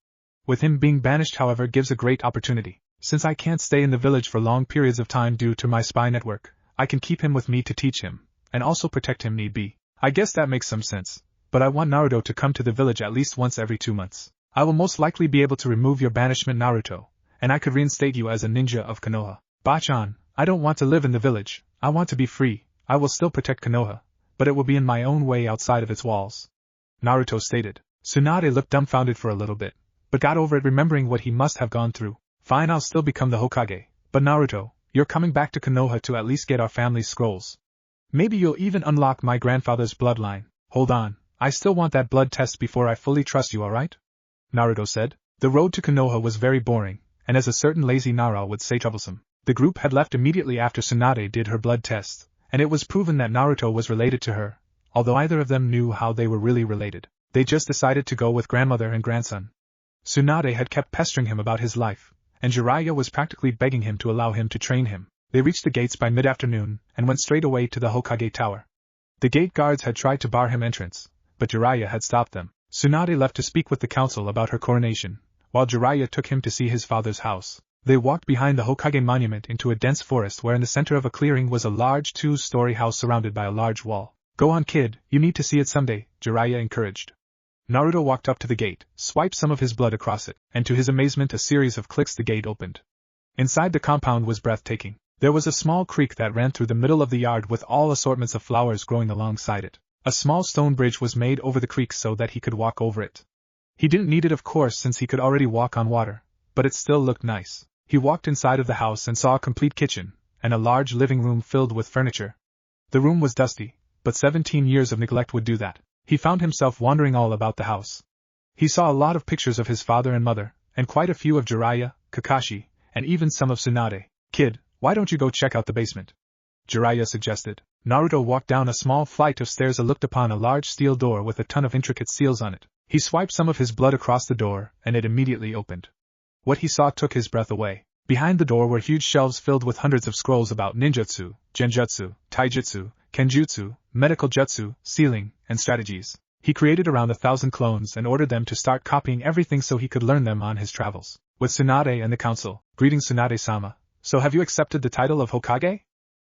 With him being banished, however, gives a great opportunity. Since I can't stay in the village for long periods of time due to my spy network, I can keep him with me to teach him, and also protect him need be. I guess that makes some sense, but I want Naruto to come to the village at least once every 2 months. I will most likely be able to remove your banishment, Naruto, and I could reinstate you as a ninja of Konoha. Bachan, I don't want to live in the village, I want to be free. I will still protect Konoha, but it will be in my own way outside of its walls. Naruto stated. Tsunade looked dumbfounded for a little bit, but got over it remembering what he must have gone through. Fine, I'll still become the Hokage, but Naruto, you're coming back to Konoha to at least get our family's scrolls. Maybe you'll even unlock my grandfather's bloodline. Hold on, I still want that blood test before I fully trust you, alright? Naruto said. The road to Konoha was very boring, and as a certain lazy Nara would say, troublesome. The group had left immediately after Tsunade did her blood test, and it was proven that Naruto was related to her, although either of them knew how they were really related. They just decided to go with grandmother and grandson. Tsunade had kept pestering him about his life, and Jiraiya was practically begging him to allow him to train him. They reached the gates by mid-afternoon, and went straight away to the Hokage tower. The gate guards had tried to bar him entrance, but Jiraiya had stopped them. Tsunade left to speak with the council about her coronation, while Jiraiya took him to see his father's house. They walked behind the Hokage monument into a dense forest where in the center of a clearing was a large 2-story house surrounded by a large wall. Go on, kid, you need to see it someday, Jiraiya encouraged. Naruto walked up to the gate, swiped some of his blood across it, and to his amazement a series of clicks the gate opened. Inside the compound was breathtaking. There was a small creek that ran through the middle of the yard with all assortments of flowers growing alongside it. A small stone bridge was made over the creek so that he could walk over it. He didn't need it, of course, since he could already walk on water, but it still looked nice. He walked inside of the house and saw a complete kitchen, and a large living room filled with furniture. The room was dusty, but 17 years of neglect would do that. He found himself wandering all about the house. He saw a lot of pictures of his father and mother, and quite a few of Jiraiya, Kakashi, and even some of Tsunade. Kid, why don't you go check out the basement? Jiraiya suggested. Naruto walked down a small flight of stairs and looked upon a large steel door with a ton of intricate seals on it. He swiped some of his blood across the door, and it immediately opened. What he saw took his breath away. Behind the door were huge shelves filled with hundreds of scrolls about ninjutsu, genjutsu, taijutsu, kenjutsu, medical jutsu, sealing, and strategies. He created around 1,000 clones and ordered them to start copying everything so he could learn them on his travels. With Tsunade and the council, greeting Tsunade-sama. So have you accepted the title of Hokage?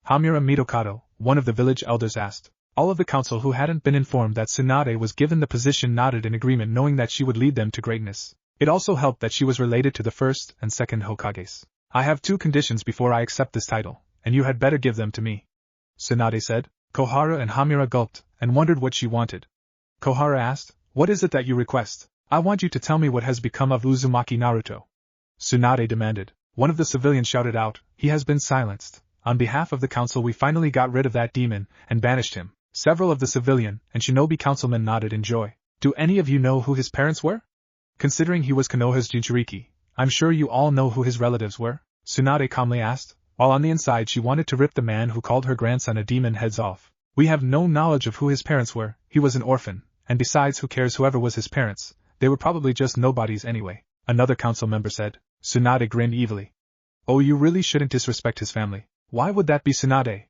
Hamura Midokado, one of the village elders, asked. All of the council who hadn't been informed that Tsunade was given the position nodded in agreement, knowing that she would lead them to greatness. It also helped that she was related to the first and second Hokages. I have 2 conditions before I accept this title, and you had better give them to me, Tsunade said. Kohara and Hamura gulped, and wondered what she wanted. Kohara asked, what is it that you request? I want you to tell me what has become of Uzumaki-Naruto. Tsunade demanded. One of the civilians shouted out, he has been silenced. On behalf of the council we finally got rid of that demon, and banished him. Several of the civilian and shinobi councilmen nodded in joy. Do any of you know who his parents were? Considering he was Konoha's Jinchuriki, I'm sure you all know who his relatives were, Tsunade calmly asked, while on the inside she wanted to rip the man who called her grandson a demon heads off. We have no knowledge of who his parents were, he was an orphan, and besides, who cares whoever was his parents, they were probably just nobodies anyway, another council member said. Tsunade grinned evilly. Oh, you really shouldn't disrespect his family. Why would that be, Tsunade?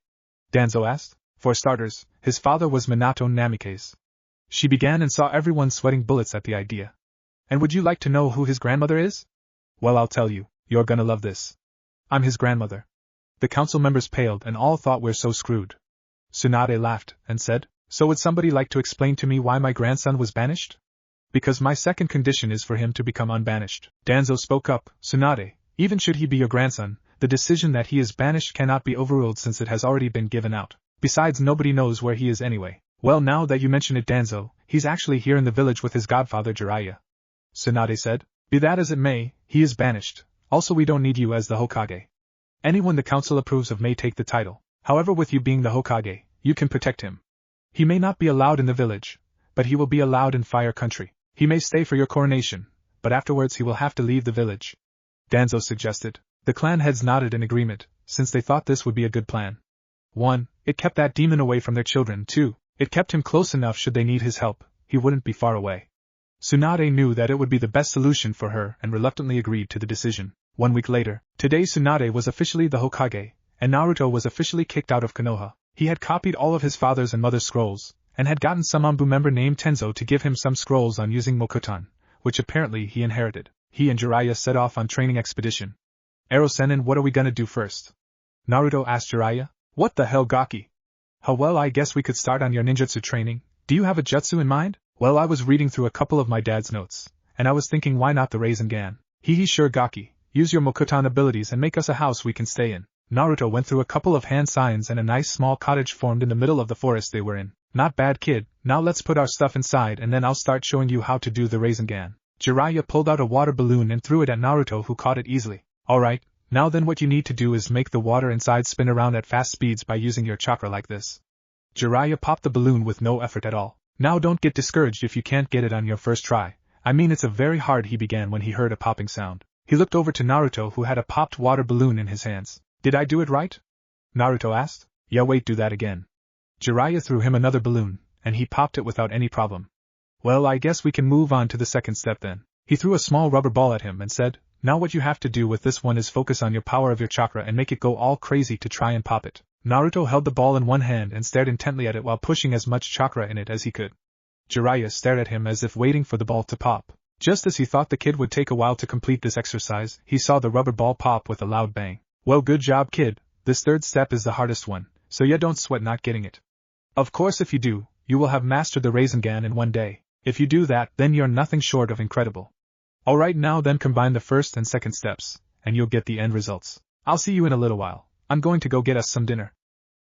Danzo asked. For starters, his father was Minato Namikaze. She began and saw everyone sweating bullets at the idea. And would you like to know who his grandmother is? Well, I'll tell you, you're gonna love this. I'm his grandmother. The council members paled and all thought we're so screwed. Tsunade laughed and said, so would somebody like to explain to me why my grandson was banished? Because my second condition is for him to become unbanished. Danzo spoke up. Tsunade, even should he be your grandson, the decision that he is banished cannot be overruled since it has already been given out. Besides, nobody knows where he is anyway. Well, now that you mention it, Danzo, he's actually here in the village with his godfather Jiraiya. Tsunade said. Be that as it may, he is banished. Also, we don't need you as the Hokage. Anyone the council approves of may take the title. However, with you being the Hokage, you can protect him. He may not be allowed in the village, but he will be allowed in Fire Country. He may stay for your coronation, but afterwards he will have to leave the village. Danzo suggested. The clan heads nodded in agreement, since they thought this would be a good plan. 1. It kept that demon away from their children. 2. It kept him close enough should they need his help, he wouldn't be far away. Tsunade knew that it would be the best solution for her and reluctantly agreed to the decision. 1 week later, today Tsunade was officially the Hokage, and Naruto was officially kicked out of Konoha. He had copied all of his father's and mother's scrolls, and had gotten some Anbu member named Tenzo to give him some scrolls on using Mokutan, which apparently he inherited. He and Jiraiya set off on training expedition. Sannin, what are we gonna do first? Naruto asked Jiraiya. What the hell, Gaki? How well, I guess we could start on your ninjutsu training. Do you have a jutsu in mind? Well, I was reading through a couple of my dad's notes, and I was thinking why not the Rasengan? Sure, Gaki, use your Mokutan abilities and make us a house we can stay in. Naruto went through a couple of hand signs and a nice small cottage formed in the middle of the forest they were in. Not bad, kid. Now let's put our stuff inside and then I'll start showing you how to do the Rasengan. Jiraiya pulled out a water balloon and threw it at Naruto, who caught it easily. Alright, now then what you need to do is make the water inside spin around at fast speeds by using your chakra like this. Jiraiya popped the balloon with no effort at all. Now don't get discouraged if you can't get it on your first try. I mean, it's a very hard, he began when he heard a popping sound. He looked over to Naruto, who had a popped water balloon in his hands. Did I do it right? Naruto asked. Yeah, wait, do that again. Jiraiya threw him another balloon, and he popped it without any problem. Well, I guess we can move on to the second step then. He threw a small rubber ball at him and said, now what you have to do with this one is focus on your power of your chakra and make it go all crazy to try and pop it. Naruto held the ball in one hand and stared intently at it while pushing as much chakra in it as he could. Jiraiya stared at him as if waiting for the ball to pop. Just as he thought the kid would take a while to complete this exercise, he saw the rubber ball pop with a loud bang. Well, good job, kid. This third step is the hardest one, so yeah, don't sweat not getting it. Of course, if you do, you will have mastered the Rasengan in one day. If you do that, then you're nothing short of incredible. Alright, now then combine the first and second steps, and you'll get the end results. I'll see you in a little while. I'm going to go get us some dinner.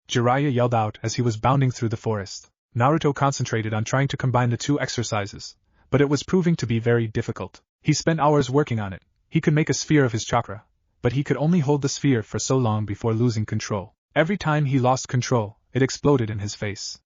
Jiraiya yelled out as he was bounding through the forest. Naruto concentrated on trying to combine the two exercises, but it was proving to be very difficult. He spent hours working on it. He could make a sphere of his chakra, but he could only hold the sphere for so long before losing control. Every time he lost control, it exploded in his face.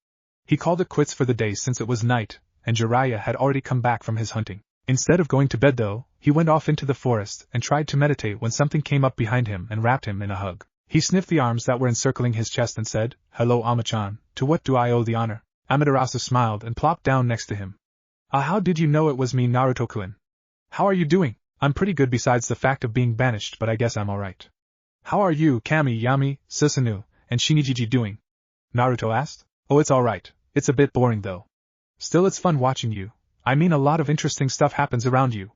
He called it quits for the day since it was night, and Jiraiya had already come back from his hunting. Instead of going to bed though, he went off into the forest and tried to meditate when something came up behind him and wrapped him in a hug. He sniffed the arms that were encircling his chest and said, "Hello, Ama-chan, to what do I owe the honor?" Amaterasu smiled and plopped down next to him. How did you know it was me, Naruto-kun? How are you doing? I'm pretty good besides the fact of being banished, but I guess I'm alright. How are you, Kami, Yami, Susanoo, and Shinigiji doing? Naruto asked. Oh, it's alright. It's a bit boring though. Still, it's fun watching you. I mean, a lot of interesting stuff happens around you.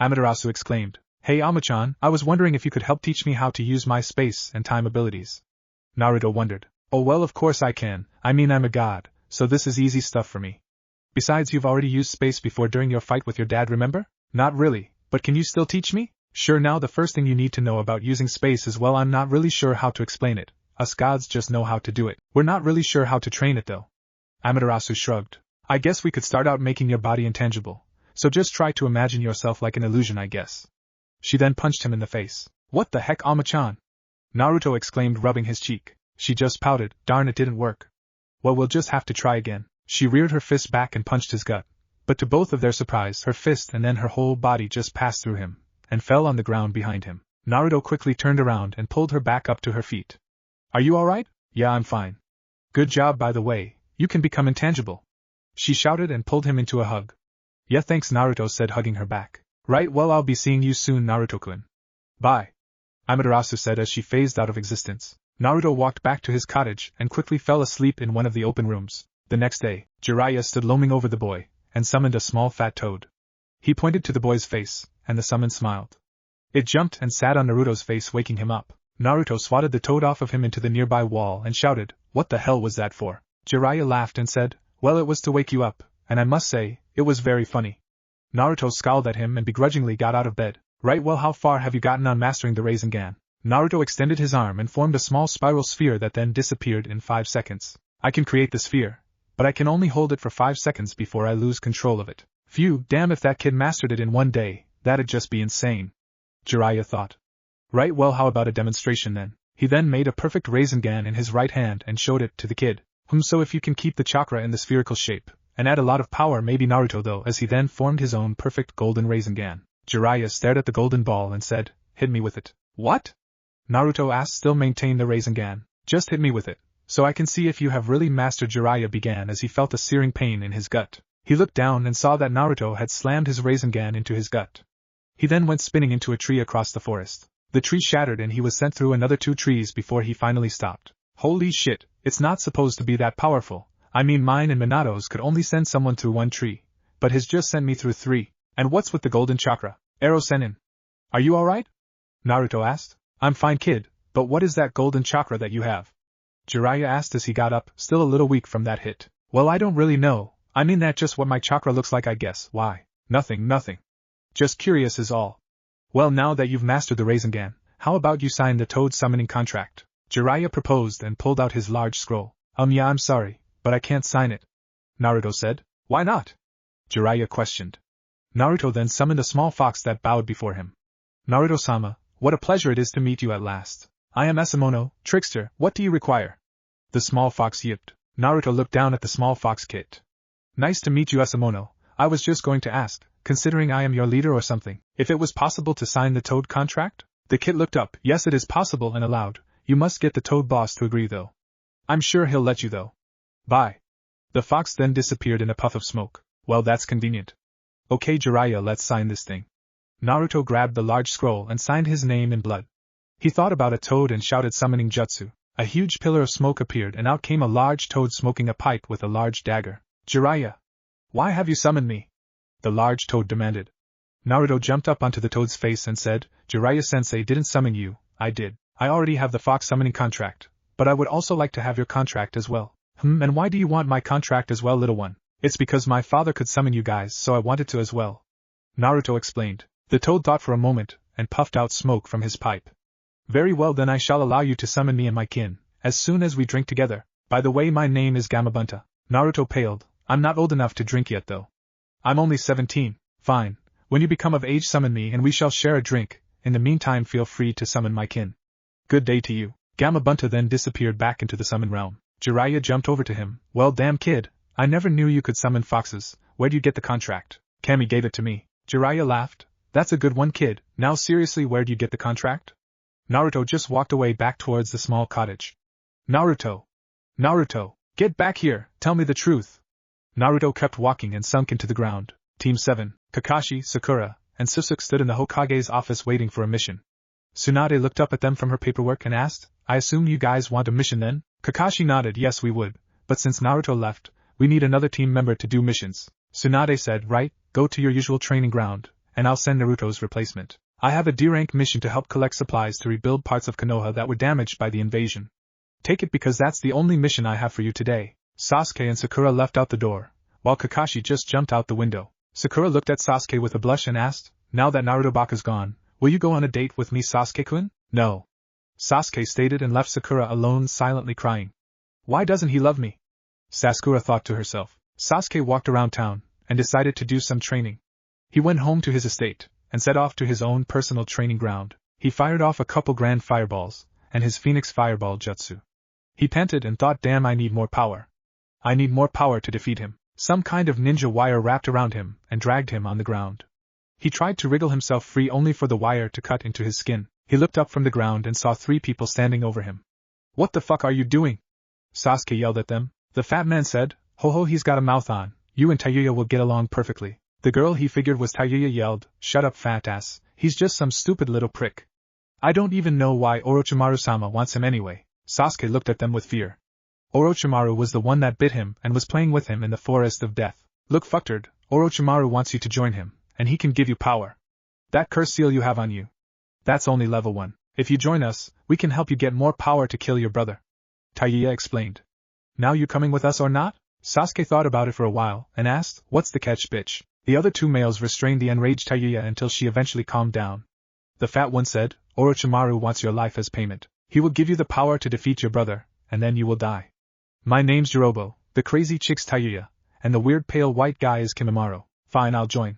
Amaterasu exclaimed. Hey Ama-chan, I was wondering if you could help teach me how to use my space and time abilities. Naruto wondered. Oh well, of course I can. I mean, I'm a god, so this is easy stuff for me. Besides, you've already used space before during your fight with your dad, remember? Not really, but can you still teach me? Sure. Now the first thing you need to know about using space is, well, I'm not really sure how to explain it. Us gods just know how to do it. We're not really sure how to train it though. Amaterasu shrugged. I guess we could start out making your body intangible. So just try to imagine yourself like an illusion, I guess. She then punched him in the face. What the heck, Ama-chan? Naruto exclaimed, rubbing his cheek. She just pouted. Darn, it didn't work. Well, we'll just have to try again. She reared her fist back and punched his gut. But to both of their surprise, her fist and then her whole body just passed through him, and fell on the ground behind him. Naruto quickly turned around and pulled her back up to her feet. Are you alright? Yeah, I'm fine. Good job, by the way. You can become intangible. She shouted and pulled him into a hug. Yeah, thanks, Naruto said, hugging her back. Right, well, I'll be seeing you soon, Naruto-kun. Bye. Amaterasu said as she phased out of existence. Naruto walked back to his cottage and quickly fell asleep in one of the open rooms. The next day, Jiraiya stood looming over the boy, and summoned a small fat toad. He pointed to the boy's face, and the summon smiled. It jumped and sat on Naruto's face, waking him up. Naruto swatted the toad off of him into the nearby wall and shouted, What the hell was that for? Jiraiya laughed and said, Well, it was to wake you up, and I must say, it was very funny. Naruto scowled at him and begrudgingly got out of bed. Right, well, how far have you gotten on mastering the Rasengan? Naruto extended his arm and formed a small spiral sphere that then disappeared in 5 seconds. I can create the sphere, but I can only hold it for 5 seconds before I lose control of it. Phew, damn, if that kid mastered it in one day, that'd just be insane. Jiraiya thought. Right, well, how about a demonstration then? He then made a perfect Rasengan in his right hand and showed it to the kid. So if you can keep the chakra in the spherical shape, and add a lot of power, maybe Naruto though, as he then formed his own perfect golden Rasengan. Jiraiya stared at the golden ball and said, Hit me with it. What? Naruto asked, still maintain the Rasengan. Just hit me with it, so I can see if you have really mastered. Jiraiya began as he felt a searing pain in his gut. He looked down and saw that Naruto had slammed his Rasengan into his gut. He then went spinning into a tree across the forest. The tree shattered and he was sent through another 2 trees before he finally stopped. Holy shit, it's not supposed to be that powerful. I mean, mine and Minato's could only send someone through 1 tree, but his just sent me through 3. And what's with the golden chakra? Arrow Sannin. Are you alright? Naruto asked. I'm fine, kid, but what is that golden chakra that you have? Jiraiya asked as he got up, still a little weak from that hit. Well, I don't really know. I mean, that's just what my chakra looks like, I guess. Why? Nothing. Just curious is all. Well, now that you've mastered the Rasengan, how about you sign the toad summoning contract? Jiraiya proposed and pulled out his large scroll. Yeah, I'm sorry, but I can't sign it, Naruto said. Why not? Jiraiya questioned. Naruto then summoned a small fox that bowed before him. Naruto-sama, what a pleasure it is to meet you at last. I am Esamono, trickster, what do you require? The small fox yipped. Naruto looked down at the small fox kit. Nice to meet you, Esamono. I was just going to ask, considering I am your leader or something, if it was possible to sign the toad contract? The kid looked up. Yes, it is possible, and aloud. You must get the toad boss to agree though. I'm sure he'll let you though. Bye. The fox then disappeared in a puff of smoke. Well, that's convenient. Okay, Jiraiya, let's sign this thing. Naruto grabbed the large scroll and signed his name in blood. He thought about a toad and shouted summoning jutsu. A huge pillar of smoke appeared and out came a large toad smoking a pipe with a large dagger. Jiraiya! Why have you summoned me? The large toad demanded. Naruto jumped up onto the toad's face and said, Jiraiya-sensei didn't summon you, I did. I already have the fox summoning contract, but I would also like to have your contract as well. And why do you want my contract as well, little one? It's because my father could summon you guys, so I wanted to as well. Naruto explained. The toad thought for a moment, and puffed out smoke from his pipe. Very well, then I shall allow you to summon me and my kin, as soon as we drink together. By the way, my name is Gamabunta. Naruto paled. I'm not old enough to drink yet though. I'm only 17. Fine. When you become of age, summon me and we shall share a drink. In the meantime, feel free to summon my kin. Good day to you. Gamabunta then disappeared back into the summon realm. Jiraiya jumped over to him. Well, damn kid, I never knew you could summon foxes. Where'd you get the contract? Kami gave it to me. Jiraiya laughed. That's a good one, kid. Now seriously, where'd you get the contract? Naruto just walked away back towards the small cottage. Naruto! Naruto! Get back here, tell me the truth! Naruto kept walking and sunk into the ground. Team 7, Kakashi, Sakura, and Sasuke stood in the Hokage's office waiting for a mission. Tsunade looked up at them from her paperwork and asked, I assume you guys want a mission then? Kakashi nodded. Yes, we would, but since Naruto left, we need another team member to do missions. Tsunade said, right, go to your usual training ground, and I'll send Naruto's replacement. I have a D-rank mission to help collect supplies to rebuild parts of Konoha that were damaged by the invasion. Take it because that's the only mission I have for you today. Sasuke and Sakura left out the door, while Kakashi just jumped out the window. Sakura looked at Sasuke with a blush and asked, now that Naruto Baka's gone, will you go on a date with me, Sasuke-kun? No. Sasuke stated and left Sakura alone silently crying. Why doesn't he love me? Sakura thought to herself. Sasuke walked around town, and decided to do some training. He went home to his estate, and set off to his own personal training ground. He fired off a couple grand fireballs, and his Phoenix Fireball jutsu. He panted and thought, damn, I need more power. I need more power to defeat him. Some kind of ninja wire wrapped around him and dragged him on the ground. He tried to wriggle himself free only for the wire to cut into his skin. He looked up from the ground and saw 3 people standing over him. What the fuck are you doing? Sasuke yelled at them. The fat man said, ho, he's got a mouth on. You and Taiyuya will get along perfectly. The girl he figured was Taiyuya yelled, shut up, fat ass, he's just some stupid little prick. I don't even know why Orochimaru-sama wants him anyway. Sasuke looked at them with fear. Orochimaru was the one that bit him and was playing with him in the forest of death. Look, fucktard, Orochimaru wants you to join him, and he can give you power. That curse seal you have on you. That's only level 1. If you join us, we can help you get more power to kill your brother. Taiyuya explained. Now you coming with us or not? Sasuke thought about it for a while, and asked, what's the catch, bitch? The other 2 males restrained the enraged Taiyuya until she eventually calmed down. The fat one said, Orochimaru wants your life as payment. He will give you the power to defeat your brother, and then you will die. My name's Jirobo, the crazy chick's Taiyuya, and the weird pale white guy is Kimimaro. Fine, I'll join.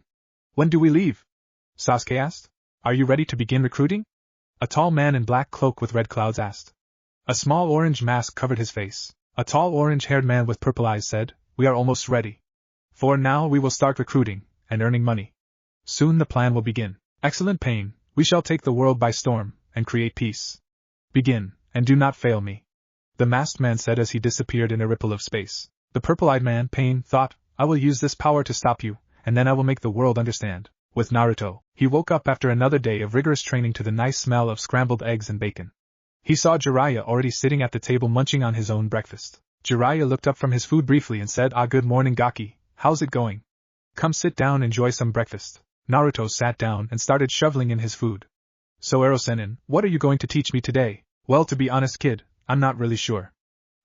When do we leave? Sasuke asked. Are you ready to begin recruiting? A tall man in black cloak with red clouds asked. A small orange mask covered his face. A tall orange-haired man with purple eyes said, we are almost ready. For now we will start recruiting, and earning money. Soon the plan will begin. Excellent, Pain, we shall take the world by storm, and create peace. Begin, and do not fail me. The masked man said as he disappeared in a ripple of space. The purple-eyed man, Pain, thought, I will use this power to stop you, and then I will make the world understand. With Naruto, he woke up after another day of rigorous training to the nice smell of scrambled eggs and bacon. He saw Jiraiya already sitting at the table munching on his own breakfast. Jiraiya looked up from his food briefly and said, good morning, Gaki, how's it going? Come sit down, enjoy some breakfast. Naruto sat down and started shoveling in his food. So Sannin, what are you going to teach me today? Well, to be honest, kid, I'm not really sure.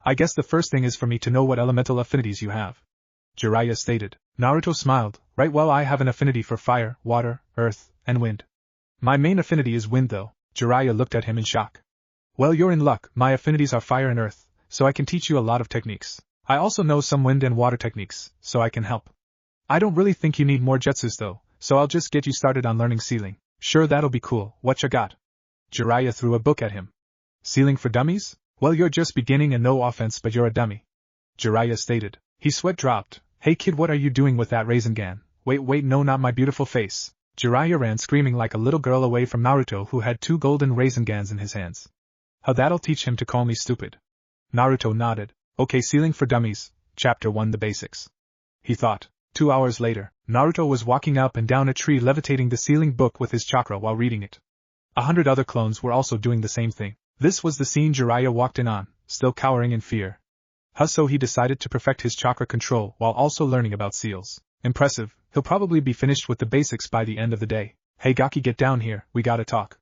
I guess the first thing is for me to know what elemental affinities you have. Jiraiya stated. Naruto smiled. Right, well, I have an affinity for fire, water, earth, and wind. My main affinity is wind though. Jiraiya looked at him in shock. Well, you're in luck, my affinities are fire and earth, so I can teach you a lot of techniques. I also know some wind and water techniques, so I can help. I don't really think you need more jutsus though, so I'll just get you started on learning sealing. Sure, that'll be cool, what you got? Jiraiya threw a book at him. Sealing for dummies? Well, you're just beginning and no offense, but you're a dummy. Jiraiya stated. His sweat dropped. Hey kid, what are you doing with that Rasengan? Wait, no, not my beautiful face. Jiraiya ran screaming like a little girl away from Naruto, who had 2 golden Rasengans in his hands. How that'll teach him to call me stupid. Naruto nodded. Okay, sealing for dummies, chapter 1, the basics. He thought. 2 hours later, Naruto was walking up and down a tree levitating the sealing book with his chakra while reading it. 100 other clones were also doing the same thing. This was the scene Jiraiya walked in on, still cowering in fear. So he decided to perfect his chakra control while also learning about seals. Impressive, he'll probably be finished with the basics by the end of the day. Hey Gaki, get down here, we gotta talk.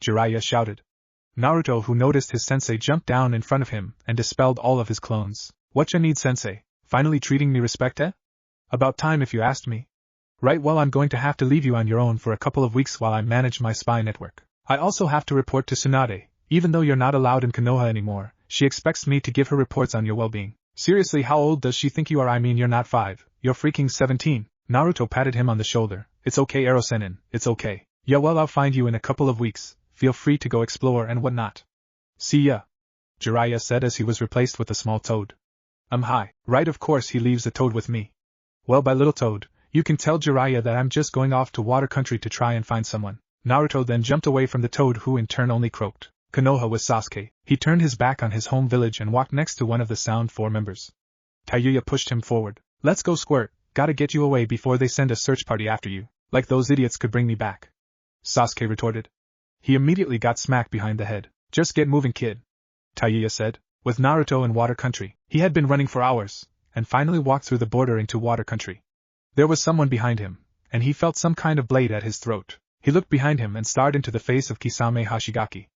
Jiraiya shouted. Naruto, who noticed his sensei, jumped down in front of him and dispelled all of his clones. Whatcha need, sensei? Finally treating me respect, eh? About time if you asked me. Right, well, I'm going to have to leave you on your own for a couple of weeks while I manage my spy network. I also have to report to Tsunade. Even though you're not allowed in Konoha anymore, she expects me to give her reports on your well-being. Seriously, how old does she think you are? I mean, you're not 5, you're freaking 17. Naruto patted him on the shoulder. It's okay, Sannin, it's okay. Yeah, well, I'll find you in a couple of weeks. Feel free to go explore and whatnot. See ya. Jiraiya said as he was replaced with a small toad. Hi. Right, of course he leaves a toad with me. Well, by little toad, you can tell Jiraiya that I'm just going off to water country to try and find someone. Naruto then jumped away from the toad, who in turn only croaked. Konoha was Sasuke. He turned his back on his home village and walked next to one of the Sound 4 members. Tayuya pushed him forward. Let's go, Squirt. Gotta get you away before they send a search party after you. Like those idiots could bring me back. Sasuke retorted. He immediately got smacked behind the head. Just get moving, kid. Tayuya said. With Naruto in water country, he had been running for hours, and finally walked through the border into water country. There was someone behind him, and he felt some kind of blade at his throat. He looked behind him and stared into the face of Kisame Hashigaki.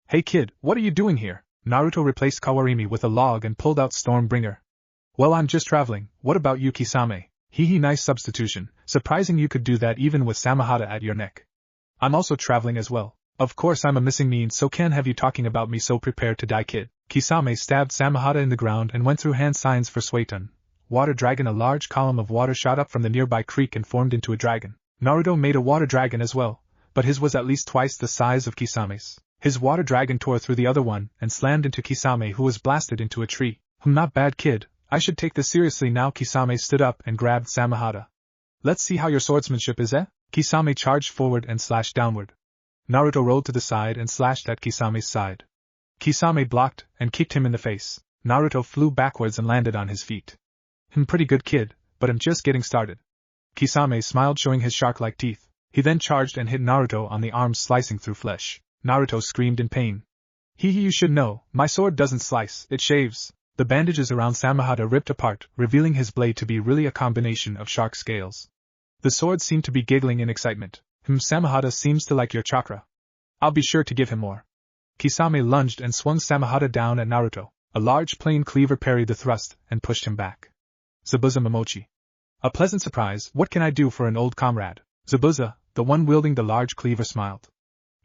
Hey kid, what are you doing here? Naruto replaced Kawarimi with a log and pulled out Stormbringer. Well, I'm just traveling. What about you, Kisame? Hee, nice substitution. Surprising you could do that even with Samahata at your neck. I'm also traveling as well. Of course I'm a missing mean, so can't have you talking about me, so prepare to die, kid. Kisame stabbed Samahata in the ground and went through hand signs for Sueton. Water dragon. A large column of water shot up from the nearby creek and formed into a dragon. Naruto made a water dragon as well, but his was at least twice the size of Kisame's. His water dragon tore through the other one and slammed into Kisame, who was blasted into a tree. Not bad, kid. I should take this seriously now. Kisame stood up and grabbed Samahata. Let's see how your swordsmanship is, eh? Kisame charged forward and slashed downward. Naruto rolled to the side and slashed at Kisame's side. Kisame blocked and kicked him in the face. Naruto flew backwards and landed on his feet. Pretty good, kid, but I'm just getting started. Kisame smiled, showing his shark-like teeth. He then charged and hit Naruto on the arms, slicing through flesh. Naruto screamed in pain. You should know, my sword doesn't slice, it shaves. The bandages around Samahata ripped apart, revealing his blade to be really a combination of shark scales. The sword seemed to be giggling in excitement. Samahata seems to like your chakra. I'll be sure to give him more. Kisame lunged and swung Samahata down at Naruto. A large plain cleaver parried the thrust and pushed him back. Zabuza Momochi. A pleasant surprise. What can I do for an old comrade? Zabuza, the one wielding the large cleaver, smiled.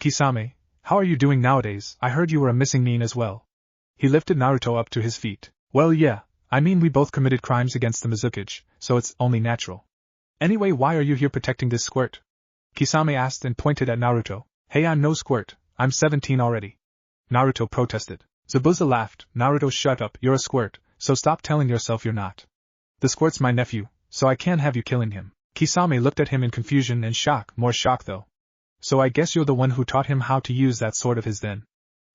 Kisame, how are you doing nowadays? I heard you were a missing nin as well. He lifted Naruto up to his feet. Well, yeah, I mean we both committed crimes against the Mizukage, so it's only natural. Anyway, why are you here protecting this squirt? Kisame asked and pointed at Naruto. Hey, I'm no squirt, I'm 17 already. Naruto protested. Zabuza laughed. Naruto, shut up, you're a squirt, so stop telling yourself you're not. The squirt's my nephew, so I can't have you killing him. Kisame looked at him in confusion and shock, more shock though. So I guess you're the one who taught him how to use that sword of his then.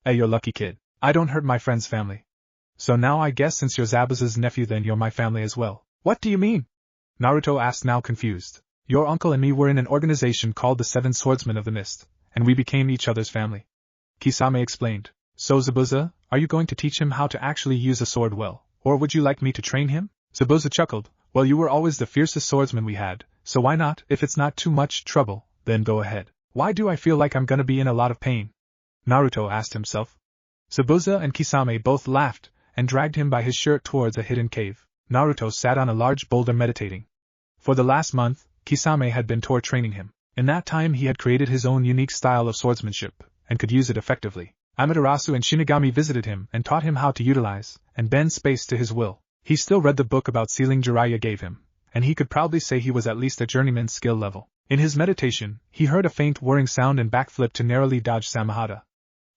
Hey, you're lucky, kid. I don't hurt my friend's family. So now I guess since you're Zabuza's nephew then you're my family as well. What do you mean? Naruto asked, now confused. Your uncle and me were in an organization called the Seven Swordsmen of the Mist, and we became each other's family. Kisame explained. So Zabuza, are you going to teach him how to actually use a sword well, or would you like me to train him? Zabuza chuckled. Well, you were always the fiercest swordsman we had, so why not? If it's not too much trouble, then go ahead. Why do I feel like I'm gonna be in a lot of pain? Naruto asked himself. Zabuza and Kisame both laughed, and dragged him by his shirt towards a hidden cave. Naruto sat on a large boulder meditating. For the last month, Kisame had been training him. In that time he had created his own unique style of swordsmanship, and could use it effectively. Amaterasu and Shinigami visited him and taught him how to utilize and bend space to his will. He still read the book about sealing Jiraiya gave him, and he could proudly say he was at least at journeyman skill level. In his meditation, he heard a faint whirring sound and backflipped to narrowly dodge Samahata.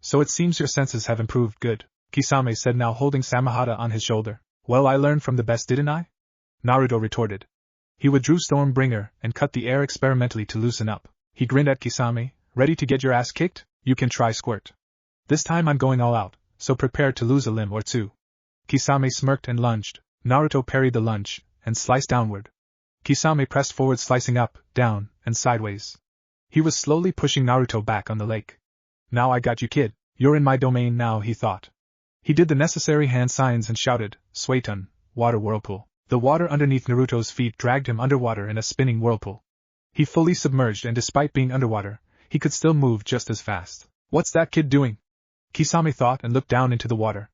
So it seems your senses have improved, good, Kisame said, now holding Samahata on his shoulder. Well, I learned from the best, didn't I? Naruto retorted. He withdrew Stormbringer and cut the air experimentally to loosen up. He grinned at Kisame. Ready to get your ass kicked? You can try, squirt. This time I'm going all out, so prepare to lose a limb or two. Kisame smirked and lunged. Naruto parried the lunge and sliced downward. Kisame pressed forward, slicing up, down, and sideways. He was slowly pushing Naruto back on the lake. Now I got you, kid. You're in my domain now, he thought. He did the necessary hand signs and shouted, Sueton, water whirlpool. The water underneath Naruto's feet dragged him underwater in a spinning whirlpool. He fully submerged, and despite being underwater, he could still move just as fast. What's that kid doing? Kisame thought and looked down into the water.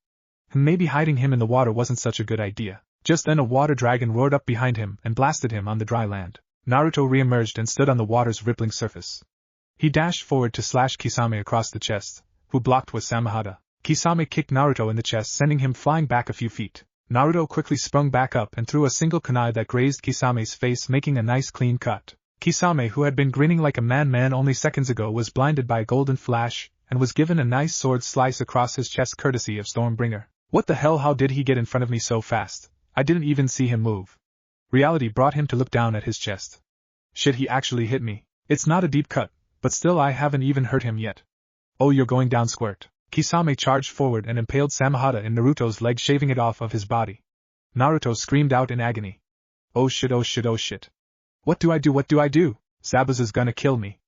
Maybe hiding him in the water wasn't such a good idea. Just then a water dragon roared up behind him and blasted him on the dry land. Naruto re-emerged and stood on the water's rippling surface. He dashed forward to slash Kisame across the chest, who blocked with Samahata. Kisame kicked Naruto in the chest, sending him flying back a few feet. Naruto quickly sprung back up and threw a single kunai that grazed Kisame's face, making a nice clean cut. Kisame, who had been grinning like a madman only seconds ago, was blinded by a golden flash, and was given a nice sword slice across his chest courtesy of Stormbringer. What the hell, how did he get in front of me so fast? I didn't even see him move. Reality brought him to look down at his chest. Shit, he actually hit me. It's not a deep cut, but still I haven't even hurt him yet. Oh, you're going down, squirt. Kisame charged forward and impaled Samahata in Naruto's leg, shaving it off of his body. Naruto screamed out in agony. Oh shit, oh shit, oh shit. What do I do, what do I do? Zabuza's gonna kill me.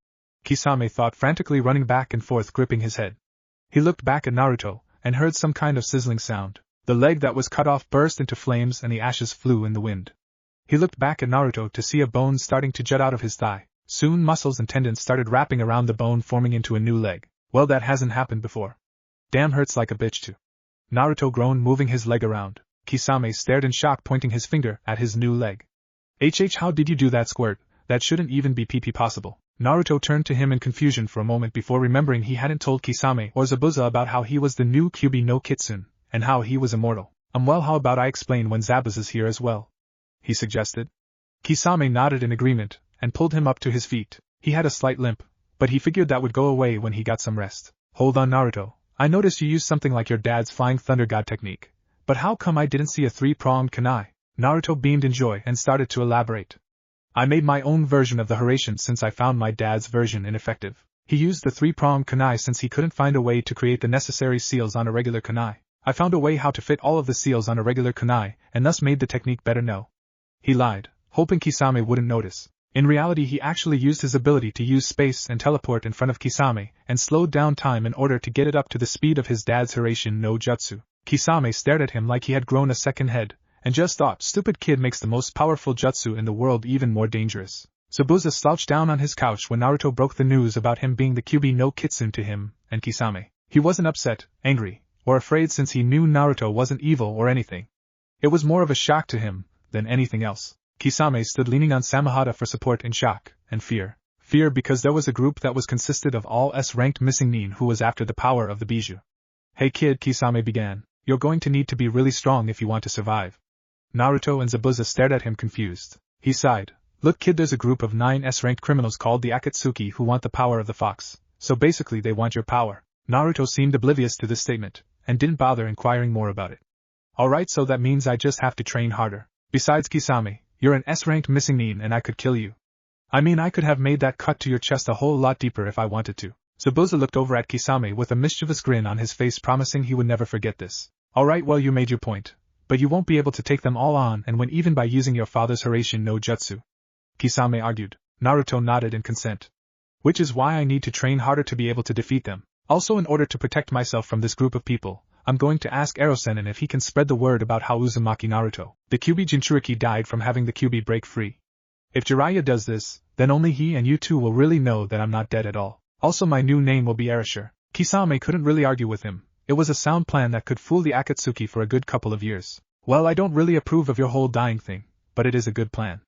Kisame thought, frantically running back and forth, gripping his head. He looked back at Naruto, and heard some kind of sizzling sound. The leg that was cut off burst into flames and the ashes flew in the wind. He looked back at Naruto to see a bone starting to jut out of his thigh. Soon muscles and tendons started wrapping around the bone, forming into a new leg. Well, that hasn't happened before. Damn, hurts like a bitch too. Naruto groaned, moving his leg around. Kisame stared in shock, pointing his finger at his new leg. How did you do that, squirt? That shouldn't even be PP possible. Naruto turned to him in confusion for a moment before remembering he hadn't told Kisame or Zabuza about how he was the new Kyuubi no Kitsune, and how he was immortal. Well, how about I explain when Zabuza's here as well? He suggested. Kisame nodded in agreement, and pulled him up to his feet. He had a slight limp, but he figured that would go away when he got some rest. Hold on, Naruto. I noticed you used something like your dad's Flying Thunder God technique. But how come I didn't see a three-pronged kunai? Naruto beamed in joy and started to elaborate. I made my own version of the Haraishin since I found my dad's version ineffective. He used the three-pronged kunai since he couldn't find a way to create the necessary seals on a regular kunai. I found a way how to fit all of the seals on a regular kunai, and thus made the technique better. No. He lied, hoping Kisame wouldn't notice. In reality, he actually used his ability to use space and teleport in front of Kisame, and slowed down time in order to get it up to the speed of his dad's Haraishin no Jutsu. Kisame stared at him like he had grown a second head, and just thought, stupid kid makes the most powerful jutsu in the world even more dangerous. Zabuza slouched down on his couch when Naruto broke the news about him being the Kyuubi no Kitsune to him and Kisame. He wasn't upset, angry, or afraid since he knew Naruto wasn't evil or anything. It was more of a shock to him than anything else. Kisame stood leaning on Samahata for support in shock and fear. Fear because there was a group that was consisted of all S-ranked missing nin who was after the power of the biju. Hey kid, Kisame began, you're going to need to be really strong if you want to survive. Naruto and Zabuza stared at him confused. He sighed. Look kid, there's a group of 9 S-ranked criminals called the Akatsuki who want the power of the fox. So basically they want your power. Naruto seemed oblivious to this statement, and didn't bother inquiring more about it. Alright, so that means I just have to train harder. Besides Kisame, you're an S-ranked missing nin and I could kill you. I mean, I could have made that cut to your chest a whole lot deeper if I wanted to. Zabuza looked over at Kisame with a mischievous grin on his face, promising he would never forget this. Alright, well, you made your point. But you won't be able to take them all on and win even by using your father's Haraishin no Jutsu. Kisame argued. Naruto nodded in consent. Which is why I need to train harder to be able to defeat them. Also, in order to protect myself from this group of people, I'm going to ask Sannin if he can spread the word about how Uzumaki the Kyuubi Jinchuriki, died from having the Kyuubi break free. If Jiraiya does this, then only he and you two will really know that I'm not dead at all. Also, my new name will be Erasure. Kisame couldn't really argue with him. It was a sound plan that could fool the Akatsuki for a good couple of years. Well, I don't really approve of your whole dying thing, but it is a good plan.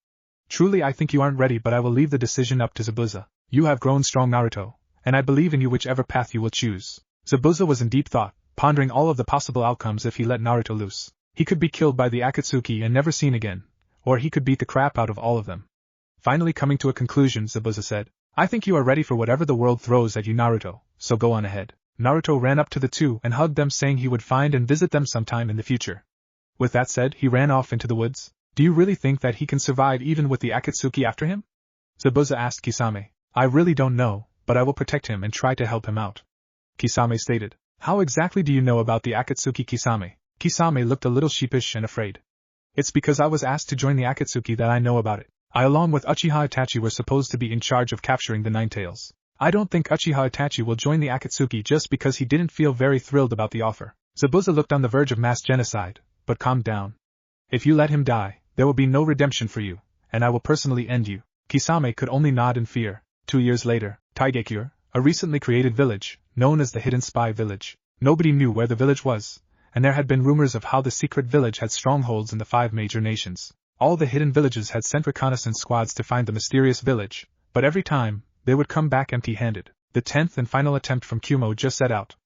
Truly, I think you aren't ready, but I will leave the decision up to Zabuza. You have grown strong, Naruto, and I believe in you whichever path you will choose. Zabuza was in deep thought, pondering all of the possible outcomes if he let Naruto loose. He could be killed by the Akatsuki and never seen again, or he could beat the crap out of all of them. Finally coming to a conclusion, Zabuza said, I think you are ready for whatever the world throws at you, Naruto, so go on ahead. Naruto ran up to the two and hugged them, saying he would find and visit them sometime in the future. With that said, he ran off into the woods. Do you really think that he can survive even with the Akatsuki after him? Zabuza asked Kisame. I really don't know, but I will protect him and try to help him out. Kisame stated. How exactly do you know about the Akatsuki, Kisame? Kisame looked a little sheepish and afraid. It's because I was asked to join the Akatsuki that I know about it. I along with Uchiha Itachi were supposed to be in charge of capturing the Nine Tails. I don't think Uchiha Itachi will join the Akatsuki just because he didn't feel very thrilled about the offer. Zabuza looked on the verge of mass genocide, but calmed down. If you let him die, there will be no redemption for you, and I will personally end you. Kisame could only nod in fear. 2 years later, Taigekure, a recently created village, known as the Hidden Spy Village. Nobody knew where the village was, and there had been rumors of how the secret village had strongholds in the 5 major nations. All the hidden villages had sent reconnaissance squads to find the mysterious village, but every time, they would come back empty-handed. The 10th and final attempt from Kumo just set out.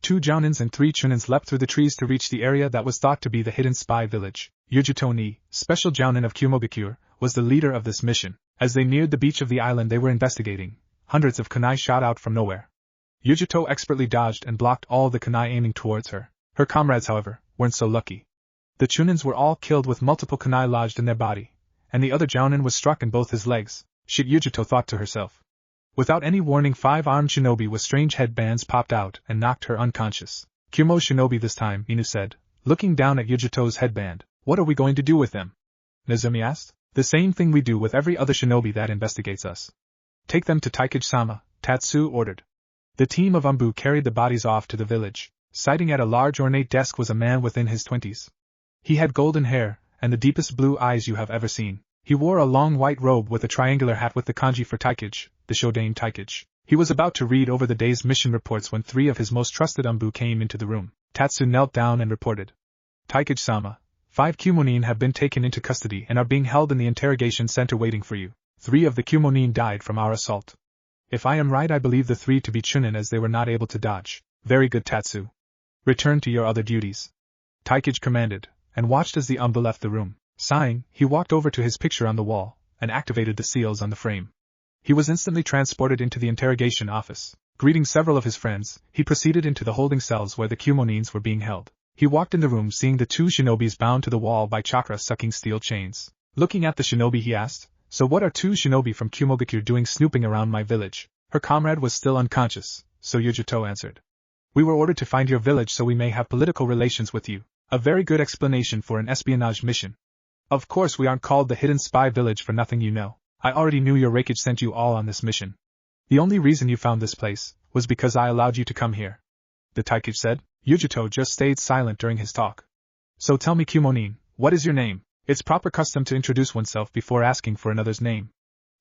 2 Jounins and 3 Chunins leapt through the trees to reach the area that was thought to be the Hidden Spy Village. Yujuto Ni, special Jounin of Kumogakure, was the leader of this mission. As they neared the beach of the island they were investigating, hundreds of kunai shot out from nowhere. Yujuto expertly dodged and blocked all the kunai aiming towards her. Her comrades, however, weren't so lucky. The Chunins were all killed with multiple kunai lodged in their body, and the other Jounin was struck in both his legs. Shit, Yujuto thought to herself. Without any warning, 5-armed shinobi with strange headbands popped out and knocked her unconscious. Kumo shinobi this time, Inu said, looking down at Yujuto's headband. What are we going to do with them? Nezumi asked. The same thing we do with every other shinobi that investigates us. Take them to Taikage-sama, Tatsu ordered. The team of Umbu carried the bodies off to the village. Sitting at a large ornate desk was a man within his 20s. He had golden hair, and the deepest blue eyes you have ever seen. He wore a long white robe with a triangular hat with the kanji for Taikage, the Shodaime Taikage. He was about to read over the day's mission reports when 3 of his most trusted Umbu came into the room. Tatsu knelt down and reported. Taikage-sama, 5 Kumonin have been taken into custody and are being held in the interrogation center waiting for you. 3 of the Kumonin died from our assault. If I am right, I believe the 3 to be Chunin as they were not able to dodge. Very good, Tatsu. Return to your other duties. Taikage commanded, and watched as the Umbu left the room. Sighing, he walked over to his picture on the wall, and activated the seals on the frame. He was instantly transported into the interrogation office. Greeting several of his friends, he proceeded into the holding cells where the Kumonins were being held. He walked in the room seeing the 2 shinobis bound to the wall by chakra sucking steel chains. Looking at the shinobi he asked, so what are 2 shinobi from Kumogakure doing snooping around my village? Her comrade was still unconscious, so Yujuto answered. We were ordered to find your village so we may have political relations with you. A very good explanation for an espionage mission. Of course we aren't called the Hidden Spy Village for nothing, you know. I already knew your Raikage sent you all on this mission. The only reason you found this place was because I allowed you to come here. The Taikage said. Yujuto just stayed silent during his talk. So tell me, Kumonin, what is your name? It's proper custom to introduce oneself before asking for another's name.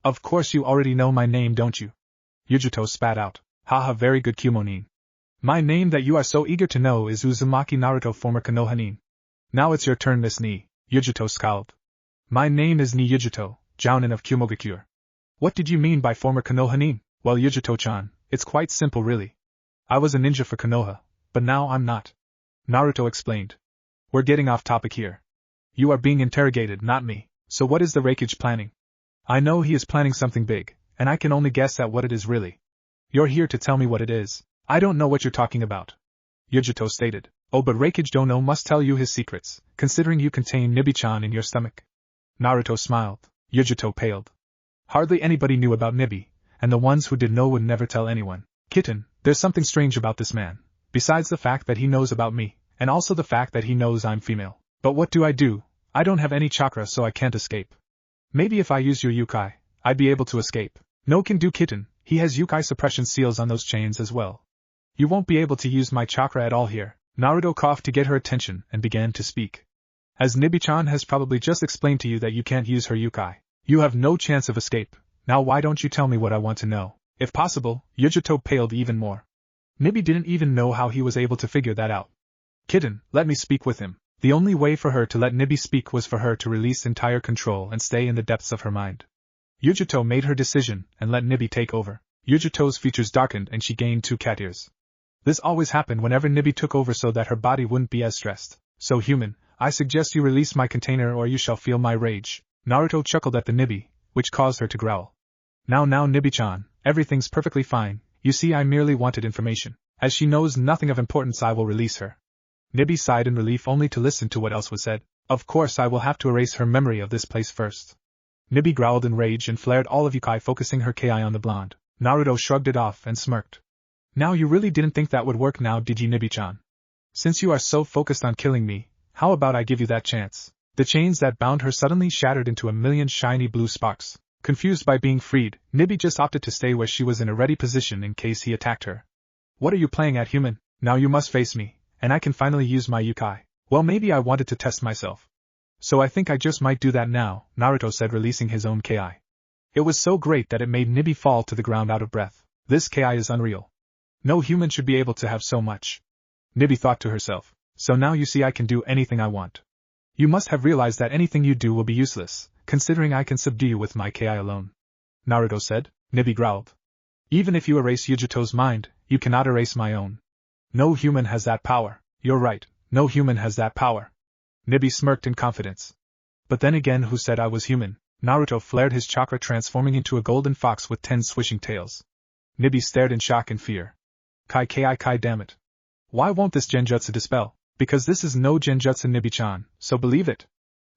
Of course you already know my name, don't you? Yujuto spat out. Haha, very good, Kumonin. My name that you are so eager to know is Uzumaki-Naruto, former Konohanin. Now it's your turn, Miss Ni. Yujuto scowled. My name is Ni Yujuto, Jounin of Kumogakure. What did you mean by former Konohanin? Well, Yujuto-chan, it's quite simple really. I was a ninja for Konoha, but now I'm not. Naruto explained. We're getting off topic here. You are being interrogated, not me. So what is the Raikage planning? I know he is planning something big, and I can only guess at what it is really. You're here to tell me what it is. I don't know what you're talking about. Yujuto stated. Oh, but Raikage Dono must tell you his secrets, considering you contain Nibi-chan in your stomach. Naruto smiled. Yujuto paled. Hardly anybody knew about Nibi, and the ones who did know would never tell anyone. Kitten, there's something strange about this man, besides the fact that he knows about me, and also the fact that he knows I'm female. But what do? I don't have any chakra, so I can't escape. Maybe if I use your yukai, I'd be able to escape. No can do, Kitten, he has yukai suppression seals on those chains as well. You won't be able to use my chakra at all here. Naruto coughed to get her attention and began to speak. As Nibi-chan has probably just explained to you that you can't use her yukai, you have no chance of escape. Now why don't you tell me what I want to know? If possible, Yujuto paled even more. Nibi didn't even know how he was able to figure that out. Kitten, let me speak with him. The only way for her to let Nibi speak was for her to release entire control and stay in the depths of her mind. Yujuto made her decision and let Nibi take over. Yujuto's features darkened and she gained 2 cat ears. This always happened whenever Nibi took over so that her body wouldn't be as stressed. So human, I suggest you release my container or you shall feel my rage. Naruto chuckled at the Nibi, which caused her to growl. Now Nibi-chan, everything's perfectly fine, you see I merely wanted information. As she knows nothing of importance I will release her. Nibi sighed in relief only to listen to what else was said. Of course I will have to erase her memory of this place first. Nibi growled in rage and flared all of Yukai, focusing her ki on the blonde. Naruto shrugged it off and smirked. Now you really didn't think that would work now, did you, Nibi-chan? Since you are so focused on killing me, how about I give you that chance? The chains that bound her suddenly shattered into a million shiny blue sparks. Confused by being freed, Nibi just opted to stay where she was in a ready position in case he attacked her. What are you playing at, human? Now you must face me, and I can finally use my Yukai. Well, maybe I wanted to test myself. So I think I just might do that now, Naruto said, releasing his own ki. It was so great that it made Nibi fall to the ground out of breath. This ki is unreal. No human should be able to have so much. Nibi thought to herself. So now you see I can do anything I want. You must have realized that anything you do will be useless, considering I can subdue you with my ki alone. Naruto said. Nibi growled. Even if you erase Yujuto's mind, you cannot erase my own. No human has that power. You're right, no human has that power. Nibi smirked in confidence. But then again, who said I was human? Naruto flared his chakra, transforming into a golden fox with 10 swishing tails. Nibi stared in shock and fear. Kai damn it. Why won't this genjutsu dispel? Because this is no genjutsu, Nibi-chan, so believe it.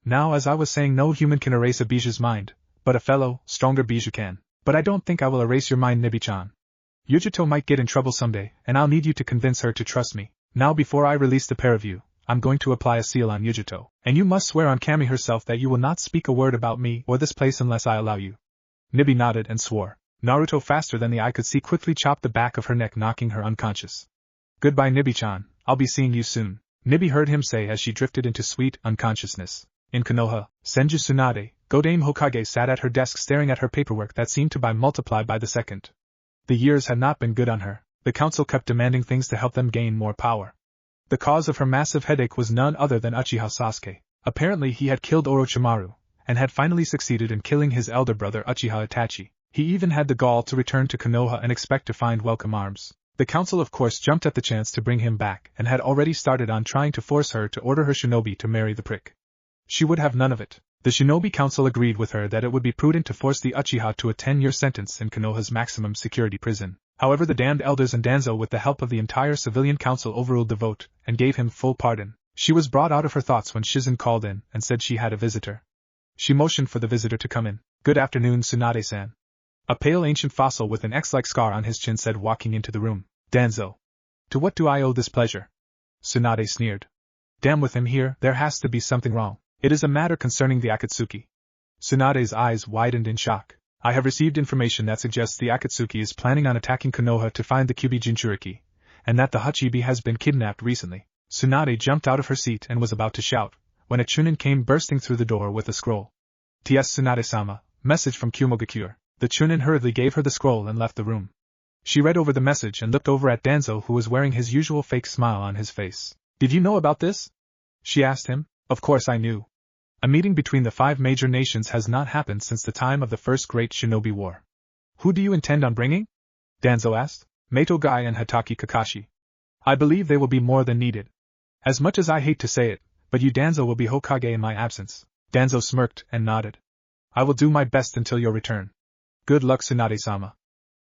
Now, as I was saying, no human can erase a biju's mind, but a fellow, stronger biju can. But I don't think I will erase your mind, Nibi-chan. Yujuto might get in trouble someday, and I'll need you to convince her to trust me. Now, before I release the pair of you, I'm going to apply a seal on Yujuto, and you must swear on Kami herself that you will not speak a word about me or this place unless I allow you. Nibi nodded and swore. Naruto, faster than the eye could see, quickly chopped the back of her neck, knocking her unconscious. Goodbye, Nibi-chan, I'll be seeing you soon, Nibi heard him say as she drifted into sweet unconsciousness. In Konoha, Senju Tsunade, Godame Hokage, sat at her desk staring at her paperwork that seemed to multiply by the second. The years had not been good on her. The council kept demanding things to help them gain more power. The cause of her massive headache was none other than Uchiha Sasuke. Apparently he had killed Orochimaru, and had finally succeeded in killing his elder brother Uchiha Itachi. He even had the gall to return to Konoha and expect to find welcome arms. The council of course jumped at the chance to bring him back, and had already started on trying to force her to order her shinobi to marry the prick. She would have none of it. The shinobi council agreed with her that it would be prudent to force the Uchiha to a 10-year sentence in Konoha's maximum security prison. However, the damned elders and Danzo, with the help of the entire civilian council, overruled the vote, and gave him full pardon. She was brought out of her thoughts when Shizen called in, and said she had a visitor. She motioned for the visitor to come in. Good afternoon, Tsunade-san. A pale ancient fossil with an X-like scar on his chin said, walking into the room. Danzo. To what do I owe this pleasure? Tsunade sneered. Damn, with him here, there has to be something wrong. It is a matter concerning the Akatsuki. Tsunade's eyes widened in shock. I have received information that suggests the Akatsuki is planning on attacking Konoha to find the Kyuubi Jinchuriki, and that the Hachibi has been kidnapped recently. Tsunade jumped out of her seat and was about to shout, when a Chunin came bursting through the door with a scroll. T.S. Tsunade-sama, message from Kyumogakure. The Chunin hurriedly gave her the scroll and left the room. She read over the message and looked over at Danzo, who was wearing his usual fake smile on his face. Did you know about this? She asked him. Of course I knew. A meeting between the 5 major nations has not happened since the time of the first great shinobi war. Who do you intend on bringing? Danzo asked. Meito Gai and Hatake Kakashi. I believe they will be more than needed. As much as I hate to say it, but you, Danzo, will be Hokage in my absence. Danzo smirked and nodded. I will do my best until your return. Good luck, Tsunade-sama.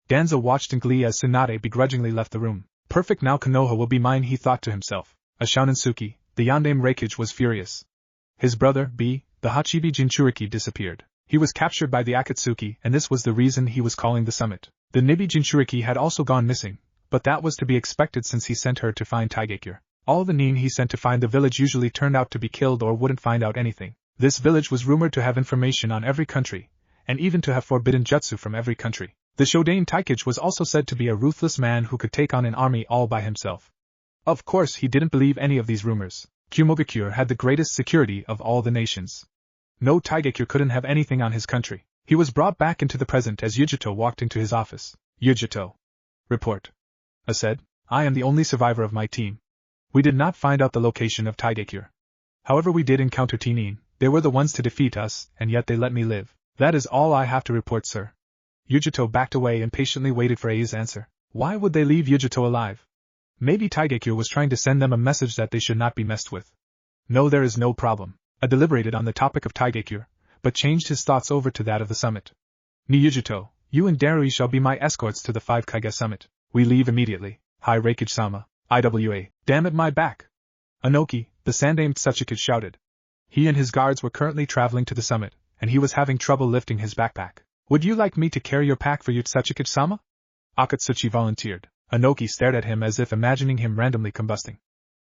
Danzo watched in glee as Tsunade begrudgingly left the room. Perfect, now Konoha will be mine, he thought to himself. A Shouninsuke, the Yondaime Reikage, was furious. His brother, the Hachibi Jinchuriki, disappeared. He was captured by the Akatsuki, and this was the reason he was calling the summit. The Nibi Jinchuriki had also gone missing, but that was to be expected since he sent her to find Taigakure. All the nin he sent to find the village usually turned out to be killed or wouldn't find out anything. This village was rumored to have information on every country, and even to have forbidden jutsu from every country. The Shodain Taikage was also said to be a ruthless man who could take on an army all by himself. Of course he didn't believe any of these rumors. Kyumogakure had the greatest security of all the nations. No Taigakure couldn't have anything on his country. He was brought back into the present as Yujuto walked into his office. Yujuto. Report. I said. I am the only survivor of my team. We did not find out the location of Taigakure. However, we did encounter Tinin. They were the ones to defeat us, and yet they let me live. That is all I have to report, sir. Yujito backed away and patiently waited for Ai's answer. Why would they leave Yujito alive? Maybe Taigekyo was trying to send them a message that they should not be messed with. No, there is no problem. A deliberated on the topic of Taigekyo, but changed his thoughts over to that of the summit. Ni Yujito, you and Darui shall be my escorts to the 5 Kage summit. We leave immediately. Hi Reikage-sama, IWA, damn it my back! Anoki, the Sandaime Tsuchikage shouted. He and his guards were currently traveling to the summit, and he was having trouble lifting his backpack. Would you like me to carry your pack for you, Tsuchikage-sama? Akatsuki volunteered. Anoki stared at him as if imagining him randomly combusting.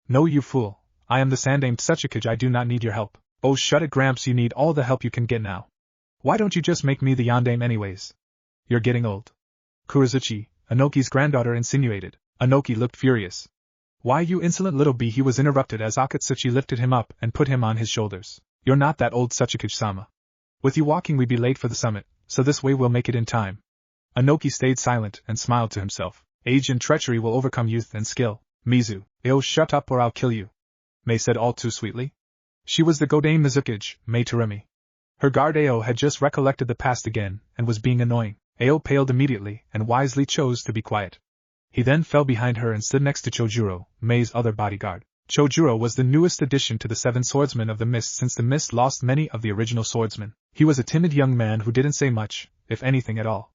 No, you fool. I am the Sandaime Tsuchikage, I do not need your help. Oh shut it Gramps, you need all the help you can get now. Why don't you just make me the Yondaime anyways? You're getting old. Kurizuchi, Anoki's granddaughter insinuated. Anoki looked furious. Why you insolent little bee, he was interrupted as Akatsuki lifted him up and put him on his shoulders. You're not that old Tsuchikage-sama. With you walking we'd be late for the summit, so this way we'll make it in time. Anoki stayed silent and smiled to himself. Age and treachery will overcome youth and skill. Mizu, Ao shut up or I'll kill you. Mei said all too sweetly. She was the Godame Mizukage, Mei Terumi. Her guard Ao had just recollected the past again and was being annoying. Ao paled immediately and wisely chose to be quiet. He then fell behind her and stood next to Chojuro, Mei's other bodyguard. Chojuro was the newest addition to the 7 swordsmen of the Mist since the Mist lost many of the original swordsmen. He was a timid young man who didn't say much, if anything at all.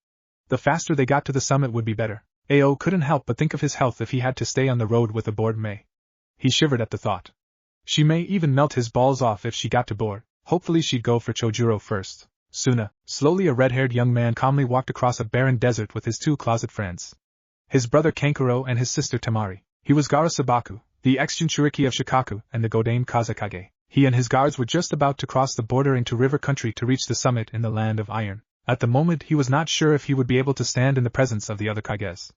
The faster they got to the summit would be better. Ao couldn't help but think of his health if he had to stay on the road with a bored Mei. He shivered at the thought. She may even melt his balls off if she got too bored. Hopefully she'd go for Chojuro first. Suna, slowly a red-haired young man calmly walked across a barren desert with his 2 closet friends. His brother Kankuro and his sister Tamari. He was Gara Sabaku, the ex-Jinchuriki of Shikaku and the Godame Kazekage. He and his guards were just about to cross the border into river country to reach the summit in the Land of Iron. At the moment he was not sure if he would be able to stand in the presence of the other Kages.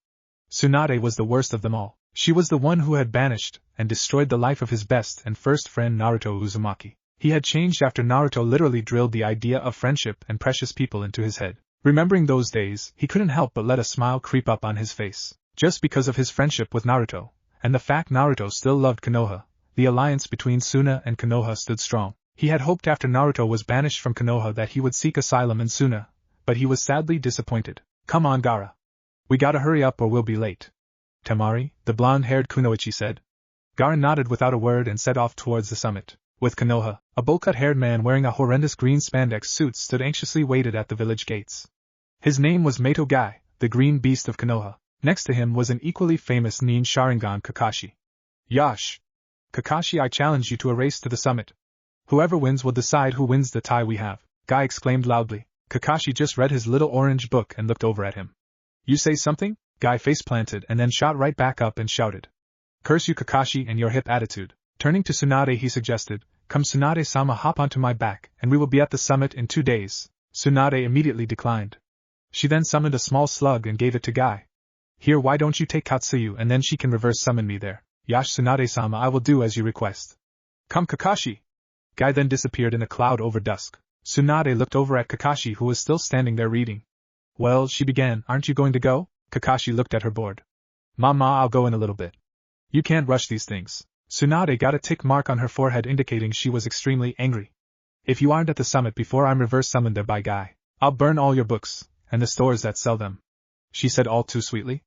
Tsunade was the worst of them all. She was the one who had banished and destroyed the life of his best and first friend Naruto Uzumaki. He had changed after Naruto literally drilled the idea of friendship and precious people into his head. Remembering those days, he couldn't help but let a smile creep up on his face. Just because of his friendship with Naruto, and the fact Naruto still loved Konoha, the alliance between Suna and Konoha stood strong. He had hoped after Naruto was banished from Konoha that he would seek asylum in Suna, but he was sadly disappointed. Come on Gara. We gotta hurry up or we'll be late. Tamari, the blonde-haired Kunoichi said. Gara nodded without a word and set off towards the summit. With Konoha, a bowl-cut-haired man wearing a horrendous green spandex suit stood anxiously waited at the village gates. His name was Meito Gai, the green beast of Konoha. Next to him was an equally famous Nin Sharingan Kakashi. Yash! Kakashi, I challenge you to a race to the summit. Whoever wins will decide who wins the tie we have, Gai exclaimed loudly. Kakashi just read his little orange book and looked over at him. You say something? Gai face-planted and then shot right back up and shouted. Curse you Kakashi and your hip attitude. Turning to Tsunade he suggested, come Tsunade-sama, hop onto my back and we will be at the summit in 2 days. Tsunade immediately declined. She then summoned a small slug and gave it to Gai. Here, why don't you take Katsuyu and then she can reverse summon me there. Yash Tsunade-sama, I will do as you request. Come Kakashi! Gai then disappeared in a cloud over dusk. Tsunade looked over at Kakashi who was still standing there reading. Well, she began, aren't you going to go? Kakashi looked at her bored. Mama, I'll go in a little bit. You can't rush these things. Tsunade got a tick mark on her forehead indicating she was extremely angry. If you aren't at the summit before I'm reverse summoned there by Gai, I'll burn all your books, and the stores that sell them. She said all too sweetly.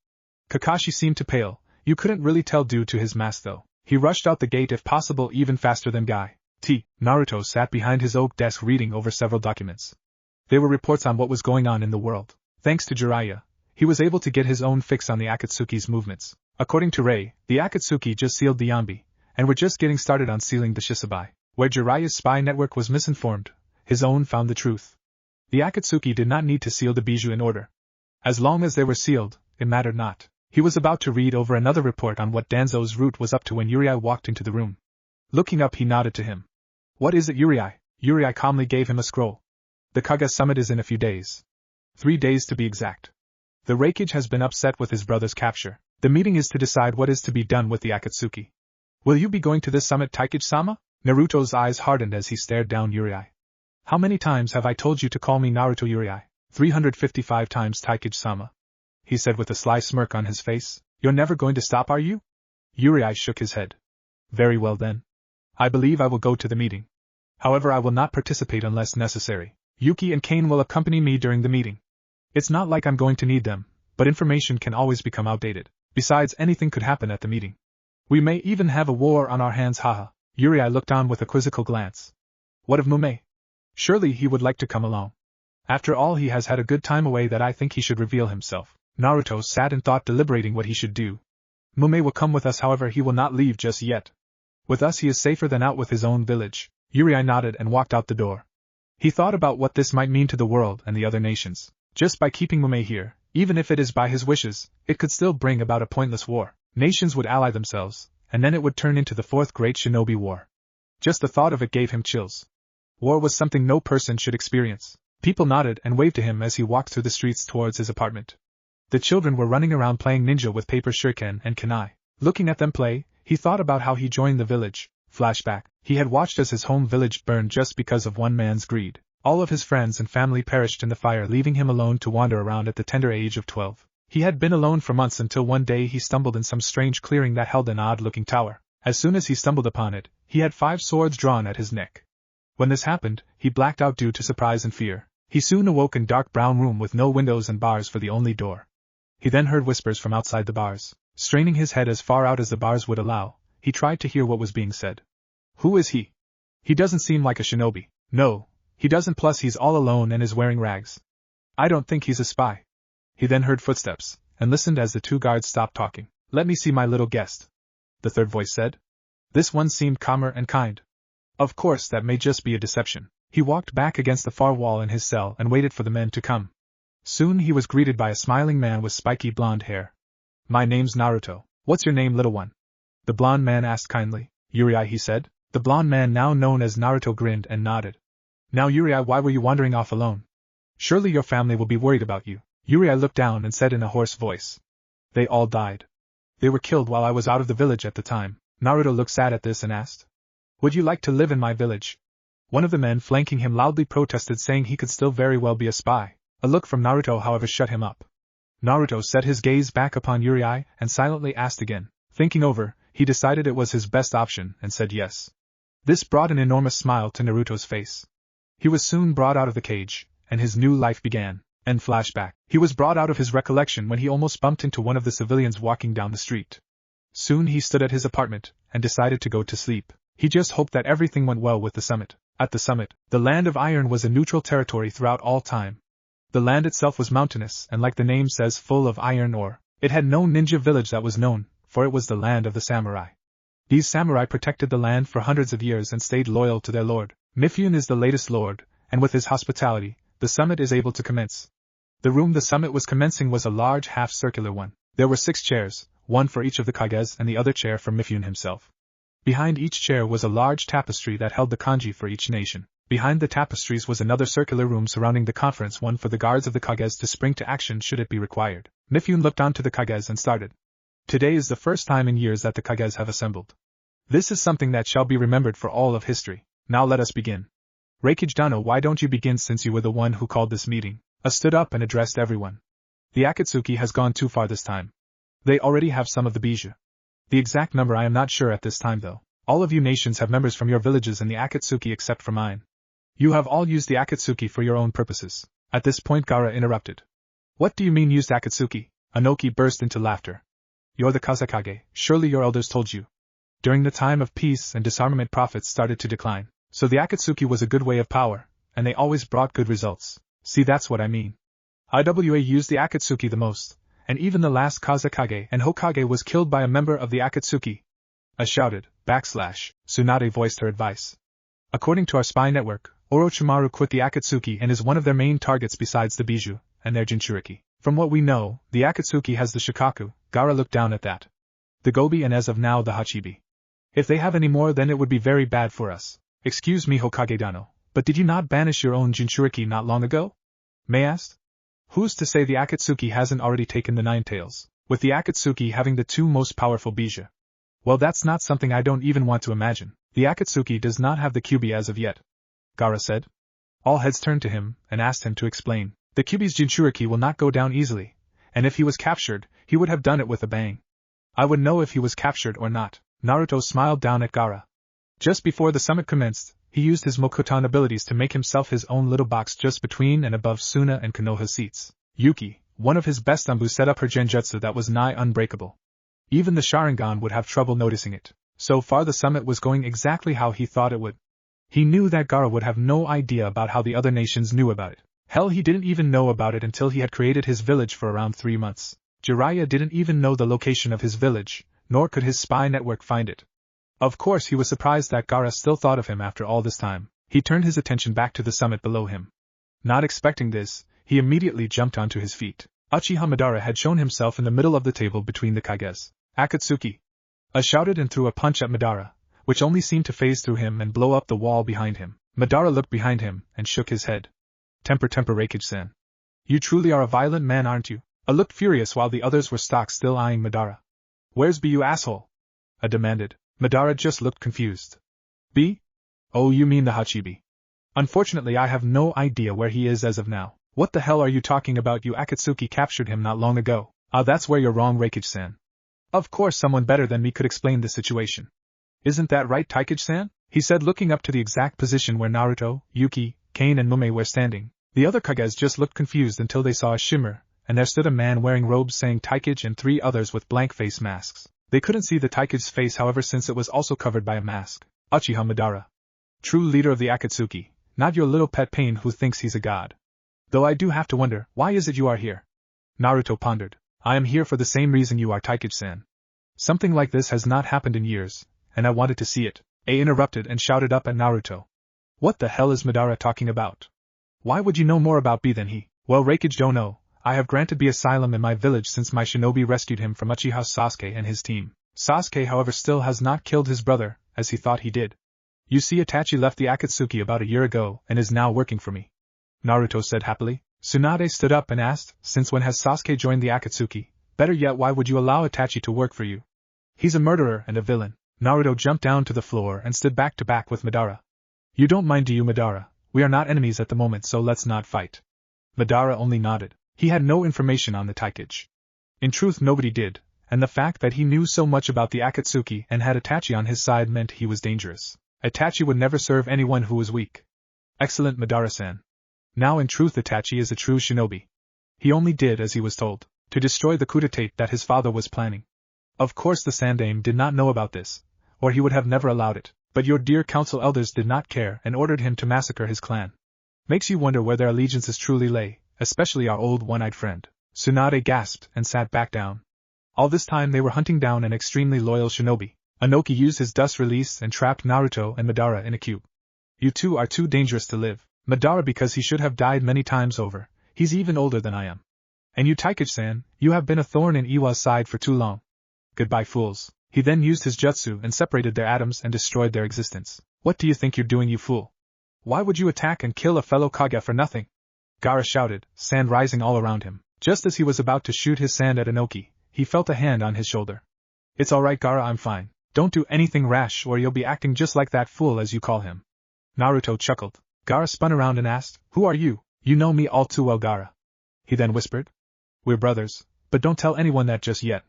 Kakashi seemed to pale. You couldn't really tell due to his mask though. He rushed out the gate if possible even faster than Gai. Naruto sat behind his oak desk reading over several documents. They were reports on what was going on in the world. Thanks to Jiraiya, he was able to get his own fix on the Akatsuki's movements. According to Rei, the Akatsuki just sealed the Yambi, and were just getting started on sealing the Shisabai. Where Jiraiya's spy network was misinformed, his own found the truth. The Akatsuki did not need to seal the biju in order. As long as they were sealed, it mattered not. He was about to read over another report on what Danzo's route was up to when Uriai walked into the room. Looking up he nodded to him. What is it Uriai? Uriai calmly gave him a scroll. The Kage summit is in a few days. 3 days to be exact. The Reikage has been upset with his brother's capture. The meeting is to decide what is to be done with the Akatsuki. Will you be going to this summit Taikage-sama? Naruto's eyes hardened as he stared down Uriai. How many times have I told you to call me Naruto Uriai? 355 times Taikage-sama. He said with a sly smirk on his face. You're never going to stop, are you? Uriai shook his head. Very well then. I believe I will go to the meeting. However, I will not participate unless necessary. Yuki and Kane will accompany me during the meeting. It's not like I'm going to need them, but information can always become outdated. Besides, anything could happen at the meeting. We may even have a war on our hands, haha. Jiraiya looked on with a quizzical glance. What of Mume? Surely he would like to come along. After all, he has had a good time away that I think he should reveal himself. Naruto sat and thought, deliberating what he should do. Mume will come with us, however he will not leave just yet. With us he is safer than out with his own village. Jiraiya nodded and walked out the door. He thought about what this might mean to the world and the other nations. Just by keeping Mume here, even if it is by his wishes, it could still bring about a pointless war. Nations would ally themselves, and then it would turn into the fourth great shinobi war. Just the thought of it gave him chills. War was something no person should experience. People nodded and waved to him as he walked through the streets towards his apartment. The children were running around playing ninja with paper shuriken and kunai. Looking at them play, he thought about how he joined the village. Flashback. He had watched as his home village burned just because of one man's greed. All of his friends and family perished in the fire, leaving him alone to wander around at the tender age of 12. He had been alone for months until one day he stumbled in some strange clearing that held an odd-looking tower. As soon as he stumbled upon it, he had 5 swords drawn at his neck. When this happened, he blacked out due to surprise and fear. He soon awoke in dark brown room with no windows and bars for the only door. He then heard whispers from outside the bars. Straining his head as far out as the bars would allow, he tried to hear what was being said. Who is he? He doesn't seem like a shinobi. No, he doesn't, plus he's all alone and is wearing rags. I don't think he's a spy. He then heard footsteps, and listened as the 2 guards stopped talking. Let me see my little guest, the third voice said. This one seemed calmer and kind. Of course, that may just be a deception. He walked back against the far wall in his cell and waited for the men to come. Soon he was greeted by a smiling man with spiky blonde hair. My name's Naruto. What's your name, little one? The blonde man asked kindly. Jiraiya, he said. The blonde man, now known as Naruto, grinned and nodded. Now Jiraiya, why were you wandering off alone? Surely your family will be worried about you. Jiraiya looked down and said in a hoarse voice. They all died. They were killed while I was out of the village at the time. Naruto looked sad at this and asked. Would you like to live in my village? One of the men flanking him loudly protested, saying he could still very well be a spy. A look from Naruto, however, shut him up. Naruto set his gaze back upon Jiraiya and silently asked again. Thinking over, he decided it was his best option and said yes. This brought an enormous smile to Naruto's face. He was soon brought out of the cage, and his new life began. And flashback. He was brought out of his recollection when he almost bumped into one of the civilians walking down the street. Soon he stood at his apartment and decided to go to sleep. He just hoped that everything went well with the summit. At the summit, the land of iron was a neutral territory throughout all time. The land itself was mountainous and, like the name says, full of iron ore. It had no ninja village that was known, for it was the land of the samurai. These samurai protected the land for hundreds of years and stayed loyal to their lord. Mifune is the latest lord, and with his hospitality, the summit is able to commence. The room the summit was commencing was a large half-circular one. There were 6 chairs, one for each of the Kages and the other chair for Mifune himself. Behind each chair was a large tapestry that held the kanji for each nation. Behind the tapestries was another circular room surrounding the conference, one for the guards of the Kages to spring to action should it be required. Mifune looked onto the Kages and started. Today is the first time in years that the Kages have assembled. This is something that shall be remembered for all of history. Now let us begin. Reikage Dano, why don't you begin since you were the one who called this meeting? Stood up and addressed everyone. The Akatsuki has gone too far this time. They already have some of the biju. The exact number I am not sure at this time though. All of you nations have members from your villages in the Akatsuki except for mine. You have all used the Akatsuki for your own purposes. At this point Gaara interrupted. What do you mean used Akatsuki? Anoki burst into laughter. You're the Kazekage, surely your elders told you. During the time of peace and disarmament profits started to decline. So the Akatsuki was a good way of power, and they always brought good results. See, that's what I mean. IWA used the Akatsuki the most, and even the last Kazekage and Hokage was killed by a member of the Akatsuki. I shouted, Tsunade voiced her advice. According to our spy network, Orochimaru quit the Akatsuki and is one of their main targets besides the biju and their Jinchuriki. From what we know, the Akatsuki has the Shikaku. Gaara looked down at that. The Gobi and as of now the Hachibi. If they have any more, then it would be very bad for us. Excuse me, Hokage Dano, but did you not banish your own Jinchuriki not long ago? Mei asked. Who's to say the Akatsuki hasn't already taken the 9 tails, with the Akatsuki having the 2 most powerful biju? Well, that's not something I don't even want to imagine. The Akatsuki does not have the Kyuubi as of yet, Gaara said. All heads turned to him and asked him to explain. The Kyuubi's Jinchuriki will not go down easily, and if he was captured, he would have done it with a bang. I would know if he was captured or not. Naruto smiled down at Gaara. Just before the summit commenced, he used his Mokutan abilities to make himself his own little box just between and above Suna and Konoha's seats. Yuki, one of his best Anbu, set up her genjutsu that was nigh unbreakable. Even the Sharingan would have trouble noticing it. So far the summit was going exactly how he thought it would. He knew that Gaara would have no idea about how the other nations knew about it. Hell, he didn't even know about it until he had created his village for around 3 months. Jiraiya didn't even know the location of his village, nor could his spy network find it. Of course he was surprised that Gaara still thought of him after all this time. He turned his attention back to the summit below him. Not expecting this, he immediately jumped onto his feet. Uchiha Madara had shown himself in the middle of the table between the Kages. Akatsuki! Shouted and threw a punch at Madara, which only seemed to phase through him and blow up the wall behind him. Madara looked behind him and shook his head. Temper Reikage-san. You truly are a violent man, aren't you? Looked furious while the others were still eyeing Madara. Where's B, you asshole? Demanded. Madara just looked confused. B? Oh, you mean the Hachibi. Unfortunately, I have no idea where he is as of now. What the hell are you talking about? You Akatsuki captured him not long ago. That's where you're wrong, Reikage-san. Of course someone better than me could explain the situation. Isn't that right, Taikage-san? He said, looking up to the exact position where Naruto, Yuki, Kane and Mume were standing. The other Kages just looked confused until they saw a shimmer, and there stood a man wearing robes saying Taikage and 3 others with blank face masks. They couldn't see the Taikage's face, however, since it was also covered by a mask. Uchiha Madara. True leader of the Akatsuki, not your little pet pain who thinks he's a god. Though I do have to wonder, why is it you are here? Naruto pondered. I am here for the same reason you are, Taikage-san. Something like this has not happened in years, and I wanted to see it. A interrupted and shouted up at Naruto. What the hell is Madara talking about? Why would you know more about B than he? Well, Reikage don't know. I have granted B asylum in my village since my shinobi rescued him from Uchiha Sasuke and his team. Sasuke, however, still has not killed his brother, as he thought he did. You see, Itachi left the Akatsuki about a year ago and is now working for me. Naruto said happily. Tsunade stood up and asked, since when has Sasuke joined the Akatsuki? Better yet, why would you allow Itachi to work for you? He's a murderer and a villain. Naruto jumped down to the floor and stood back to back with Madara. You don't mind, do you, Madara? We are not enemies at the moment, so let's not fight. Madara only nodded. He had no information on the Taikage. In truth, nobody did, and the fact that he knew so much about the Akatsuki and had Itachi on his side meant he was dangerous. Itachi would never serve anyone who was weak. Excellent, Madara-san. Now in truth, Itachi is a true shinobi. He only did as he was told, to destroy the coup d'etat that his father was planning. Of course the Sandaime did not know about this, or he would have never allowed it, but your dear council elders did not care and ordered him to massacre his clan. Makes you wonder where their allegiances truly lay, especially our old one-eyed friend. Tsunade gasped and sat back down. All this time they were hunting down an extremely loyal shinobi. Inoki used his dust release and trapped Naruto and Madara in a cube. You two are too dangerous to live. Madara, because he should have died many times over. He's even older than I am. And you, Taikage-san, you have been a thorn in Iwa's side for too long. Goodbye, fools. He then used his jutsu and separated their atoms and destroyed their existence. What do you think you're doing, you fool? Why would you attack and kill a fellow Kage for nothing? Gaara shouted, sand rising all around him. Just as he was about to shoot his sand at Inoki, he felt a hand on his shoulder. It's alright, Gaara, I'm fine. Don't do anything rash or you'll be acting just like that fool as you call him. Naruto chuckled. Gaara spun around and asked, Who are you? You know me all too well, Gaara. He then whispered. We're brothers, but don't tell anyone that just yet.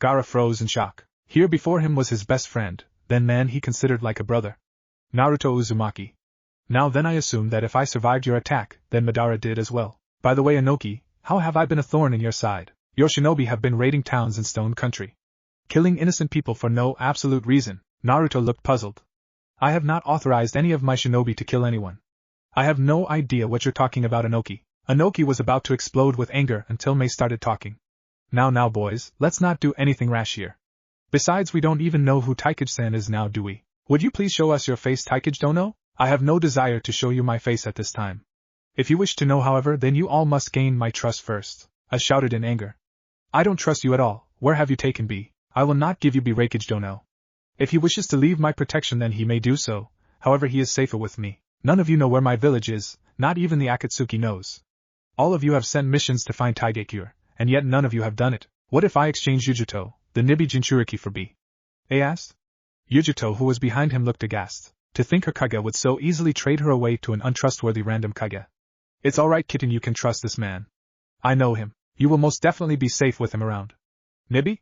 Gaara froze in shock. Here before him was his best friend, then man he considered like a brother. Naruto Uzumaki. Now then I assumed that if I survived your attack, then Madara did as well. By the way, Inoki, how have I been a thorn in your side? Your shinobi have been raiding towns in Stone Country, killing innocent people for no absolute reason. Naruto looked puzzled. I have not authorized any of my shinobi to kill anyone. I have no idea what you're talking about, Inoki. Inoki was about to explode with anger until Mei started talking. Now boys, let's not do anything rash here. Besides, we don't even know who Taikage-san is now, do we? Would you please show us your face, Taikage Dono? I have no desire to show you my face at this time. If you wish to know, however, then you all must gain my trust first. I shouted in anger. I don't trust you at all. Where have you taken B? I will not give you B, Reikage Dono. If he wishes to leave my protection, then he may do so, however he is safer with me. None of you know where my village is, not even the Akatsuki knows. All of you have sent missions to find Taigekure, and yet none of you have done it. What if I exchange Yujuto, the Nibi Jinchuriki, for B? A asked. Yujuto, who was behind him, looked aghast. To think her Kage would so easily trade her away to an untrustworthy random Kage. It's alright, kitten, you can trust this man. I know him. You will most definitely be safe with him around. Nibi?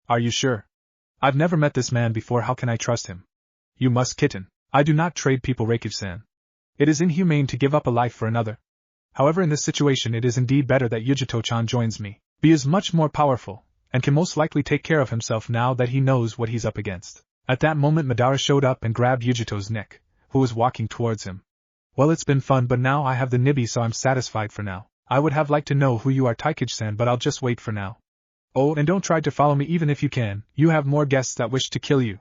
Are you sure? I've never met this man before, how can I trust him? You must, kitten. I do not trade people, Rakiv-san. It is inhumane to give up a life for another. However, in this situation it is indeed better that Yujito-chan joins me. B is much more powerful, and can most likely take care of himself now that he knows what he's up against. At that moment Madara showed up and grabbed Yujito's neck, who was walking towards him. Well, it's been fun, but now I have the nibby, so I'm satisfied for now. I would have liked to know who you are, Taikage-san, but I'll just wait for now. Oh, and don't try to follow me even if you can, you have more guests that wish to kill you.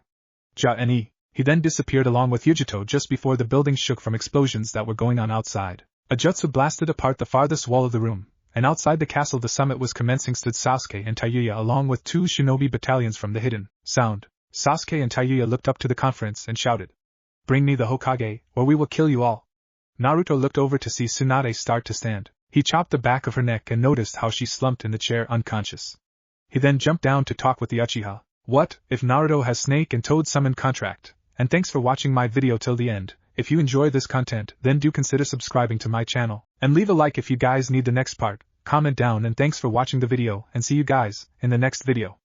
Ja-ne. He then disappeared along with Yujito just before the building shook from explosions that were going on outside. A jutsu blasted apart the farthest wall of the room, and outside the castle the summit was commencing stood Sasuke and Taiyuya along with 2 shinobi battalions from the hidden sound. Sasuke and Taiyuya looked up to the conference and shouted, "Bring me the Hokage, or we will kill you all." Naruto looked over to see Tsunade start to stand. He chopped the back of her neck and noticed how she slumped in the chair unconscious. He then jumped down to talk with the Uchiha. What if Naruto has Snake and Toad summon contract? And thanks for watching my video till the end. If you enjoy this content, then do consider subscribing to my channel, and leave a like if you guys need the next part. Comment down, and thanks for watching the video, and see you guys in the next video.